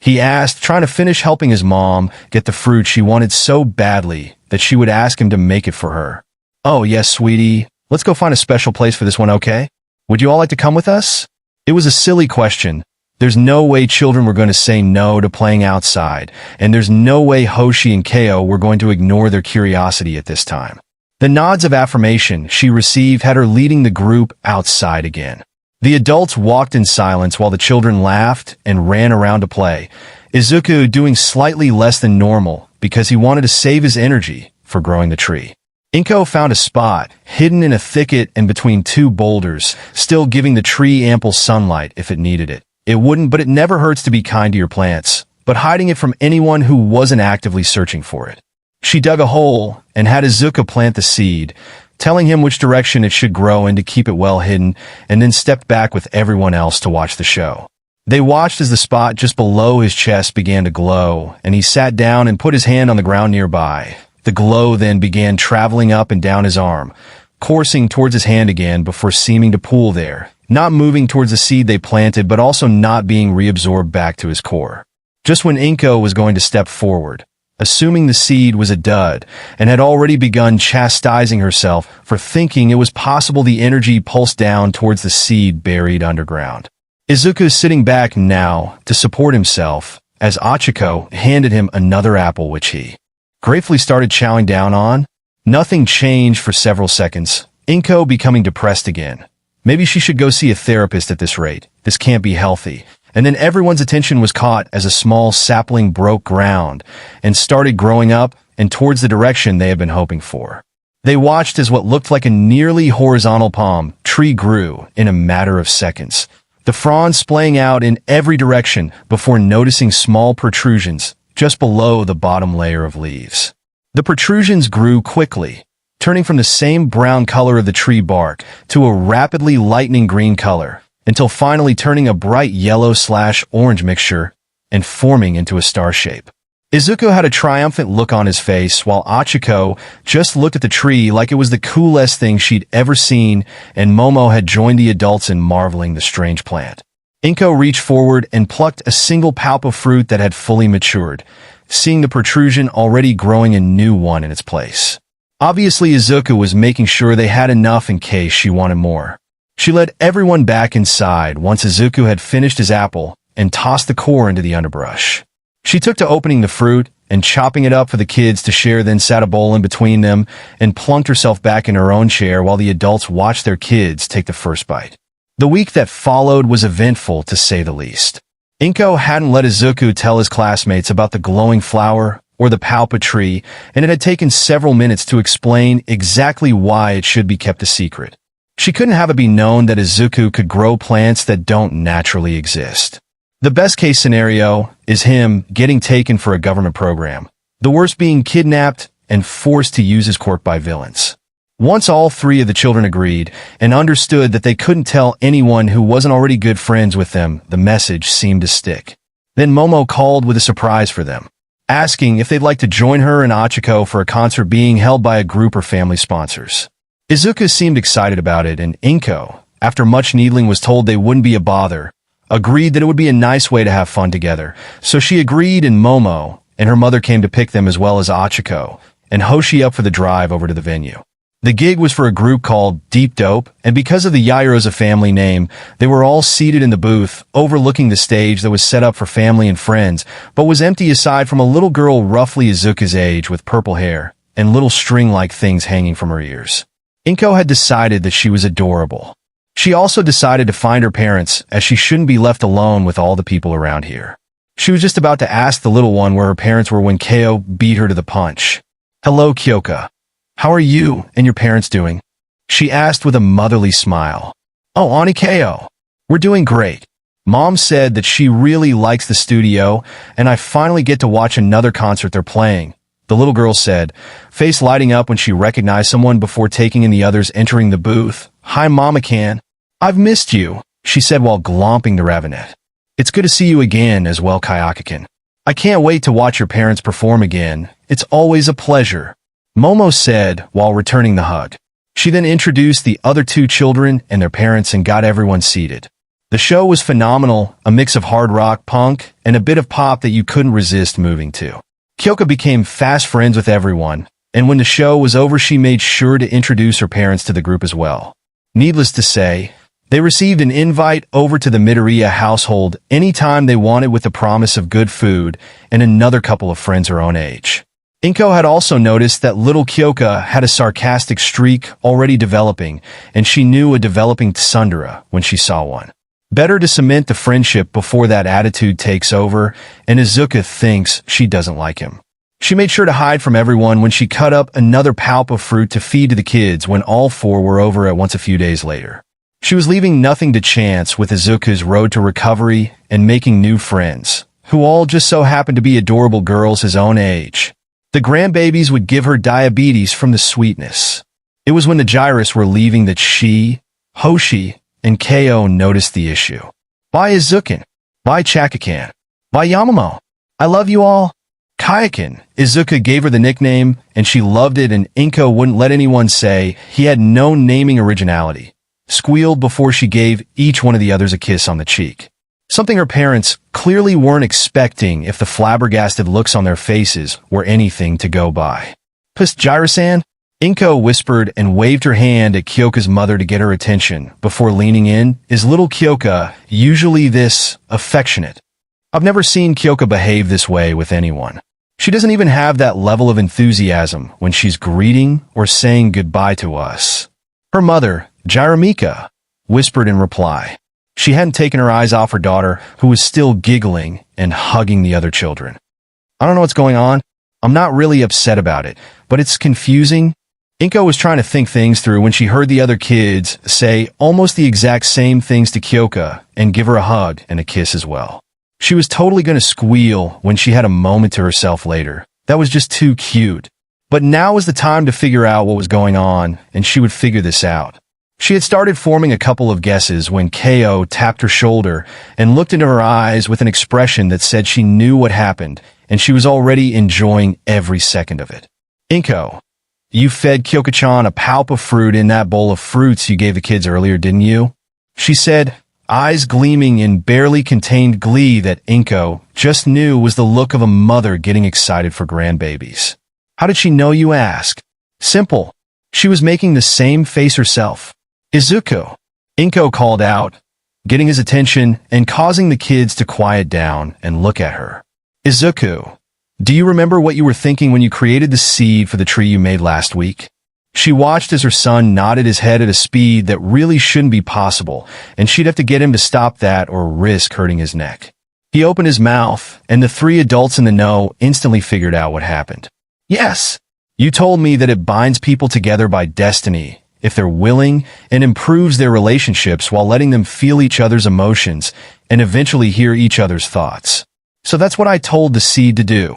He asked, trying to finish helping his mom get the fruit she wanted so badly that she would ask him to make it for her. Oh, yes, sweetie. Let's go find a special place for this one, okay? Would you all like to come with us? It was a silly question. There's no way children were going to say no to playing outside, and there's no way Hoshi and Ko were going to ignore their curiosity at this time. The nods of affirmation she received had her leading the group outside again. The adults walked in silence while the children laughed and ran around to play, Izuku doing slightly less than normal because he wanted to save his energy for growing the tree. Inko found a spot, hidden in a thicket and between two boulders, still giving the tree ample sunlight if it needed it. It wouldn't, but it never hurts to be kind to your plants, but hiding it from anyone who wasn't actively searching for it. She dug a hole and had Izuku plant the seed, telling him which direction it should grow in to keep it well hidden, and then stepped back with everyone else to watch the show. They watched as the spot just below his chest began to glow, and he sat down and put his hand on the ground nearby. The glow then began traveling up and down his arm, coursing towards his hand again before seeming to pool there, not moving towards the seed they planted but also not being reabsorbed back to his core. Just when Inko was going to step forward, assuming the seed was a dud, and had already begun chastising herself for thinking it was possible the energy pulsed down towards the seed buried underground. Izuku is sitting back now to support himself as Achiko handed him another apple which he gratefully started chowing down on. Nothing changed for several seconds, Inko becoming depressed again. Maybe she should go see a therapist at this rate. This can't be healthy. And then everyone's attention was caught as a small sapling broke ground and started growing up and towards the direction they had been hoping for. They watched as what looked like a nearly horizontal palm tree grew in a matter of seconds, the fronds splaying out in every direction before noticing small protrusions just below the bottom layer of leaves. The protrusions grew quickly, turning from the same brown color of the tree bark to a rapidly lightening green color, until finally turning a bright yellow/orange mixture and forming into a star shape. Izuku had a triumphant look on his face while Achiko just looked at the tree like it was the coolest thing she'd ever seen, and Momo had joined the adults in marveling the strange plant. Inko reached forward and plucked a single palp of fruit that had fully matured, seeing the protrusion already growing a new one in its place. Obviously, Izuku was making sure they had enough in case she wanted more. She led everyone back inside once Izuku had finished his apple and tossed the core into the underbrush. She took to opening the fruit and chopping it up for the kids to share, then sat a bowl in between them and plunked herself back in her own chair while the adults watched their kids take the first bite. The week that followed was eventful, to say the least. Inko hadn't let Izuku tell his classmates about the glowing flower or the palpa tree, and it had taken several minutes to explain exactly why it should be kept a secret. She couldn't have it be known that Izuku could grow plants that don't naturally exist. The best-case scenario is him getting taken for a government program, the worst being kidnapped and forced to use his quirk by villains. Once all three of the children agreed and understood that they couldn't tell anyone who wasn't already good friends with them, the message seemed to stick. Then Momo called with a surprise for them, asking if they'd like to join her and Achiko for a concert being held by a group or family sponsors. Izuku seemed excited about it, and Inko, after much needling, was told they wouldn't be a bother, agreed that it would be a nice way to have fun together. So she agreed, and Momo and her mother came to pick them as well as Achiko and Hoshi up for the drive over to the venue. The gig was for a group called Deep Dope, and because of the Yairo's a family name, they were all seated in the booth, overlooking the stage that was set up for family and friends, but was empty aside from a little girl roughly Izuku's age with purple hair and little string-like things hanging from her ears. Inko had decided that she was adorable. She also decided to find her parents, as she shouldn't be left alone with all the people around here. She was just about to ask the little one where her parents were when Keo beat her to the punch. "Hello, Kyoka. How are you and your parents doing?" she asked with a motherly smile. "Oh, Auntie Keo, we're doing great. Mom said that she really likes the studio, and I finally get to watch another concert they're playing," the little girl said, face lighting up when she recognized someone before taking in the others entering the booth. "Hi, Mama Can. I've missed you," she said while glomping the ravinet. "It's good to see you again as well, Kayaka-can. I can't wait to watch your parents perform again. It's always a pleasure," Momo said while returning the hug. She then introduced the other two children and their parents and got everyone seated. The show was phenomenal, a mix of hard rock, punk, and a bit of pop that you couldn't resist moving to. Kyoka became fast friends with everyone, and when the show was over she made sure to introduce her parents to the group as well. Needless to say, they received an invite over to the Midoriya household anytime they wanted with the promise of good food and another couple of friends her own age. Inko had also noticed that little Kyoka had a sarcastic streak already developing, and she knew a developing tsundere when she saw one. Better to cement the friendship before that attitude takes over, and Izuku thinks she doesn't like him. She made sure to hide from everyone when she cut up another palp of fruit to feed to the kids when all four were over at once a few days later. She was leaving nothing to chance with Izuku's road to recovery and making new friends, who all just so happened to be adorable girls his own age. The grandbabies would give her diabetes from the sweetness. It was when the Gyrus were leaving that she, Hoshi, and Ko noticed the issue. Bye Izuku. Bye Chakakan. Bye Yamamo. I love you all. Kayakin. Izuku gave her the nickname, and she loved it, and Inko wouldn't let anyone say he had no naming originality. Squealed before she gave each one of the others a kiss on the cheek. Something her parents clearly weren't expecting if the flabbergasted looks on their faces were anything to go by. Psst, Gyro-san? Inko whispered and waved her hand at Kyoka's mother to get her attention before leaning in. Is little Kyoka usually this affectionate? I've never seen Kyoka behave this way with anyone. She doesn't even have that level of enthusiasm when she's greeting or saying goodbye to us. Her mother, Jiromika, whispered in reply. She hadn't taken her eyes off her daughter, who was still giggling and hugging the other children. I don't know what's going on. I'm not really upset about it, but it's confusing. Inko was trying to think things through when she heard the other kids say almost the exact same things to Kyoka and give her a hug and a kiss as well. She was totally going to squeal when she had a moment to herself later. That was just too cute. But now was the time to figure out what was going on, and she would figure this out. She had started forming a couple of guesses when Ko tapped her shoulder and looked into her eyes with an expression that said she knew what happened, and she was already enjoying every second of it. Inko, you fed Kyoka-chan a palp of fruit in that bowl of fruits you gave the kids earlier, didn't you? She said, eyes gleaming in barely contained glee that Inko just knew was the look of a mother getting excited for grandbabies. How did she know, you ask? Simple. She was making the same face herself. Izuku, Inko called out, getting his attention and causing the kids to quiet down and look at her. Izuku, do you remember what you were thinking when you created the seed for the tree you made last week? She watched as her son nodded his head at a speed that really shouldn't be possible, and she'd have to get him to stop that or risk hurting his neck. He opened his mouth, and the three adults in the know instantly figured out what happened. Yes, you told me that it binds people together by destiny, if they're willing, and improves their relationships while letting them feel each other's emotions and eventually hear each other's thoughts. So that's what I told the seed to do.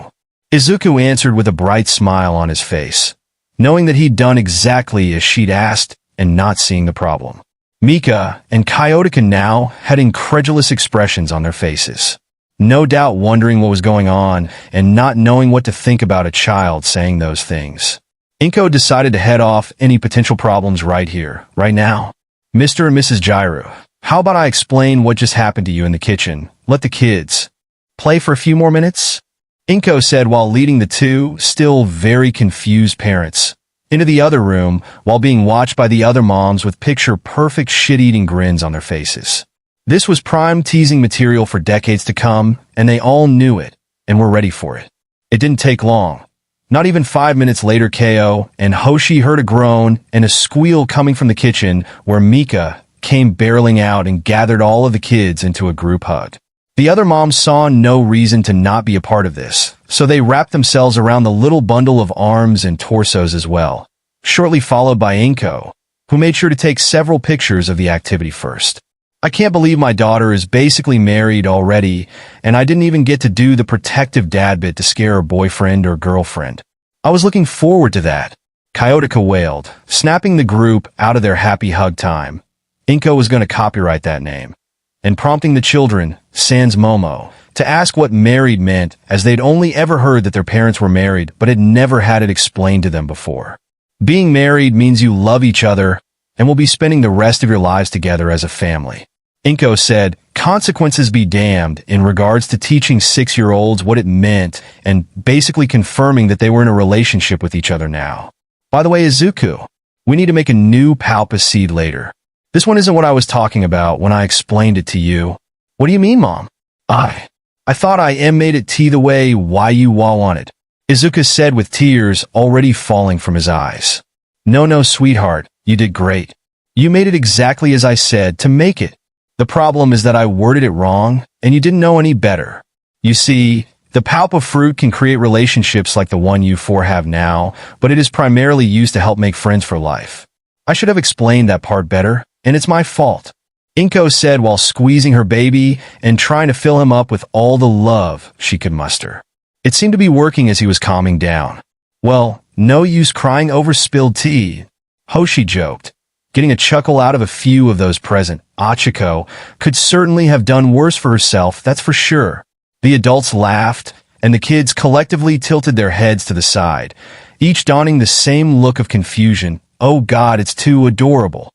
Izuku answered with a bright smile on his face, knowing that he'd done exactly as she'd asked and not seeing the problem. Mika and Kyoka now had incredulous expressions on their faces, no doubt wondering what was going on and not knowing what to think about a child saying those things. Inko decided to head off any potential problems right here, right now. Mr. and Mrs. Gyro, how about I explain what just happened to you in the kitchen? Let the kids play for a few more minutes? Inko said while leading the two, still very confused parents into the other room while being watched by the other moms with picture-perfect shit-eating grins on their faces. This was prime teasing material for decades to come, and they all knew it and were ready for it. It didn't take long. Not even 5 minutes later, Ko and Hoshi heard a groan and a squeal coming from the kitchen where Mika came barreling out and gathered all of the kids into a group hug. The other moms saw no reason to not be a part of this, so they wrapped themselves around the little bundle of arms and torsos as well, shortly followed by Inko, who made sure to take several pictures of the activity first. I can't believe my daughter is basically married already, and I didn't even get to do the protective dad bit to scare her boyfriend or girlfriend. I was looking forward to that, Kyoka wailed, snapping the group out of their happy hug time. Inko was going to copyright that name, and prompting the children, sans Momo, to ask what married meant, as they'd only ever heard that their parents were married but had never had it explained to them before. Being married means you love each other and will be spending the rest of your lives together as a family. Inko said, consequences be damned, in regards to teaching 6-year-olds what it meant and basically confirming that they were in a relationship with each other now. By the way, Izuku, we need to make a new palpa seed later. This one isn't what I was talking about when I explained it to you. What do you mean, Mom? I thought I made it tea the way why you wanted, Izuku said with tears already falling from his eyes. No, sweetheart, you did great. You made it exactly as I said to make it. The problem is that I worded it wrong, and you didn't know any better. You see, The pulp of fruit can create relationships like the one you four have now, but it is primarily used to help make friends for life. I should have explained that part better, and it's my fault, Inko said while squeezing her baby and trying to fill him up with all the love she could muster. It seemed to be working as he was calming down. Well, no use crying over spilled tea, Hoshi joked. Getting a chuckle out of a few of those present, Achiko could certainly have done worse for herself, that's for sure. The adults laughed, and the kids collectively tilted their heads to the side, each donning the same look of confusion. Oh God, it's too adorable,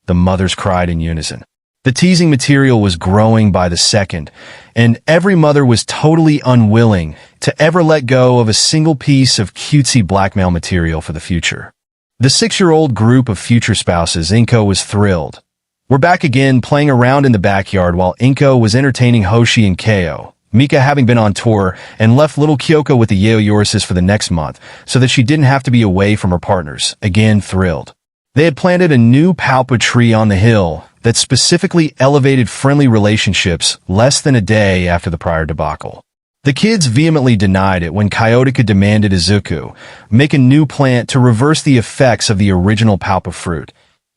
the mothers cried in unison. The teasing material was growing by the second, and every mother was totally unwilling to ever let go of a single piece of cutesy blackmail material for the future. The 6-year-old group of future spouses, Inko was thrilled. We're back again playing around in the backyard while Inko was entertaining Hoshi and Keo. Mika having been on tour and left little Kyoko with the Yaoyorosis for the next month so that she didn't have to be away from her partners, again thrilled. They had planted a new palpa tree on the hill that specifically elevated friendly relationships less than a day after the prior debacle. The kids vehemently denied it when Kyotika demanded Izuku make a new plant to reverse the effects of the original palpa fruit,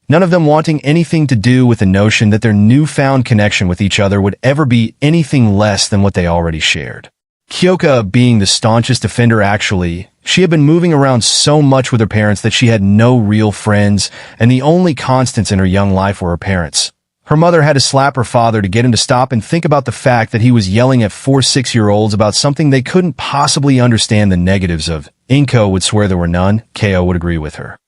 none of them wanting anything to do with the notion that their newfound connection with each other would ever be anything less than what they already shared. Kyoka being the staunchest defender actually, she had been moving around so much with her parents that she had no real friends, and the only constants in her young life were her parents. Her mother had to slap her father to get him to stop and think about the fact that he was yelling at 4 6-year-olds about something they couldn't possibly understand the negatives of. Inko would swear there were none, Keo would agree with her.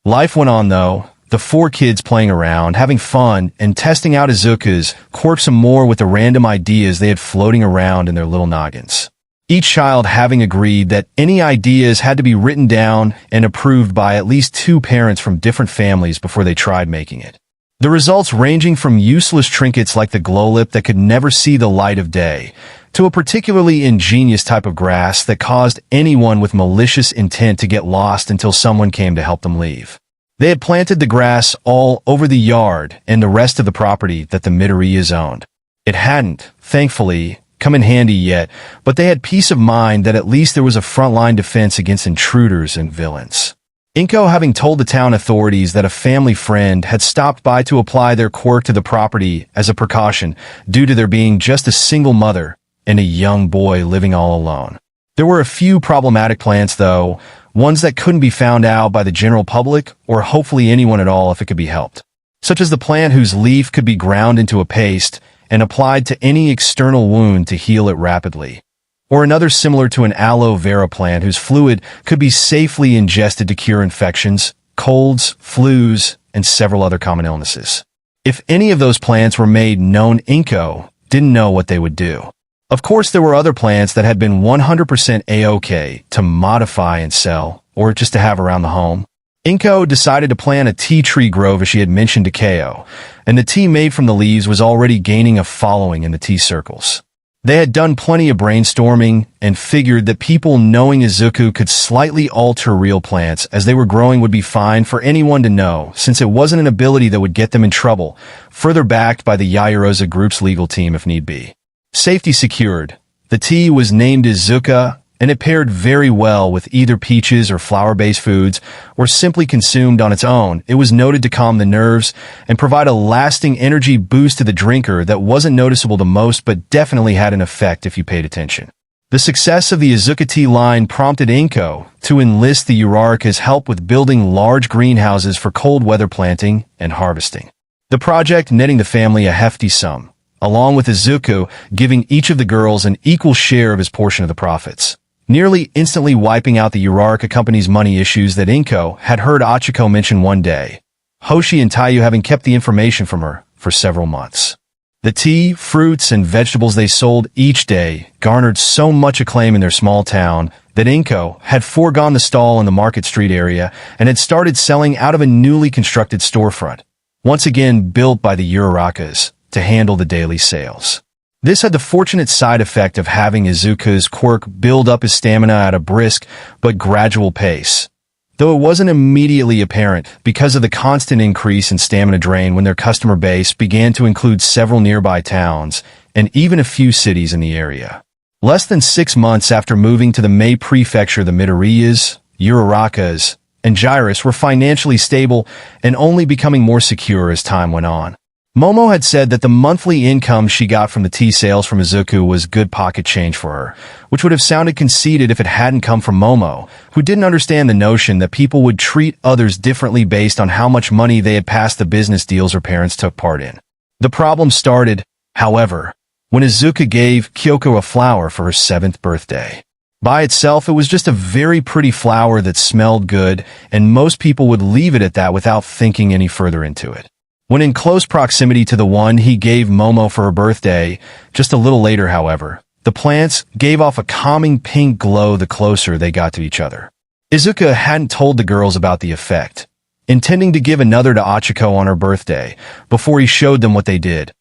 Life went on though. The 4 kids playing around, having fun, and testing out Izuku's Quirk some more with the random ideas they had floating around in their little noggins. Each child having agreed that any ideas had to be written down and approved by at least 2 parents from different families before they tried making it. The results ranging from useless trinkets like the glow lip that could never see the light of day, to a particularly ingenious type of grass that caused anyone with malicious intent to get lost until someone came to help them leave. They had planted the grass all over the yard and the rest of the property that the Midoriyas owned. It hadn't, thankfully, come in handy yet, but they had peace of mind that at least there was a frontline defense against intruders and villains. Inko having told the town authorities that a family friend had stopped by to apply their quirk to the property as a precaution due to there being just a single mother and a young boy living all alone. There were a few problematic plants though, ones that couldn't be found out by the general public or hopefully anyone at all if it could be helped, such as the plant whose leaf could be ground into a paste and applied to any external wound to heal it rapidly, or another similar to an aloe vera plant whose fluid could be safely ingested to cure infections, colds, flus, and several other common illnesses. If any of those plants were made known, Inko didn't know what they would do. Of course, there were other plants that had been 100% A-OK to modify and sell, or just to have around the home. Inko decided to plant a tea tree grove as she had mentioned to Keo, and the tea made from the leaves was already gaining a following in the tea circles. They had done plenty of brainstorming and figured that people knowing Izuku could slightly alter real plants as they were growing would be fine for anyone to know, since it wasn't an ability that would get them in trouble, further backed by the Yaoyorosa group's legal team if need be. Safety secured. The tea was named Izuka, and it paired very well with either peaches or flour-based foods, or simply consumed on its own. It was noted to calm the nerves and provide a lasting energy boost to the drinker that wasn't noticeable to most but definitely had an effect if you paid attention. The success of the Izuka tea line prompted Inko to enlist the Uraraka's help with building large greenhouses for cold weather planting and harvesting. The project netting the family a hefty sum, along with Izuku giving each of the girls an equal share of his portion of the profits, nearly instantly wiping out the Uraraka company's money issues that Inko had heard Achiko mention one day, Hoshi and Taiyu having kept the information from her for several months. The tea, fruits, and vegetables they sold each day garnered so much acclaim in their small town that Inko had foregone the stall in the Market Street area and had started selling out of a newly constructed storefront, once again built by the Urarakas, to handle the daily sales. This had the fortunate side effect of having Izuku's quirk build up his stamina at a brisk but gradual pace, though it wasn't immediately apparent because of the constant increase in stamina drain when their customer base began to include several nearby towns and even a few cities in the area. Less than 6 months after moving to the Mei prefecture, the Midoriyas, Urarakas, and Gyrus were financially stable and only becoming more secure as time went on. Momo had said that the monthly income she got from the tea sales from Izuku was good pocket change for her, which would have sounded conceited if it hadn't come from Momo, who didn't understand the notion that people would treat others differently based on how much money they had passed the business deals her parents took part in. The problem started, however, when Izuku gave Kyoko a flower for her 7th birthday. By itself, it was just a very pretty flower that smelled good, and most people would leave it at that without thinking any further into it. When in close proximity to the one he gave Momo for her birthday, just a little later, however, the plants gave off a calming pink glow the closer they got to each other. Izuku hadn't told the girls about the effect, intending to give another to Achiko on her birthday, before he showed them what they did,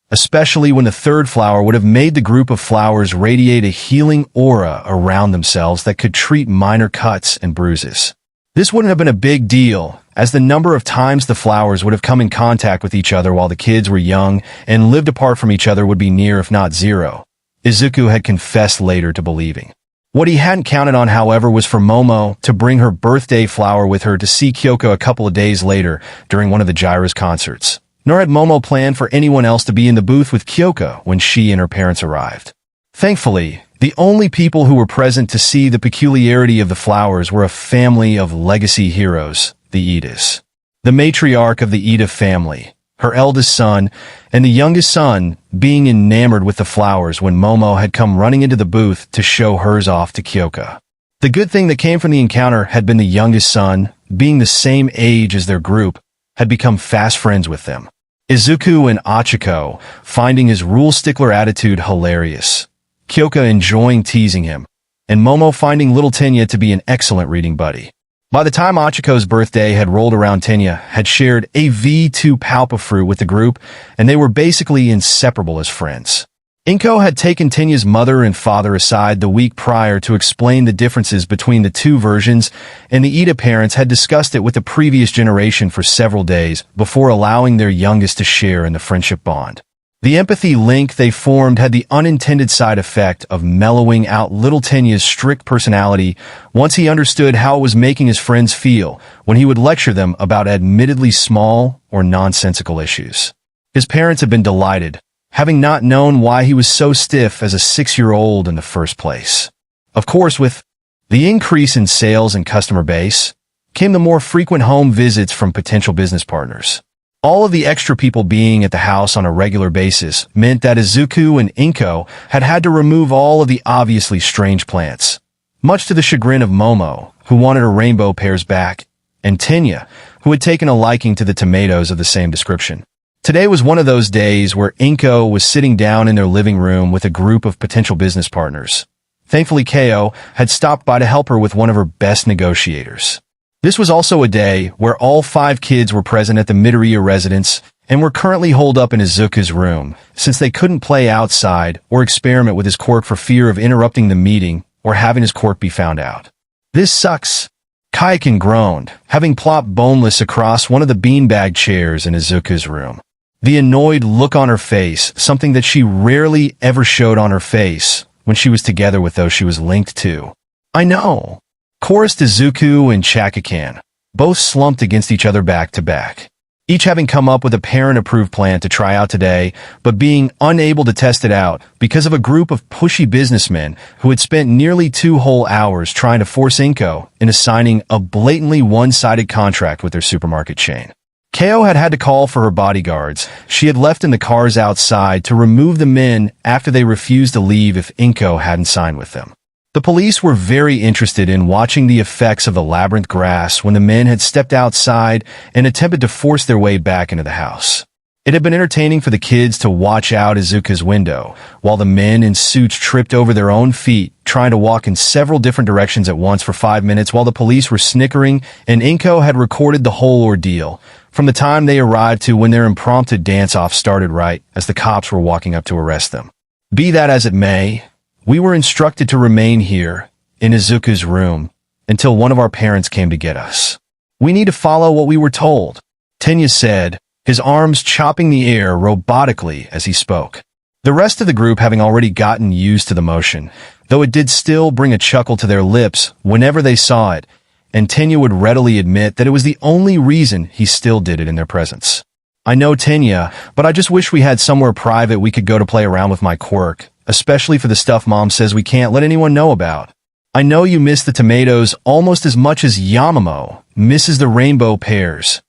especially when the 3rd flower would have made the group of flowers radiate a healing aura around themselves that could treat minor cuts and bruises. This wouldn't have been a big deal, as the number of times the flowers would have come in contact with each other while the kids were young and lived apart from each other would be near if not zero, Izuku had confessed later to believing. What he hadn't counted on, however, was for Momo to bring her birthday flower with her to see Kyoko a couple of days later during one of the Gyrus concerts. Nor had Momo planned for anyone else to be in the booth with Kyoko when she and her parents arrived. Thankfully, the only people who were present to see the peculiarity of the flowers were a family of legacy heroes, the Idas. The matriarch of the Ida family, her eldest son, and the youngest son being enamored with the flowers when Momo had come running into the booth to show hers off to Kyoko. The good thing that came from the encounter had been the youngest son, being the same age as their group, had become fast friends with them. Izuku and Achiko finding his rule stickler attitude hilarious, Kyoko enjoying teasing him, and Momo finding little Tenya to be an excellent reading buddy. By the time Achiko's birthday had rolled around, Tenya had shared a V2 palpa fruit with the group, and they were basically inseparable as friends. Inko had taken Tenya's mother and father aside the week prior to explain the differences between the two versions, and the Ida parents had discussed it with the previous generation for several days before allowing their youngest to share in the friendship bond. The empathy link they formed had the unintended side effect of mellowing out little Tenya's strict personality once he understood how it was making his friends feel when he would lecture them about admittedly small or nonsensical issues. His parents had been delighted, having not known why he was so stiff as a 6-year-old in the first place. Of course, with the increase in sales and customer base, came the more frequent home visits from potential business partners. All of the extra people being at the house on a regular basis meant that Izuku and Inko had to remove all of the obviously strange plants, much to the chagrin of Momo, who wanted her rainbow pears back, and Tenya, who had taken a liking to the tomatoes of the same description. Today was one of those days where Inko was sitting down in their living room with a group of potential business partners. Thankfully, Ko had stopped by to help her with one of her best negotiators. This was also a day where all 5 kids were present at the Midoriya residence and were currently holed up in Izuku's room, since they couldn't play outside or experiment with his quirk for fear of interrupting the meeting or having his quirk be found out. "This sucks," Kaiken groaned, having plopped boneless across one of the beanbag chairs in Izuku's room. The annoyed look on her face, something that she rarely ever showed on her face when she was together with those she was linked to. "I know," chorused Izuku and Chakakan, both slumped against each other back to back, each having come up with a parent-approved plan to try out today, but being unable to test it out because of a group of pushy businessmen who had spent nearly 2 whole hours trying to force Inko into signing a blatantly one-sided contract with their supermarket chain. Ko had to call for her bodyguards she had left in the cars outside to remove the men after they refused to leave if Inko hadn't signed with them. The police were very interested in watching the effects of the labyrinth grass when the men had stepped outside and attempted to force their way back into the house. It had been entertaining for the kids to watch out Izuku's window, while the men in suits tripped over their own feet, trying to walk in several different directions at once for 5 minutes while the police were snickering, and Inko had recorded the whole ordeal, from the time they arrived to when their impromptu dance-off started right as the cops were walking up to arrest them. Be that as it may, we were instructed to remain here, in Izuku's room, until one of our parents came to get us. "We need to follow what we were told," Tenya said, his arms chopping the air robotically as he spoke. The rest of the group having already gotten used to the motion, though it did still bring a chuckle to their lips whenever they saw it, and Tenya would readily admit that it was the only reason he still did it in their presence. I know, Tenya, but I just wish we had somewhere private we could go to play around with my quirk, especially for the stuff Mom says we can't let anyone know about. I know you miss the tomatoes almost as much as Yamamo misses the rainbow pears.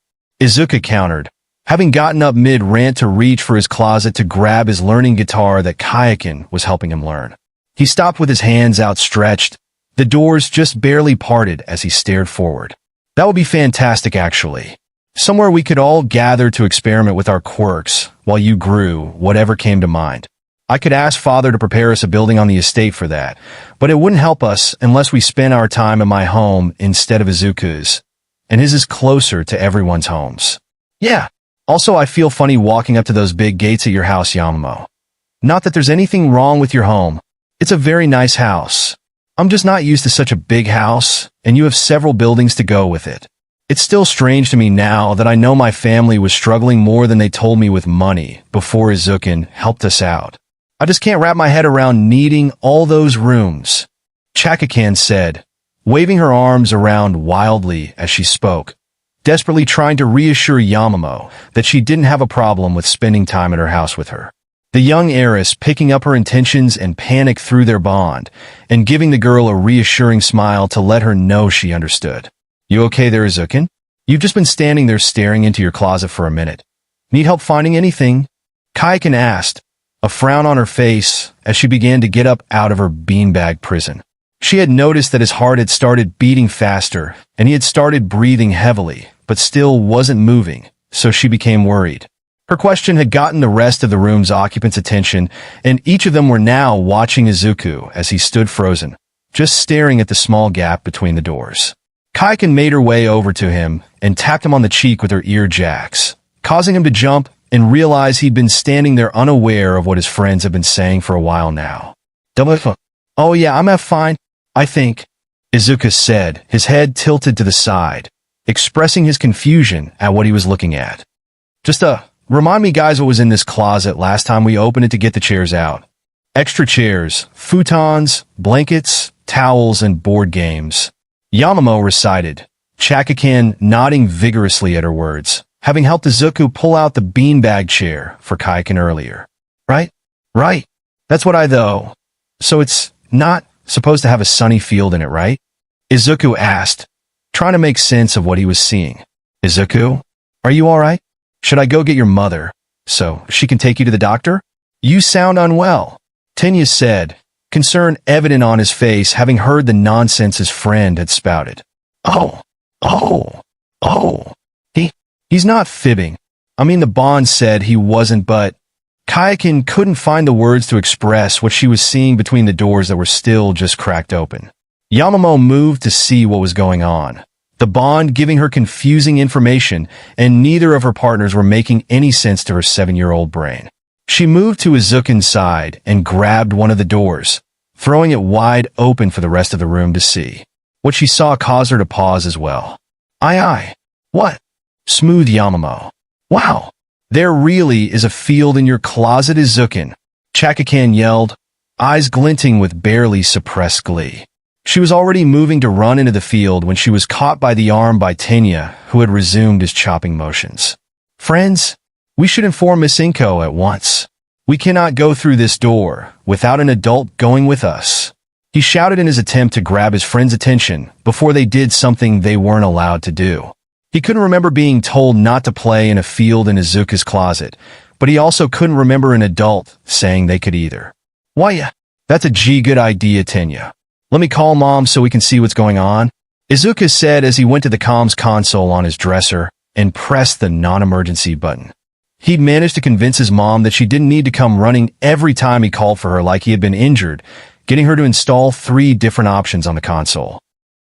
Izuku countered, having gotten up mid-rant to reach for his closet to grab his learning guitar that Kayakin was helping him learn. He stopped with his hands outstretched, the doors just barely parted as he stared forward. That would be fantastic, actually. Somewhere we could all gather to experiment with our quirks while you grew whatever came to mind. I could ask Father to prepare us a building on the estate for that, but it wouldn't help us unless we spent our time in my home instead of Izuku's, and his is closer to everyone's homes. Yeah. Also, I feel funny walking up to those big gates at your house, Yamamo. Not that there's anything wrong with your home. It's a very nice house. I'm just not used to such a big house, and you have several buildings to go with it. It's still strange to me now that I know my family was struggling more than they told me with money before Izuku helped us out. I just can't wrap my head around needing all those rooms, Chakakan said, waving her arms around wildly as she spoke, desperately trying to reassure Yamamo that she didn't have a problem with spending time at her house with her. The young heiress picking up her intentions and panic through their bond, and giving the girl a reassuring smile to let her know she understood. You okay there, Izuku? You've just been standing there staring into your closet for a minute. Need help finding anything? Kayakin asked, a frown on her face as she began to get up out of her beanbag prison. She had noticed that his heart had started beating faster, and he had started breathing heavily, but still wasn't moving, so she became worried. Her question had gotten the rest of the room's occupants' attention, and each of them were now watching Izuku as he stood frozen, just staring at the small gap between the doors. Kayakin made her way over to him and tapped him on the cheek with her ear jacks, causing him to jump and realize he'd been standing there unaware of what his friends had been saying for a while now. Oh yeah, I'm fine, I think, Izuku said, his head tilted to the side, expressing his confusion at what he was looking at. Just remind me guys what was in this closet last time we opened it to get the chairs out. Extra chairs, futons, blankets, towels, and board games. Yamamo recited, Chakakan nodding vigorously at her words, having helped Izuku pull out the beanbag chair for Kayakin earlier. Right? That's what though. So it's not supposed to have a sunny field in it, right? Izuku asked, trying to make sense of what he was seeing. Izuku, are you alright? Should I go get your mother, so she can take you to the doctor? You sound unwell, Tenya said, concern evident on his face having heard the nonsense his friend had spouted. He's not fibbing. I mean, the bond said he wasn't, but Kayakin couldn't find the words to express what she was seeing between the doors that were still just cracked open. Yamamo moved to see what was going on, the bond giving her confusing information, and neither of her partners were making any sense to her 7-year-old brain. She moved to Izuku's side and grabbed one of the doors, throwing it wide open for the rest of the room to see. What she saw caused her to pause as well. What? Smooth Yamamo. Wow. There really is a field in your closet, Izuku, Chakakan yelled, eyes glinting with barely suppressed glee. She was already moving to run into the field when she was caught by the arm by Tenya, who had resumed his chopping motions. Friends, we should inform Miss Inko at once. We cannot go through this door without an adult going with us. He shouted in his attempt to grab his friend's attention before they did something they weren't allowed to do. He couldn't remember being told not to play in a field in Izuku's closet, but he also couldn't remember an adult saying they could either. Why, that's a good idea, Tenya. Let me call Mom so we can see what's going on, Izuku said as he went to the comms console on his dresser and pressed the non-emergency button. He'd managed to convince his mom that she didn't need to come running every time he called for her like he had been injured, getting her to install 3 different options on the console.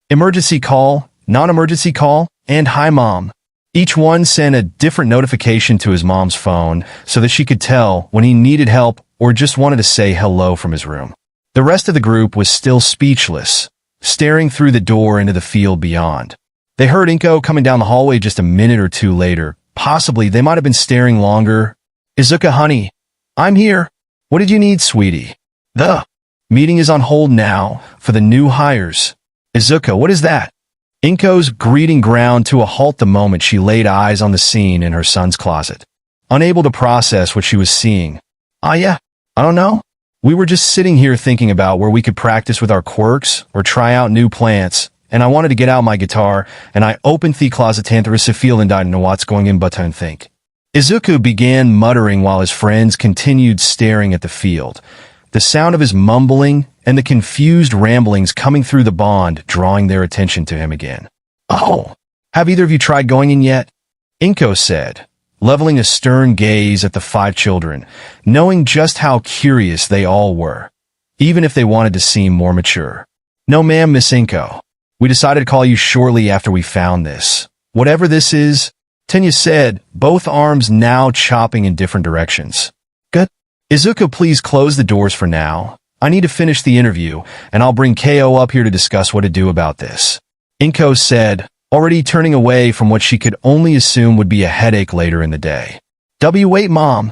Emergency call, non-emergency call, and hi mom. Each one sent a different notification to his mom's phone so that she could tell when he needed help or just wanted to say hello from his room. The rest of the group was still speechless, staring through the door into the field beyond. They heard Inko coming down the hallway just a minute or two later. Possibly they might have been staring longer. Izuku, honey, I'm here. What did you need, sweetie? The meeting is on hold now for the new hires. Izuku, what is that? Inko's greeting ground to a halt the moment she laid eyes on the scene in her son's closet. Unable to process what she was seeing. Yeah, I don't know. We were just sitting here thinking about where we could practice with our quirks or try out new plants, and I wanted to get out my guitar, and I opened the closet tantrus feel and didn't know what's going in but and think. Izuku began muttering while his friends continued staring at the field. The sound of his mumbling and the confused ramblings coming through the bond drawing their attention to him again. Oh, have either of you tried going in yet? Inko said, leveling a stern gaze at the 5 children, knowing just how curious they all were, even if they wanted to seem more mature. No ma'am, Miss Inko. We decided to call you shortly after we found this. Whatever this is, Tenya said, both arms now chopping in different directions. Good. Izuku, please close the doors for now. I need to finish the interview, and I'll bring KO up here to discuss what to do about this. Inko said, already turning away from what she could only assume would be a headache later in the day. Wait, Mom.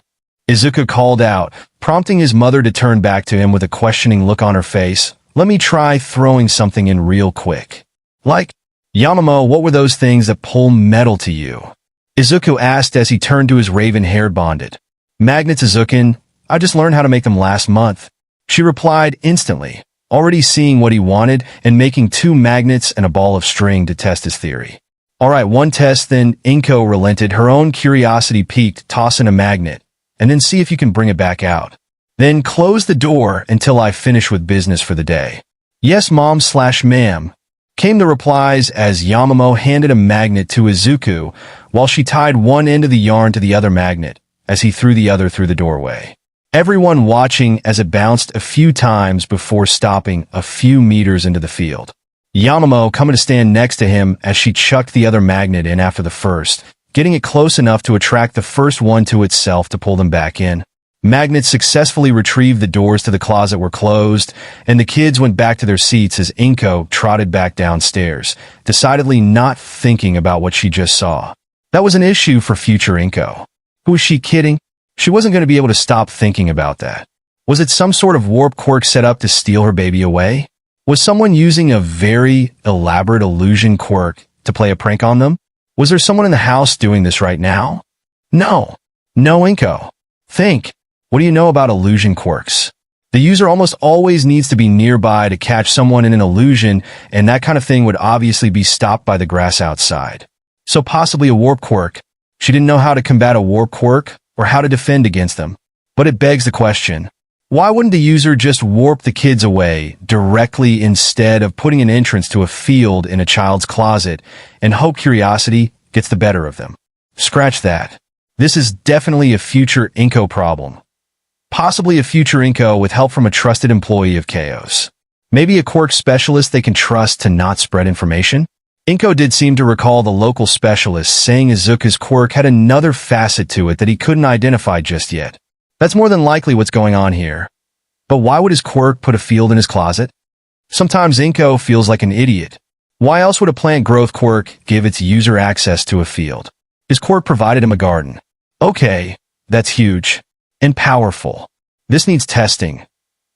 Izuku called out, prompting his mother to turn back to him with a questioning look on her face. Let me try throwing something in real quick. Like, Yamamo, what were those things that pull metal to you? Izuku asked as he turned to his raven-haired bonded. Magnets, Izukin. I just learned how to make them last month. She replied instantly, already seeing what he wanted and making 2 magnets and a ball of string to test his theory. All right, one test, then Inko relented, her own curiosity piqued, toss in a magnet, and then see if you can bring it back out. Then close the door until I finish with business for the day. Yes, Mom/Ma'am, came the replies as Yamamo handed a magnet to Izuku while she tied one end of the yarn to the other magnet as he threw the other through the doorway. Everyone watching as it bounced a few times before stopping a few meters into the field. Yamamo coming to stand next to him as she chucked the other magnet in after the first, getting it close enough to attract the first one to itself to pull them back in. Magnets successfully retrieved, the doors to the closet were closed, and the kids went back to their seats as Inko trotted back downstairs, decidedly not thinking about what she just saw. That was an issue for future Inko. Who was she kidding? She wasn't going to be able to stop thinking about that. Was it some sort of warp quirk set up to steal her baby away? Was someone using a very elaborate illusion quirk to play a prank on them? Was there someone in the house doing this right now? No. No, Inko. Think. What do you know about illusion quirks? The user almost always needs to be nearby to catch someone in an illusion, and that kind of thing would obviously be stopped by the grass outside. So possibly a warp quirk. She didn't know how to combat a warp quirk or how to defend against them. But it begs the question, why wouldn't the user just warp the kids away directly instead of putting an entrance to a field in a child's closet and hope curiosity gets the better of them? Scratch that. This is definitely a future Inko problem. Possibly a future Inko with help from a trusted employee of Chaos. Maybe a quirk specialist they can trust to not spread information? Inko did seem to recall the local specialist saying Izuku's quirk had another facet to it that he couldn't identify just yet. That's more than likely what's going on here. But why would his quirk put a field in his closet? Sometimes Inko feels like an idiot. Why else would a plant growth quirk give its user access to a field? His quirk provided him a garden. Okay, that's huge. And powerful. This needs testing.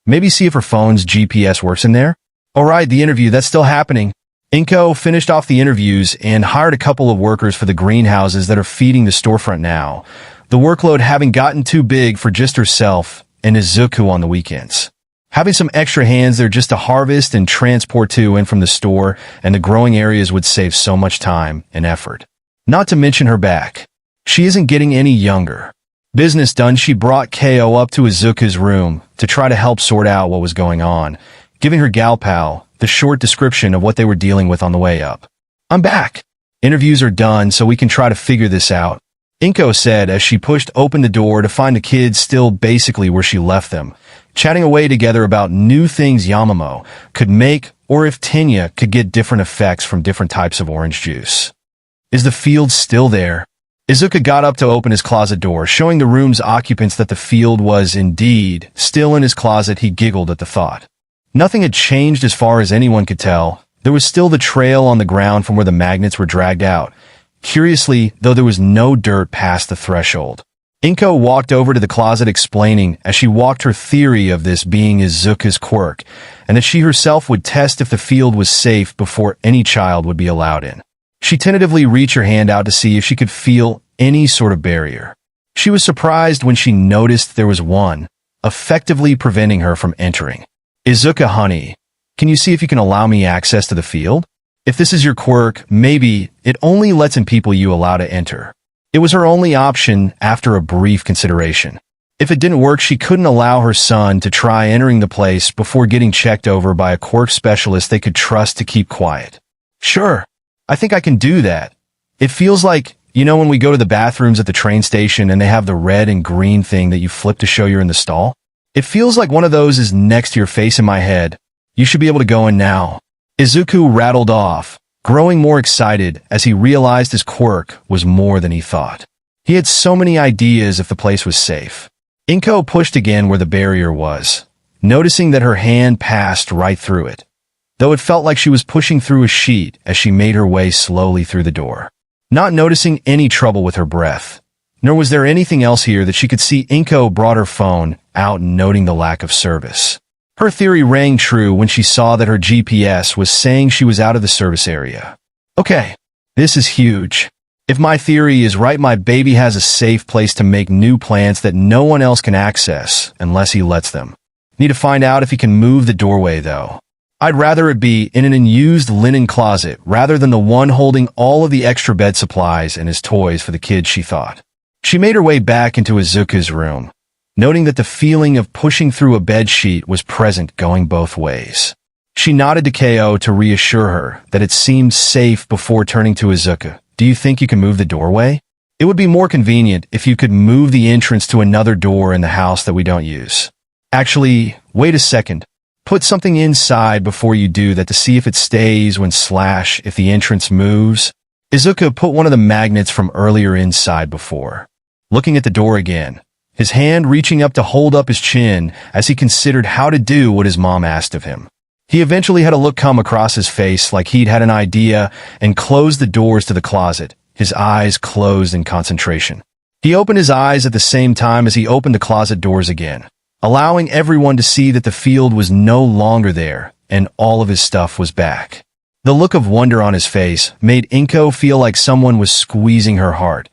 Maybe see if her phone's GPS works in there? Alright, the interview, that's still happening. Inko finished off the interviews and hired a couple of workers for the greenhouses that are feeding the storefront now, the workload having gotten too big for just herself and Izuku on the weekends. Having some extra hands there just to harvest and transport to and from the store and the growing areas would save so much time and effort. Not to mention her back. She isn't getting any younger. Business done, she brought KO up to Izuku's room to try to help sort out what was going on, giving her gal pal the short description of what they were dealing with on the way up. I'm back. Interviews are done, so we can try to figure this out, Inko said as she pushed open the door to find the kids still basically where she left them, chatting away together about new things Yamamo could make or if Tenya could get different effects from different types of orange juice. Is the field still there? Izuku got up to open his closet door, showing the room's occupants that the field was indeed still in his closet. He giggled at the thought. Nothing had changed as far as anyone could tell. There was still the trail on the ground from where the magnets were dragged out. Curiously, though, there was no dirt past the threshold. Inko walked over to the closet explaining as she walked her theory of this being Izuku's quirk, and that she herself would test if the field was safe before any child would be allowed in. She tentatively reached her hand out to see if she could feel any sort of barrier. She was surprised when she noticed there was one, effectively preventing her from entering. Izuku, honey, can you see if you can allow me access to the field? If this is your quirk, maybe it only lets in people you allow to enter. It was her only option after a brief consideration. If it didn't work, she couldn't allow her son to try entering the place before getting checked over by a quirk specialist they could trust to keep quiet. Sure, I think I can do that. It feels like, you know, when we go to the bathrooms at the train station and they have the red and green thing that you flip to show you're in the stall? It feels like one of those is next to your face in my head. You should be able to go in now. Izuku rattled off, growing more excited as he realized his quirk was more than he thought. He had so many ideas if the place was safe. Inko pushed again where the barrier was, noticing that her hand passed right through it, though it felt like she was pushing through a sheet as she made her way slowly through the door. Not noticing any trouble with her breath, nor was there anything else here that she could see, Inko brought her phone out, noting the lack of service. Her theory rang true when she saw that her GPS was saying she was out of the service area. Okay, this is huge. If my theory is right, my baby has a safe place to make new plants that no one else can access unless he lets them. Need to find out if he can move the doorway, though. I'd rather it be in an unused linen closet rather than the one holding all of the extra bed supplies and his toys for the kids, she thought. She made her way back into Izuku's room, noting that the feeling of pushing through a bed sheet was present going both ways. She nodded to KO to reassure her that it seemed safe before turning to Izuku. Do you think you can move the doorway? It would be more convenient if you could move the entrance to another door in the house that we don't use. Actually, wait a second. Put something inside before you do that to see if it stays when / if the entrance moves. Izuku put one of the magnets from earlier inside before. Looking at the door again, his hand reaching up to hold up his chin as he considered how to do what his mom asked of him. He eventually had a look come across his face like he'd had an idea and closed the doors to the closet, his eyes closed in concentration. He opened his eyes at the same time as he opened the closet doors again, allowing everyone to see that the field was no longer there and all of his stuff was back. The look of wonder on his face made Inko feel like someone was squeezing her heart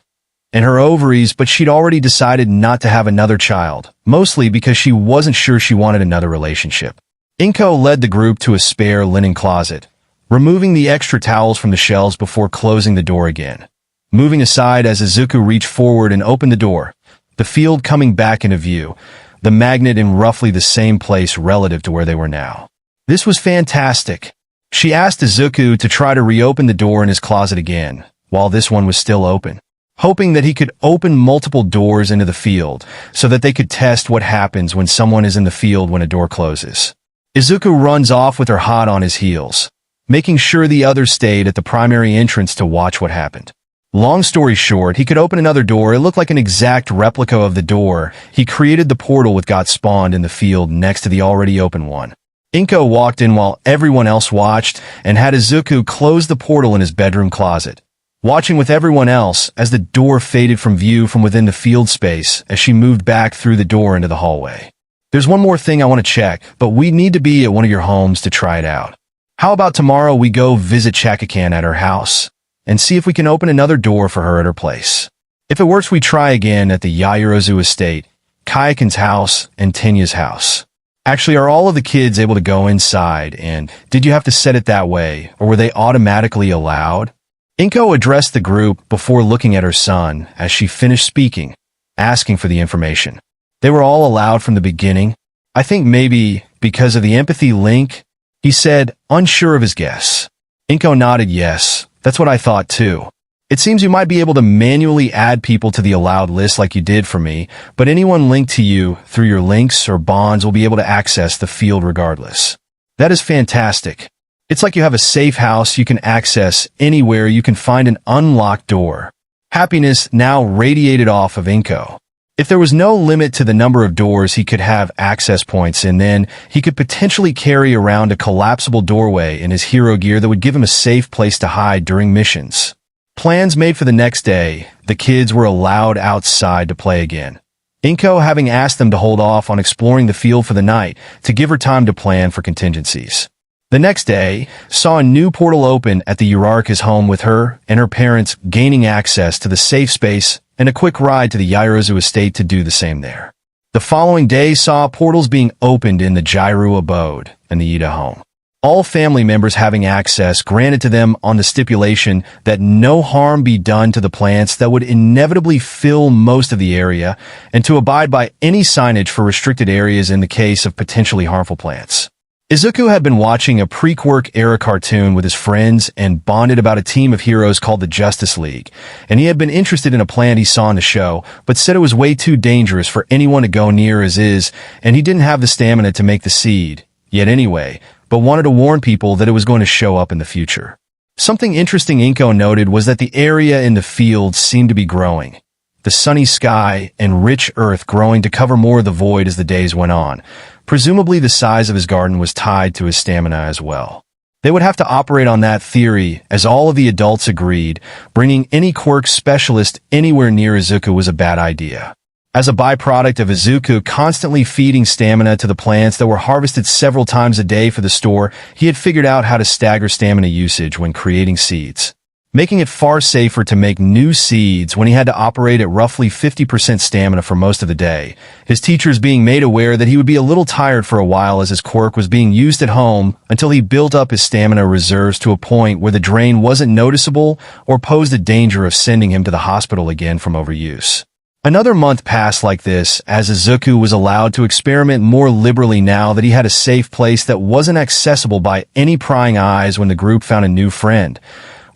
and her ovaries, but she'd already decided not to have another child, mostly because she wasn't sure she wanted another relationship. Inko led the group to a spare linen closet, removing the extra towels from the shelves before closing the door again. Moving aside as Izuku reached forward and opened the door, the field coming back into view, the magnet in roughly the same place relative to where they were now. This was fantastic. She asked Izuku to try to reopen the door in his closet again, while this one was still open, hoping that he could open multiple doors into the field so that they could test what happens when someone is in the field when a door closes. Izuku runs off with her hot on his heels, making sure the others stayed at the primary entrance to watch what happened. Long story short, he could open another door. It looked like an exact replica of the door he created the portal with got spawned in the field next to the already open one. Inko walked in while everyone else watched and had Izuku close the portal in his bedroom closet, watching with everyone else as the door faded from view from within the field space as she moved back through the door into the hallway. There's one more thing I want to check, but we need to be at one of your homes to try it out. How about tomorrow we go visit Chakakan at her house and see if we can open another door for her at her place? If it works, we try again at the Yaoyorozu estate, Kayakin's house, and Tenya's house. Actually, are all of the kids able to go inside, and did you have to set it that way, or were they automatically allowed? Inko addressed the group before looking at her son as she finished speaking, asking for the information. They were all allowed from the beginning. I think maybe because of the empathy link, he said, unsure of his guess. Inko nodded yes, that's what I thought too. It seems you might be able to manually add people to the allowed list like you did for me, but anyone linked to you through your links or bonds will be able to access the field regardless. That is fantastic. It's like you have a safe house you can access anywhere you can find an unlocked door. Happiness now radiated off of Inko. If there was no limit to the number of doors he could have access points in, then he could potentially carry around a collapsible doorway in his hero gear that would give him a safe place to hide during missions. Plans made for the next day, the kids were allowed outside to play again. Inko having asked them to hold off on exploring the field for the night to give her time to plan for contingencies. The next day saw a new portal open at the Uraraka's home with her and her parents gaining access to the safe space and a quick ride to the Yairozu estate to do the same there. The following day saw portals being opened in the Jairu abode and the Ida home. All family members having access granted to them on the stipulation that no harm be done to the plants that would inevitably fill most of the area and to abide by any signage for restricted areas in the case of potentially harmful plants. Izuku had been watching a pre-Quirk era cartoon with his friends and bonded about a team of heroes called the Justice League, and he had been interested in a plant he saw in the show, but said it was way too dangerous for anyone to go near as is, and he didn't have the stamina to make the seed, yet anyway, but wanted to warn people that it was going to show up in the future. Something interesting Inko noted was that the area in the field seemed to be growing. The sunny sky and rich earth growing to cover more of the void as the days went on. Presumably the size of his garden was tied to his stamina as well. They would have to operate on that theory, as all of the adults agreed, bringing any Quirk specialist anywhere near Izuku was a bad idea. As a byproduct of Izuku constantly feeding stamina to the plants that were harvested several times a day for the store, he had figured out how to stagger stamina usage when creating seeds, making it far safer to make new seeds when he had to operate at roughly 50% stamina for most of the day, his teachers being made aware that he would be a little tired for a while as his Quirk was being used at home until he built up his stamina reserves to a point where the drain wasn't noticeable or posed a danger of sending him to the hospital again from overuse. Another month passed like this as Izuku was allowed to experiment more liberally now that he had a safe place that wasn't accessible by any prying eyes when the group found a new friend.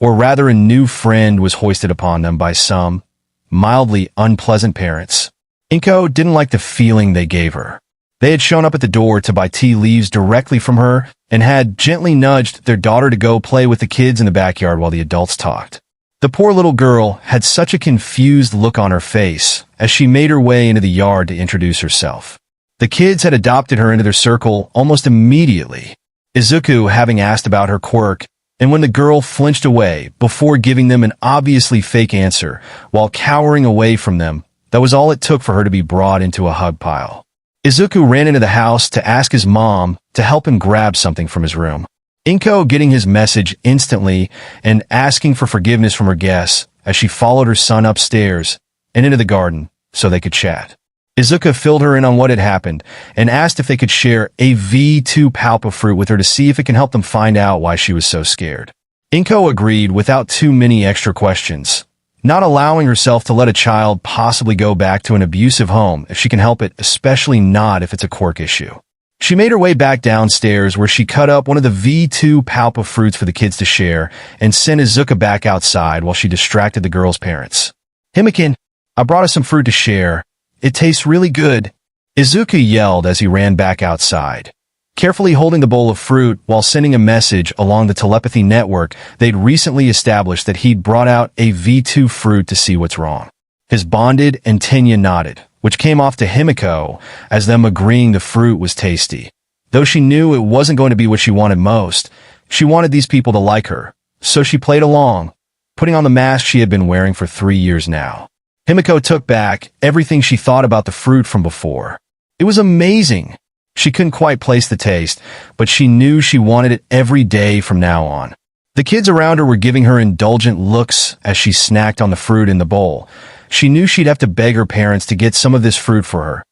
Or rather a new friend was hoisted upon them by some mildly unpleasant parents. Inko didn't like the feeling they gave her. They had shown up at the door to buy tea leaves directly from her and had gently nudged their daughter to go play with the kids in the backyard while the adults talked. The poor little girl had such a confused look on her face as she made her way into the yard to introduce herself. The kids had adopted her into their circle almost immediately, Izuku having asked about her Quirk, and when the girl flinched away before giving them an obviously fake answer while cowering away from them, that was all it took for her to be brought into a hug pile. Izuku ran into the house to ask his mom to help him grab something from his room. Inko getting his message instantly and asking for forgiveness from her guests as she followed her son upstairs and into the garden so they could chat. Izuku filled her in on what had happened and asked if they could share a V2 palpa fruit with her to see if it can help them find out why she was so scared. Inko agreed without too many extra questions, not allowing herself to let a child possibly go back to an abusive home if she can help it, especially not if it's a Quirk issue. She made her way back downstairs where she cut up one of the V2 palpa fruits for the kids to share and sent Izuku back outside while she distracted the girl's parents. "Himiko, I brought us some fruit to share. It tastes really good," Izuku yelled as he ran back outside, carefully holding the bowl of fruit while sending a message along the telepathy network they'd recently established that he'd brought out a V2 fruit to see what's wrong. His bonded and Tenya nodded, which came off to Himiko as them agreeing the fruit was tasty. Though she knew it wasn't going to be what she wanted most, she wanted these people to like her, so she played along, putting on the mask she had been wearing for 3 years now. Himiko took back everything she thought about the fruit from before. It was amazing. She couldn't quite place the taste, but she knew she wanted it every day from now on. The kids around her were giving her indulgent looks as she snacked on the fruit in the bowl. She knew she'd have to beg her parents to get some of this fruit for her,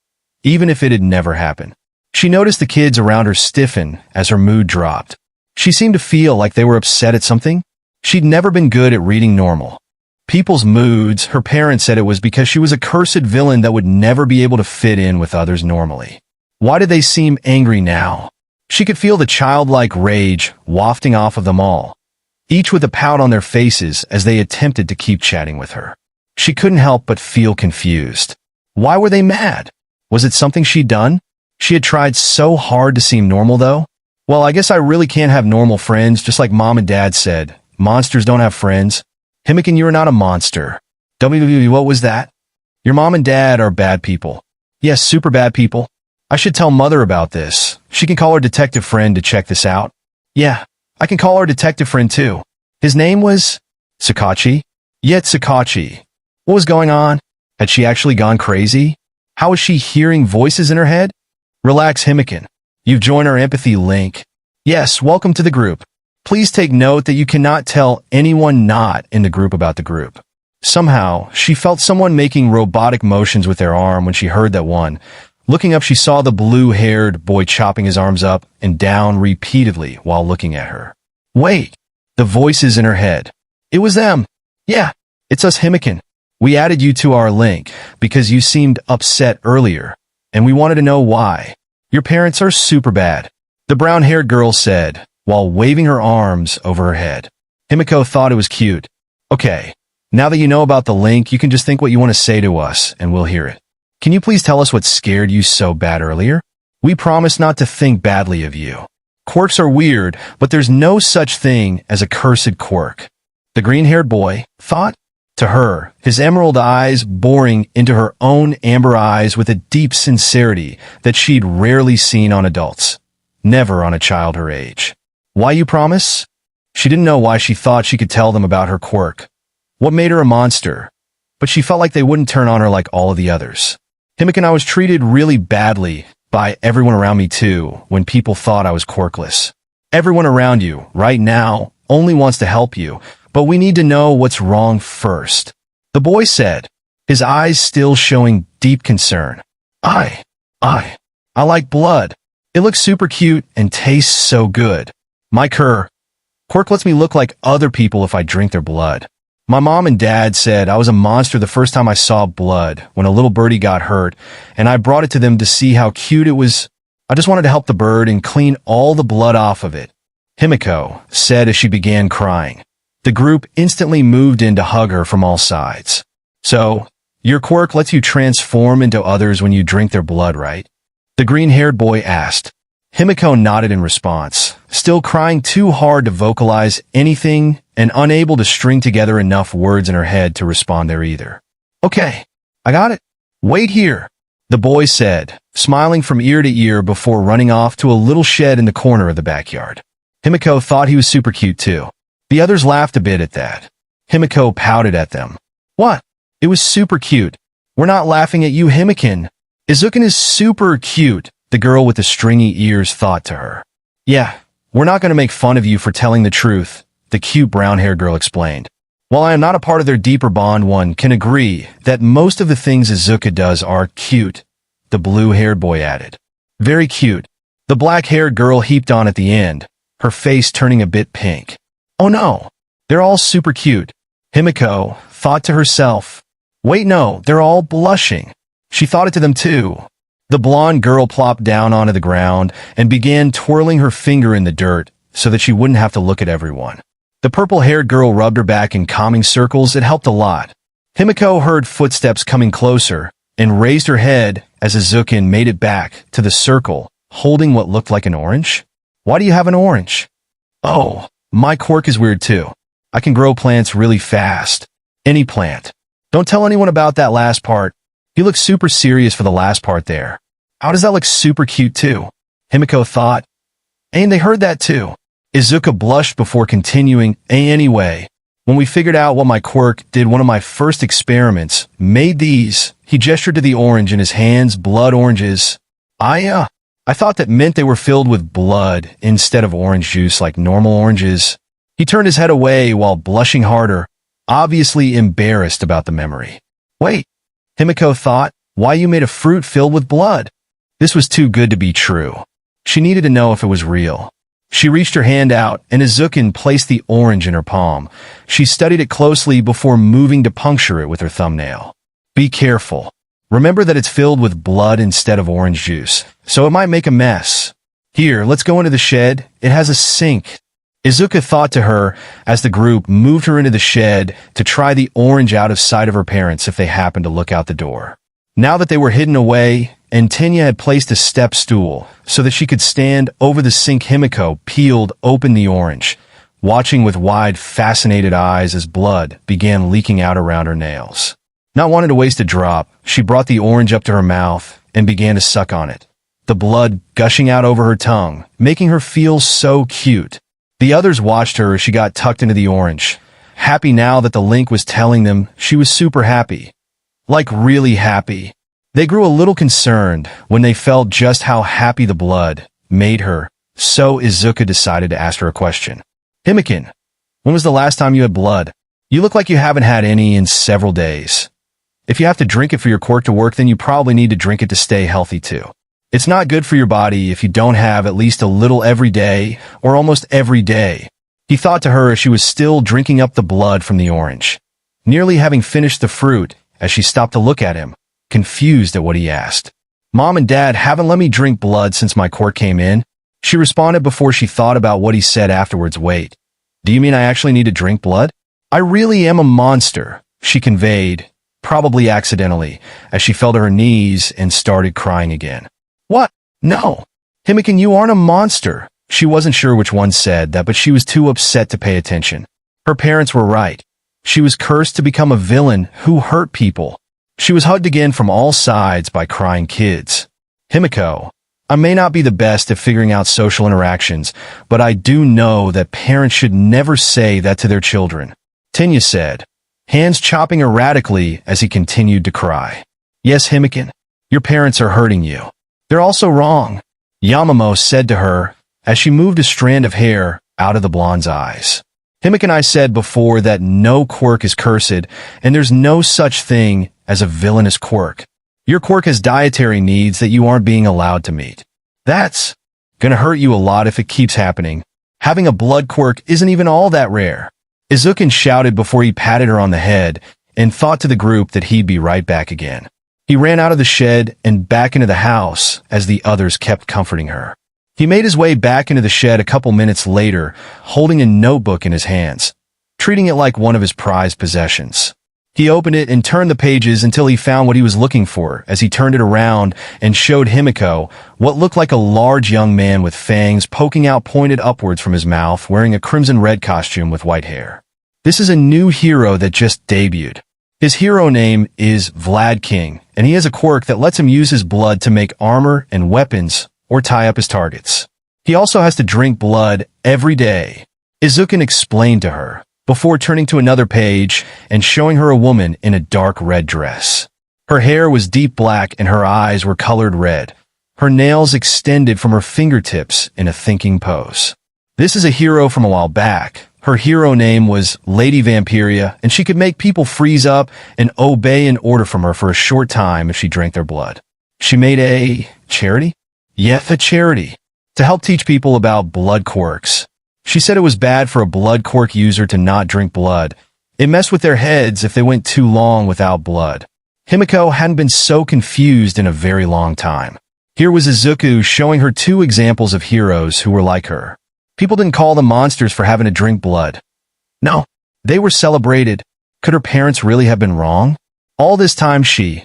even if it had never happened. She noticed the kids around her stiffen as her mood dropped. She seemed to feel like they were upset at something. She'd never been good at reading normal people's moods. Her parents said it was because she was a cursed villain that would never be able to fit in with others normally. Why did they seem angry now? She could feel the childlike rage wafting off of them all, each with a pout on their faces as they attempted to keep chatting with her. She couldn't help but feel confused. Why were they mad? Was it something she'd done? She had tried so hard to seem normal, though. Well, I guess I really can't have normal friends, just like Mom and Dad said. Monsters don't have friends. Himiko, you're not a monster. What was that? Your mom and dad are bad people. Yes, super bad people. I should tell Mother about this. She can call her detective friend to check this out. Yeah, I can call our detective friend too. His name was Sakachi. Yet Sakachi. What was going on? Had she actually gone crazy? How was she hearing voices in her head? Relax, Himiko. You've joined our empathy link. Yes, welcome to the group. Please take note that you cannot tell anyone not in the group about the group. Somehow, she felt someone making robotic motions with their arm when she heard that one. Looking up, she saw the blue-haired boy chopping his arms up and down repeatedly while looking at her. Wait! The voices in her head. It was them. Yeah, it's us, Himiko. We added you to our link because you seemed upset earlier, and we wanted to know why. Your parents are super bad, the brown-haired girl said, while waving her arms over her head. Himiko thought it was cute. Okay, now that you know about the link, you can just think what you want to say to us, and we'll hear it. Can you please tell us what scared you so bad earlier? We promise not to think badly of you. Quirks are weird, but there's no such thing as a cursed quirk. The green-haired boy thought. To her, his emerald eyes boring into her own amber eyes with a deep sincerity that she'd rarely seen on adults. Never on a child her age. Why you promise? She didn't know why she thought she could tell them about her quirk. What made her a monster? But she felt like they wouldn't turn on her like all of the others. Himiko and I was treated really badly by everyone around me too when people thought I was quirkless. Everyone around you, right now, only wants to help you, but we need to know what's wrong first. The boy said, his eyes still showing deep concern. I like blood. It looks super cute and tastes so good. My quirk lets me look like other people if I drink their blood. My mom and dad said I was a monster the first time I saw blood when a little birdie got hurt, and I brought it to them to see how cute it was. I just wanted to help the bird and clean all the blood off of it. Himiko said as she began crying. The group instantly moved in to hug her from all sides. So, your quirk lets you transform into others when you drink their blood, right? The green-haired boy asked. Himiko nodded in response, still crying too hard to vocalize anything and unable to string together enough words in her head to respond there either. Okay, I got it. Wait here, the boy said, smiling from ear to ear before running off to a little shed in the corner of the backyard. Himiko thought he was super cute too. The others laughed a bit at that. Himiko pouted at them. What? It was super cute. We're not laughing at you, Himiko. Izuku is super cute, the girl with the stringy ears thought to her. Yeah, we're not going to make fun of you for telling the truth, the cute brown-haired girl explained. While I am not a part of their deeper bond, one can agree that most of the things Izuku does are cute, the blue-haired boy added. Very cute. The black-haired girl heaped on at the end, her face turning a bit pink. Oh no, they're all super cute. Himiko thought to herself. Wait, no, they're all blushing. She thought it to them too. The blonde girl plopped down onto the ground and began twirling her finger in the dirt so that she wouldn't have to look at everyone. The purple-haired girl rubbed her back in calming circles. It helped a lot. Himiko heard footsteps coming closer and raised her head as Izuku made it back to the circle, holding what looked like an orange. Why do you have an orange? Oh. My quirk is weird too. I can grow plants really fast. Any plant. Don't tell anyone about that last part. You look super serious for the last part there. How does that look super cute too? Himiko thought. And they heard that too. Izuku blushed before continuing. Anyway, when we figured out what my quirk did, one of my first experiments, made these. He gestured to the orange in his hands, blood oranges. I thought that meant they were filled with blood instead of orange juice like normal oranges. He turned his head away while blushing harder, obviously embarrassed about the memory. Wait, Himiko thought, why you made a fruit filled with blood? This was too good to be true. She needed to know if it was real. She reached her hand out and Izuku placed the orange in her palm. She studied it closely before moving to puncture it with her thumbnail. Be careful. Remember that it's filled with blood instead of orange juice, so it might make a mess. Here, let's go into the shed. It has a sink. Izuku thought to her as the group moved her into the shed to try the orange out of sight of her parents if they happened to look out the door. Now that they were hidden away, and Tenya had placed a step stool so that she could stand over the sink, Himiko peeled open the orange, watching with wide, fascinated eyes as blood began leaking out around her nails. Not wanting to waste a drop, she brought the orange up to her mouth and began to suck on it, the blood gushing out over her tongue, making her feel so cute. The others watched her as she got tucked into the orange, happy now that the link was telling them she was super happy. Like really happy. They grew a little concerned when they felt just how happy the blood made her, so Izuku decided to ask her a question. Himiko, when was the last time you had blood? You look like you haven't had any in several days. If you have to drink it for your quirk to work, then you probably need to drink it to stay healthy too. It's not good for your body if you don't have at least a little every day or almost every day. He thought to her as she was still drinking up the blood from the orange, nearly having finished the fruit as she stopped to look at him, confused at what he asked. Mom and Dad haven't let me drink blood since my quirk came in. She responded before she thought about what he said afterwards. Wait, do you mean I actually need to drink blood? I really am a monster, she conveyed, probably accidentally, as she fell to her knees and started crying again. What? No. Himiko, you aren't a monster. She wasn't sure which one said that, but she was too upset to pay attention. Her parents were right. She was cursed to become a villain who hurt people. She was hugged again from all sides by crying kids. Himiko, I may not be the best at figuring out social interactions, but I do know that parents should never say that to their children, Tenya said, hands chopping erratically as he continued to cry. Yes, Himiko, your parents are hurting you. They're also wrong, Yamamoto said to her as she moved a strand of hair out of the blonde's eyes. Himiko and I said before that no quirk is cursed, and there's no such thing as a villainous quirk. Your quirk has dietary needs that you aren't being allowed to meet. That's gonna hurt you a lot if it keeps happening. Having a blood quirk isn't even all that rare. Izuku shouted before he patted her on the head and thought to the group that he'd be right back again. He ran out of the shed and back into the house as the others kept comforting her. He made his way back into the shed a couple minutes later, holding a notebook in his hands, treating it like one of his prized possessions. He opened it and turned the pages until he found what he was looking for as he turned it around and showed Himiko what looked like a large young man with fangs poking out pointed upwards from his mouth, wearing a crimson-red costume with white hair. This is a new hero that just debuted. His hero name is Vlad King, and he has a quirk that lets him use his blood to make armor and weapons or tie up his targets. He also has to drink blood every day, Izuku explained to her, before turning to another page and showing her a woman in a dark red dress. Her hair was deep black and her eyes were colored red. Her nails extended from her fingertips in a thinking pose. This is a hero from a while back. Her hero name was Lady Vampiria, and she could make people freeze up and obey an order from her for a short time if she drank their blood. She made a charity? Yes, a charity, to help teach people about blood quirks. She said it was bad for a blood quirk user to not drink blood. It messed with their heads if they went too long without blood. Himiko hadn't been so confused in a very long time. Here was Izuku showing her two examples of heroes who were like her. People didn't call them monsters for having to drink blood. No, they were celebrated. Could her parents really have been wrong? All this time she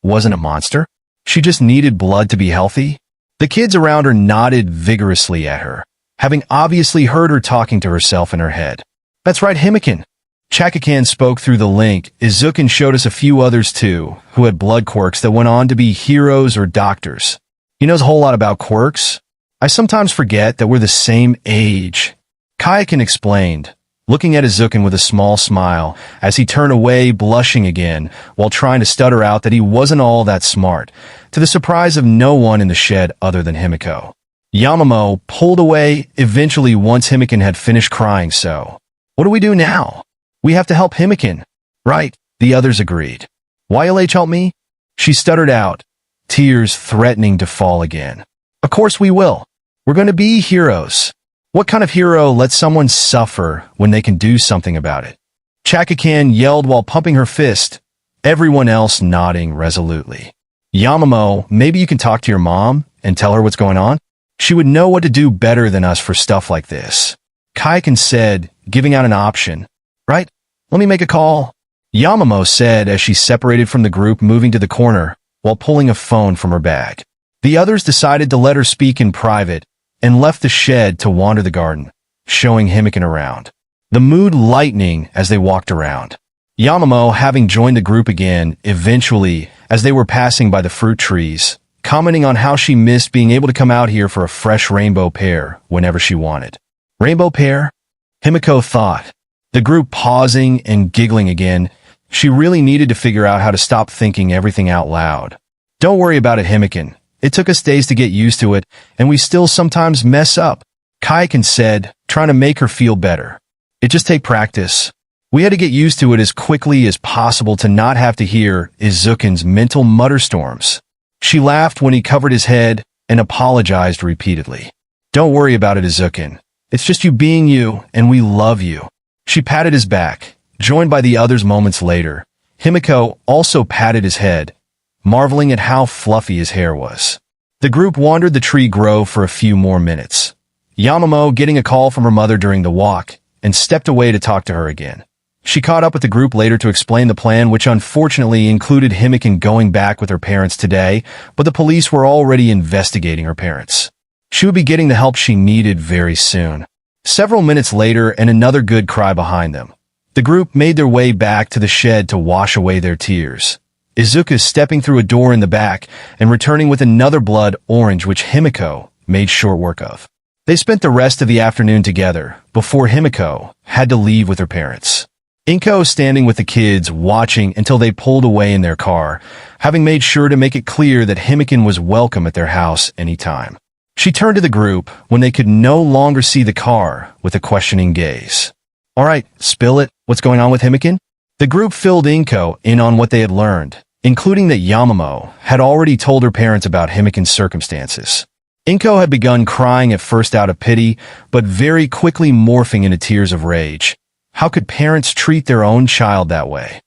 wasn't a monster. She just needed blood to be healthy. The kids around her nodded vigorously at her, having obviously heard her talking to herself in her head. That's right, Himiko. Chakakan spoke through the link. Izuku showed us a few others too, who had blood quirks that went on to be heroes or doctors. He knows a whole lot about quirks. I sometimes forget that we're the same age. Kayakin explained, looking at Izuku with a small smile as he turned away, blushing again, while trying to stutter out that he wasn't all that smart, to the surprise of no one in the shed other than Himiko. Yamamoto pulled away eventually once Himiko had finished crying. So, what do we do now? We have to help Himiko. Right, the others agreed. Why'll help me? She stuttered out, tears threatening to fall again. Of course we will. We're going to be heroes. What kind of hero lets someone suffer when they can do something about it? Chakakan yelled while pumping her fist, everyone else nodding resolutely. Yamamoto, maybe you can talk to your mom and tell her what's going on? She would know what to do better than us for stuff like this. Kayakin said, giving out an option. Right? Let me make a call. Yamamoto said as she separated from the group, moving to the corner while pulling a phone from her bag. The others decided to let her speak in private and left the shed to wander the garden, showing Himiko around, the mood lightening as they walked around. Yamamoto, having joined the group again, eventually, as they were passing by the fruit trees, commenting on how she missed being able to come out here for a fresh rainbow pear whenever she wanted. Rainbow pear? Himiko thought. The group pausing and giggling again. She really needed to figure out how to stop thinking everything out loud. Don't worry about it, Himiko. It took us days to get used to it, and we still sometimes mess up, Kaiken said, trying to make her feel better. It just take practice. We had to get used to it as quickly as possible to not have to hear Izuku's mental mutter storms. She laughed when he covered his head and apologized repeatedly. Don't worry about it, Izuku. It's just you being you, and we love you. She patted his back, joined by the others moments later. Himiko also patted his head, marveling at how fluffy his hair was. The group wandered the tree grove for a few more minutes. Yamamoto getting a call from her mother during the walk and stepped away to talk to her again. She caught up with the group later to explain the plan, which unfortunately included Himiko going back with her parents today, but the police were already investigating her parents. She would be getting the help she needed very soon. Several minutes later, and another good cry behind them. The group made their way back to the shed to wash away their tears. Izuku stepping through a door in the back and returning with another blood orange, which Himiko made short work of. They spent the rest of the afternoon together before Himiko had to leave with her parents. Inko standing with the kids watching until they pulled away in their car, having made sure to make it clear that Himiko was welcome at their house anytime. She turned to the group when they could no longer see the car with a questioning gaze. All right, spill it. What's going on with Himiko? The group filled Inko in on what they had learned, including that Yamamoto had already told her parents about Himiko's circumstances. Inko had begun crying at first out of pity, but very quickly morphing into tears of rage. How could parents treat their own child that way?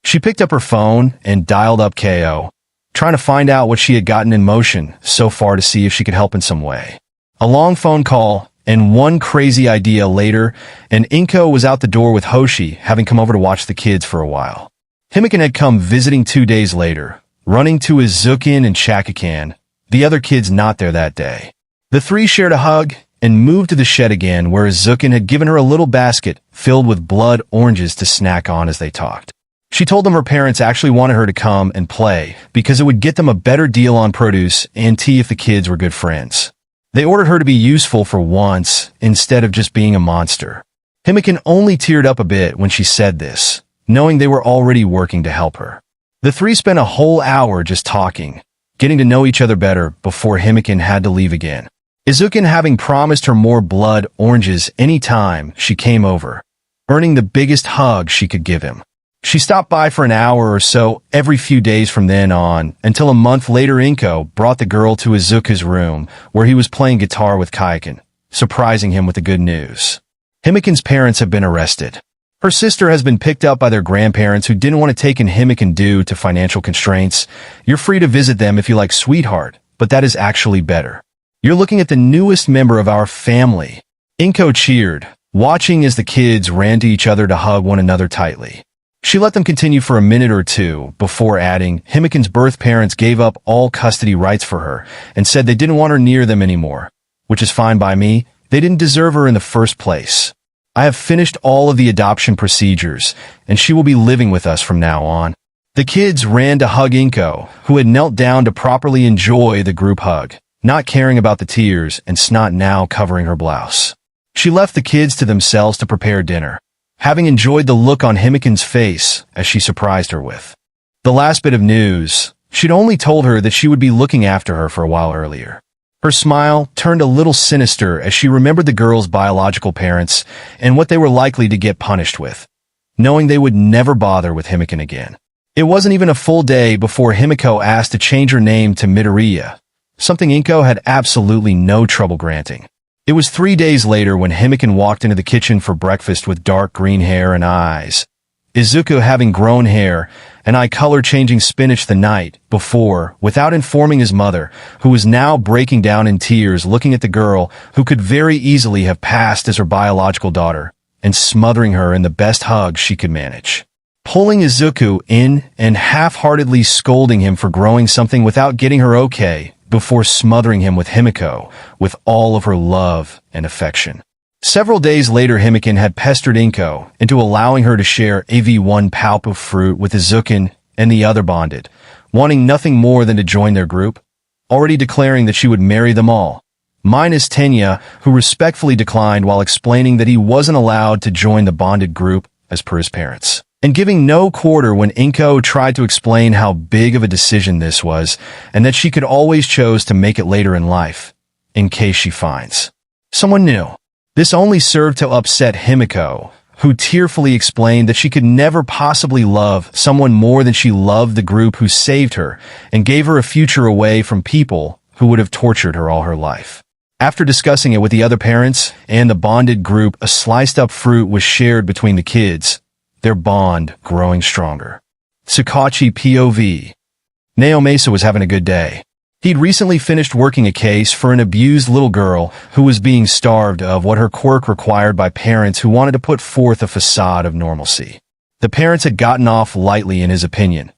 She picked up her phone and dialed up KO, trying to find out what she had gotten in motion so far to see if she could help in some way. A long phone call and one crazy idea later, and Inko was out the door with Hoshi, having come over to watch the kids for a while. Himiko had come visiting 2 days later, running to Izuku and Shakukan, the other kids not there that day. The three shared a hug and moved to the shed again, where Izuku had given her a little basket filled with blood oranges to snack on as they talked. She told them her parents actually wanted her to come and play because it would get them a better deal on produce and tea if the kids were good friends. They ordered her to be useful for once instead of just being a monster. Himiko only teared up a bit when she said this, knowing they were already working to help her. The three spent a whole hour just talking, getting to know each other better before Himiko had to leave again. Izuku having promised her more blood oranges any time she came over, earning the biggest hug she could give him. She stopped by for an hour or so every few days from then on, until a month later Inko brought the girl to Izuku's room, where he was playing guitar with Kaiken, surprising him with the good news. Himiko's parents have been arrested. Her sister has been picked up by their grandparents who didn't want to take in Himiko due to financial constraints. You're free to visit them if you like, sweetheart, but that is actually better. You're looking at the newest member of our family. Inko cheered, watching as the kids ran to each other to hug one another tightly. She let them continue for a minute or two before adding, Himiko's birth parents gave up all custody rights for her and said they didn't want her near them anymore, which is fine by me. They didn't deserve her in the first place. I have finished all of the adoption procedures, and she will be living with us from now on. The kids ran to hug Inko, who had knelt down to properly enjoy the group hug, not caring about the tears and snot now covering her blouse. She left the kids to themselves to prepare dinner, having enjoyed the look on Himiko's face as she surprised her with. The last bit of news, she'd only told her that she would be looking after her for a while earlier. Her smile turned a little sinister as she remembered the girl's biological parents and what they were likely to get punished with, knowing they would never bother with Himiko again. It wasn't even a full day before Himiko asked to change her name to Midoriya, something Inko had absolutely no trouble granting. It was 3 days later when Himiko walked into the kitchen for breakfast with dark green hair and eyes. Izuku having grown hair and eye color changing spinach the night before without informing his mother, who was now breaking down in tears looking at the girl who could very easily have passed as her biological daughter and smothering her in the best hug she could manage. Pulling Izuku in and half-heartedly scolding him for growing something without getting her okay, before smothering him with Himiko with all of her love and affection. Several days later, Himiko had pestered Inko into allowing her to share AV1 palp of fruit with Izuku and the other bonded, wanting nothing more than to join their group, already declaring that she would marry them all. minus Tenya, who respectfully declined while explaining that he wasn't allowed to join the bonded group as per his parents, and giving no quarter when Inko tried to explain how big of a decision this was and that she could always choose to make it later in life, in case she finds someone new. This only served to upset Himiko, who tearfully explained that she could never possibly love someone more than she loved the group who saved her and gave her a future away from people who would have tortured her all her life. After discussing it with the other parents and the bonded group, a sliced-up fruit was shared between the kids, their bond growing stronger. Tsukachi POV. Naomasa was having a good day. He'd recently finished working a case for an abused little girl who was being starved of what her quirk required by parents who wanted to put forth a facade of normalcy. The parents had gotten off lightly in his opinion,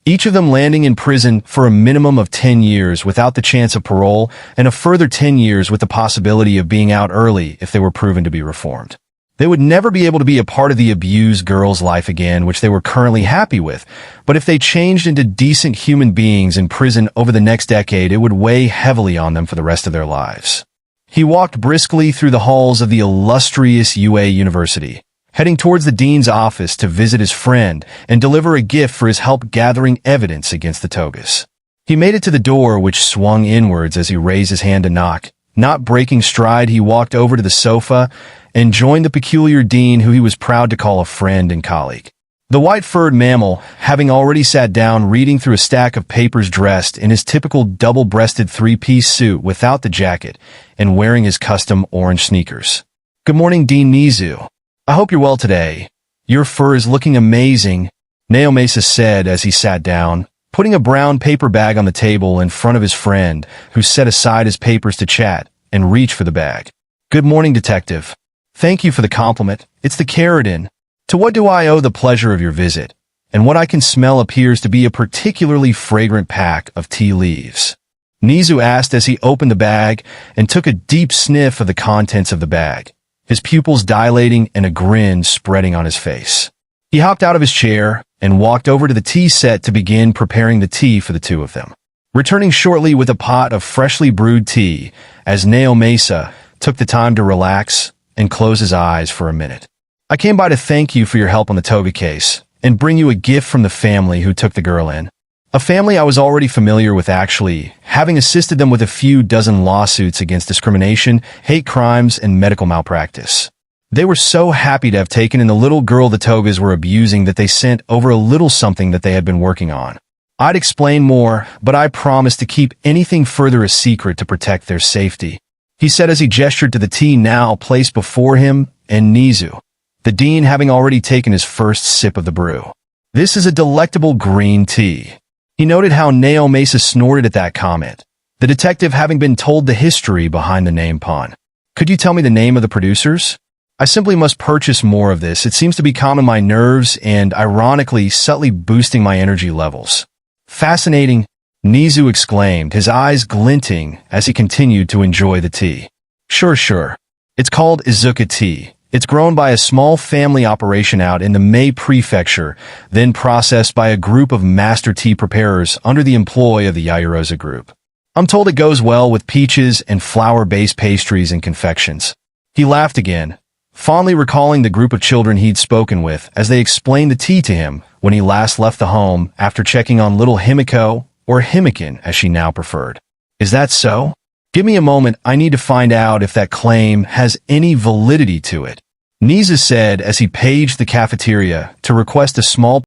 each of them landing in prison for a minimum of 10 years without the chance of parole and a further 10 years with the possibility of being out early if they were proven to be reformed. They would never be able to be a part of the abused girl's life again, which they were currently happy with. But if they changed into decent human beings in prison over the next decade, it would weigh heavily on them for the rest of their lives. He walked briskly through the halls of the illustrious UA University, heading towards the dean's office to visit his friend and deliver a gift for his help gathering evidence against the Togas. He made it to the door, which swung inwards as he raised his hand to knock. Not breaking stride, he walked over to the sofa and joined the peculiar dean who he was proud to call a friend and colleague. The white-furred mammal, having already sat down reading through a stack of papers dressed in his typical double-breasted three-piece suit without the jacket and wearing his custom orange sneakers. "Good morning, Dean Nizu. I hope you're well today. Your fur is looking amazing," Naomasa said as he sat down, putting a brown paper bag on the table in front of his friend, who set aside his papers to chat and reach for the bag. "Good morning, Detective. Thank you for the compliment. It's the keratin. To what do I owe the pleasure of your visit? And what I can smell appears to be a particularly fragrant pack of tea leaves." Nizu asked as he opened the bag and took a deep sniff of the contents of the bag, his pupils dilating and a grin spreading on his face. He hopped out of his chair and walked over to the tea set to begin preparing the tea for the two of them, returning shortly with a pot of freshly brewed tea as Naomasa took the time to relax and close his eyes for a minute. "I came by to thank you for your help on the Toga case and bring you a gift from the family who took the girl in. A family I was already familiar with, actually, having assisted them with a few dozen lawsuits against discrimination, hate crimes, and medical malpractice. They were so happy to have taken in the little girl the Togas were abusing that they sent over a little something that they had been working on. I'd explain more, but I promised to keep anything further a secret to protect their safety," he said as he gestured to the tea now placed before him and Nizu, the dean having already taken his first sip of the brew. "This is a delectable green tea." He noted how Naomasa snorted at that comment, the detective having been told the history behind the name pun. "Could you tell me the name of the producers? I simply must purchase more of this. It seems to be calming my nerves and, ironically, subtly boosting my energy levels." "Fascinating," Nizu exclaimed, his eyes glinting as he continued to enjoy the tea. Sure. It's called Izuku tea. It's grown by a small family operation out in the Mei Prefecture, then processed by a group of master tea preparers under the employ of the Yaoyoroza Group. I'm told it goes well with peaches and flour-based pastries and confections." He laughed again, fondly recalling the group of children he'd spoken with as they explained the tea to him when he last left the home after checking on little Himiko, or Himikin as she now preferred. "Is that so? Give me a moment, I need to find out if that claim has any validity to it," Nizu said as he paged the cafeteria to request a small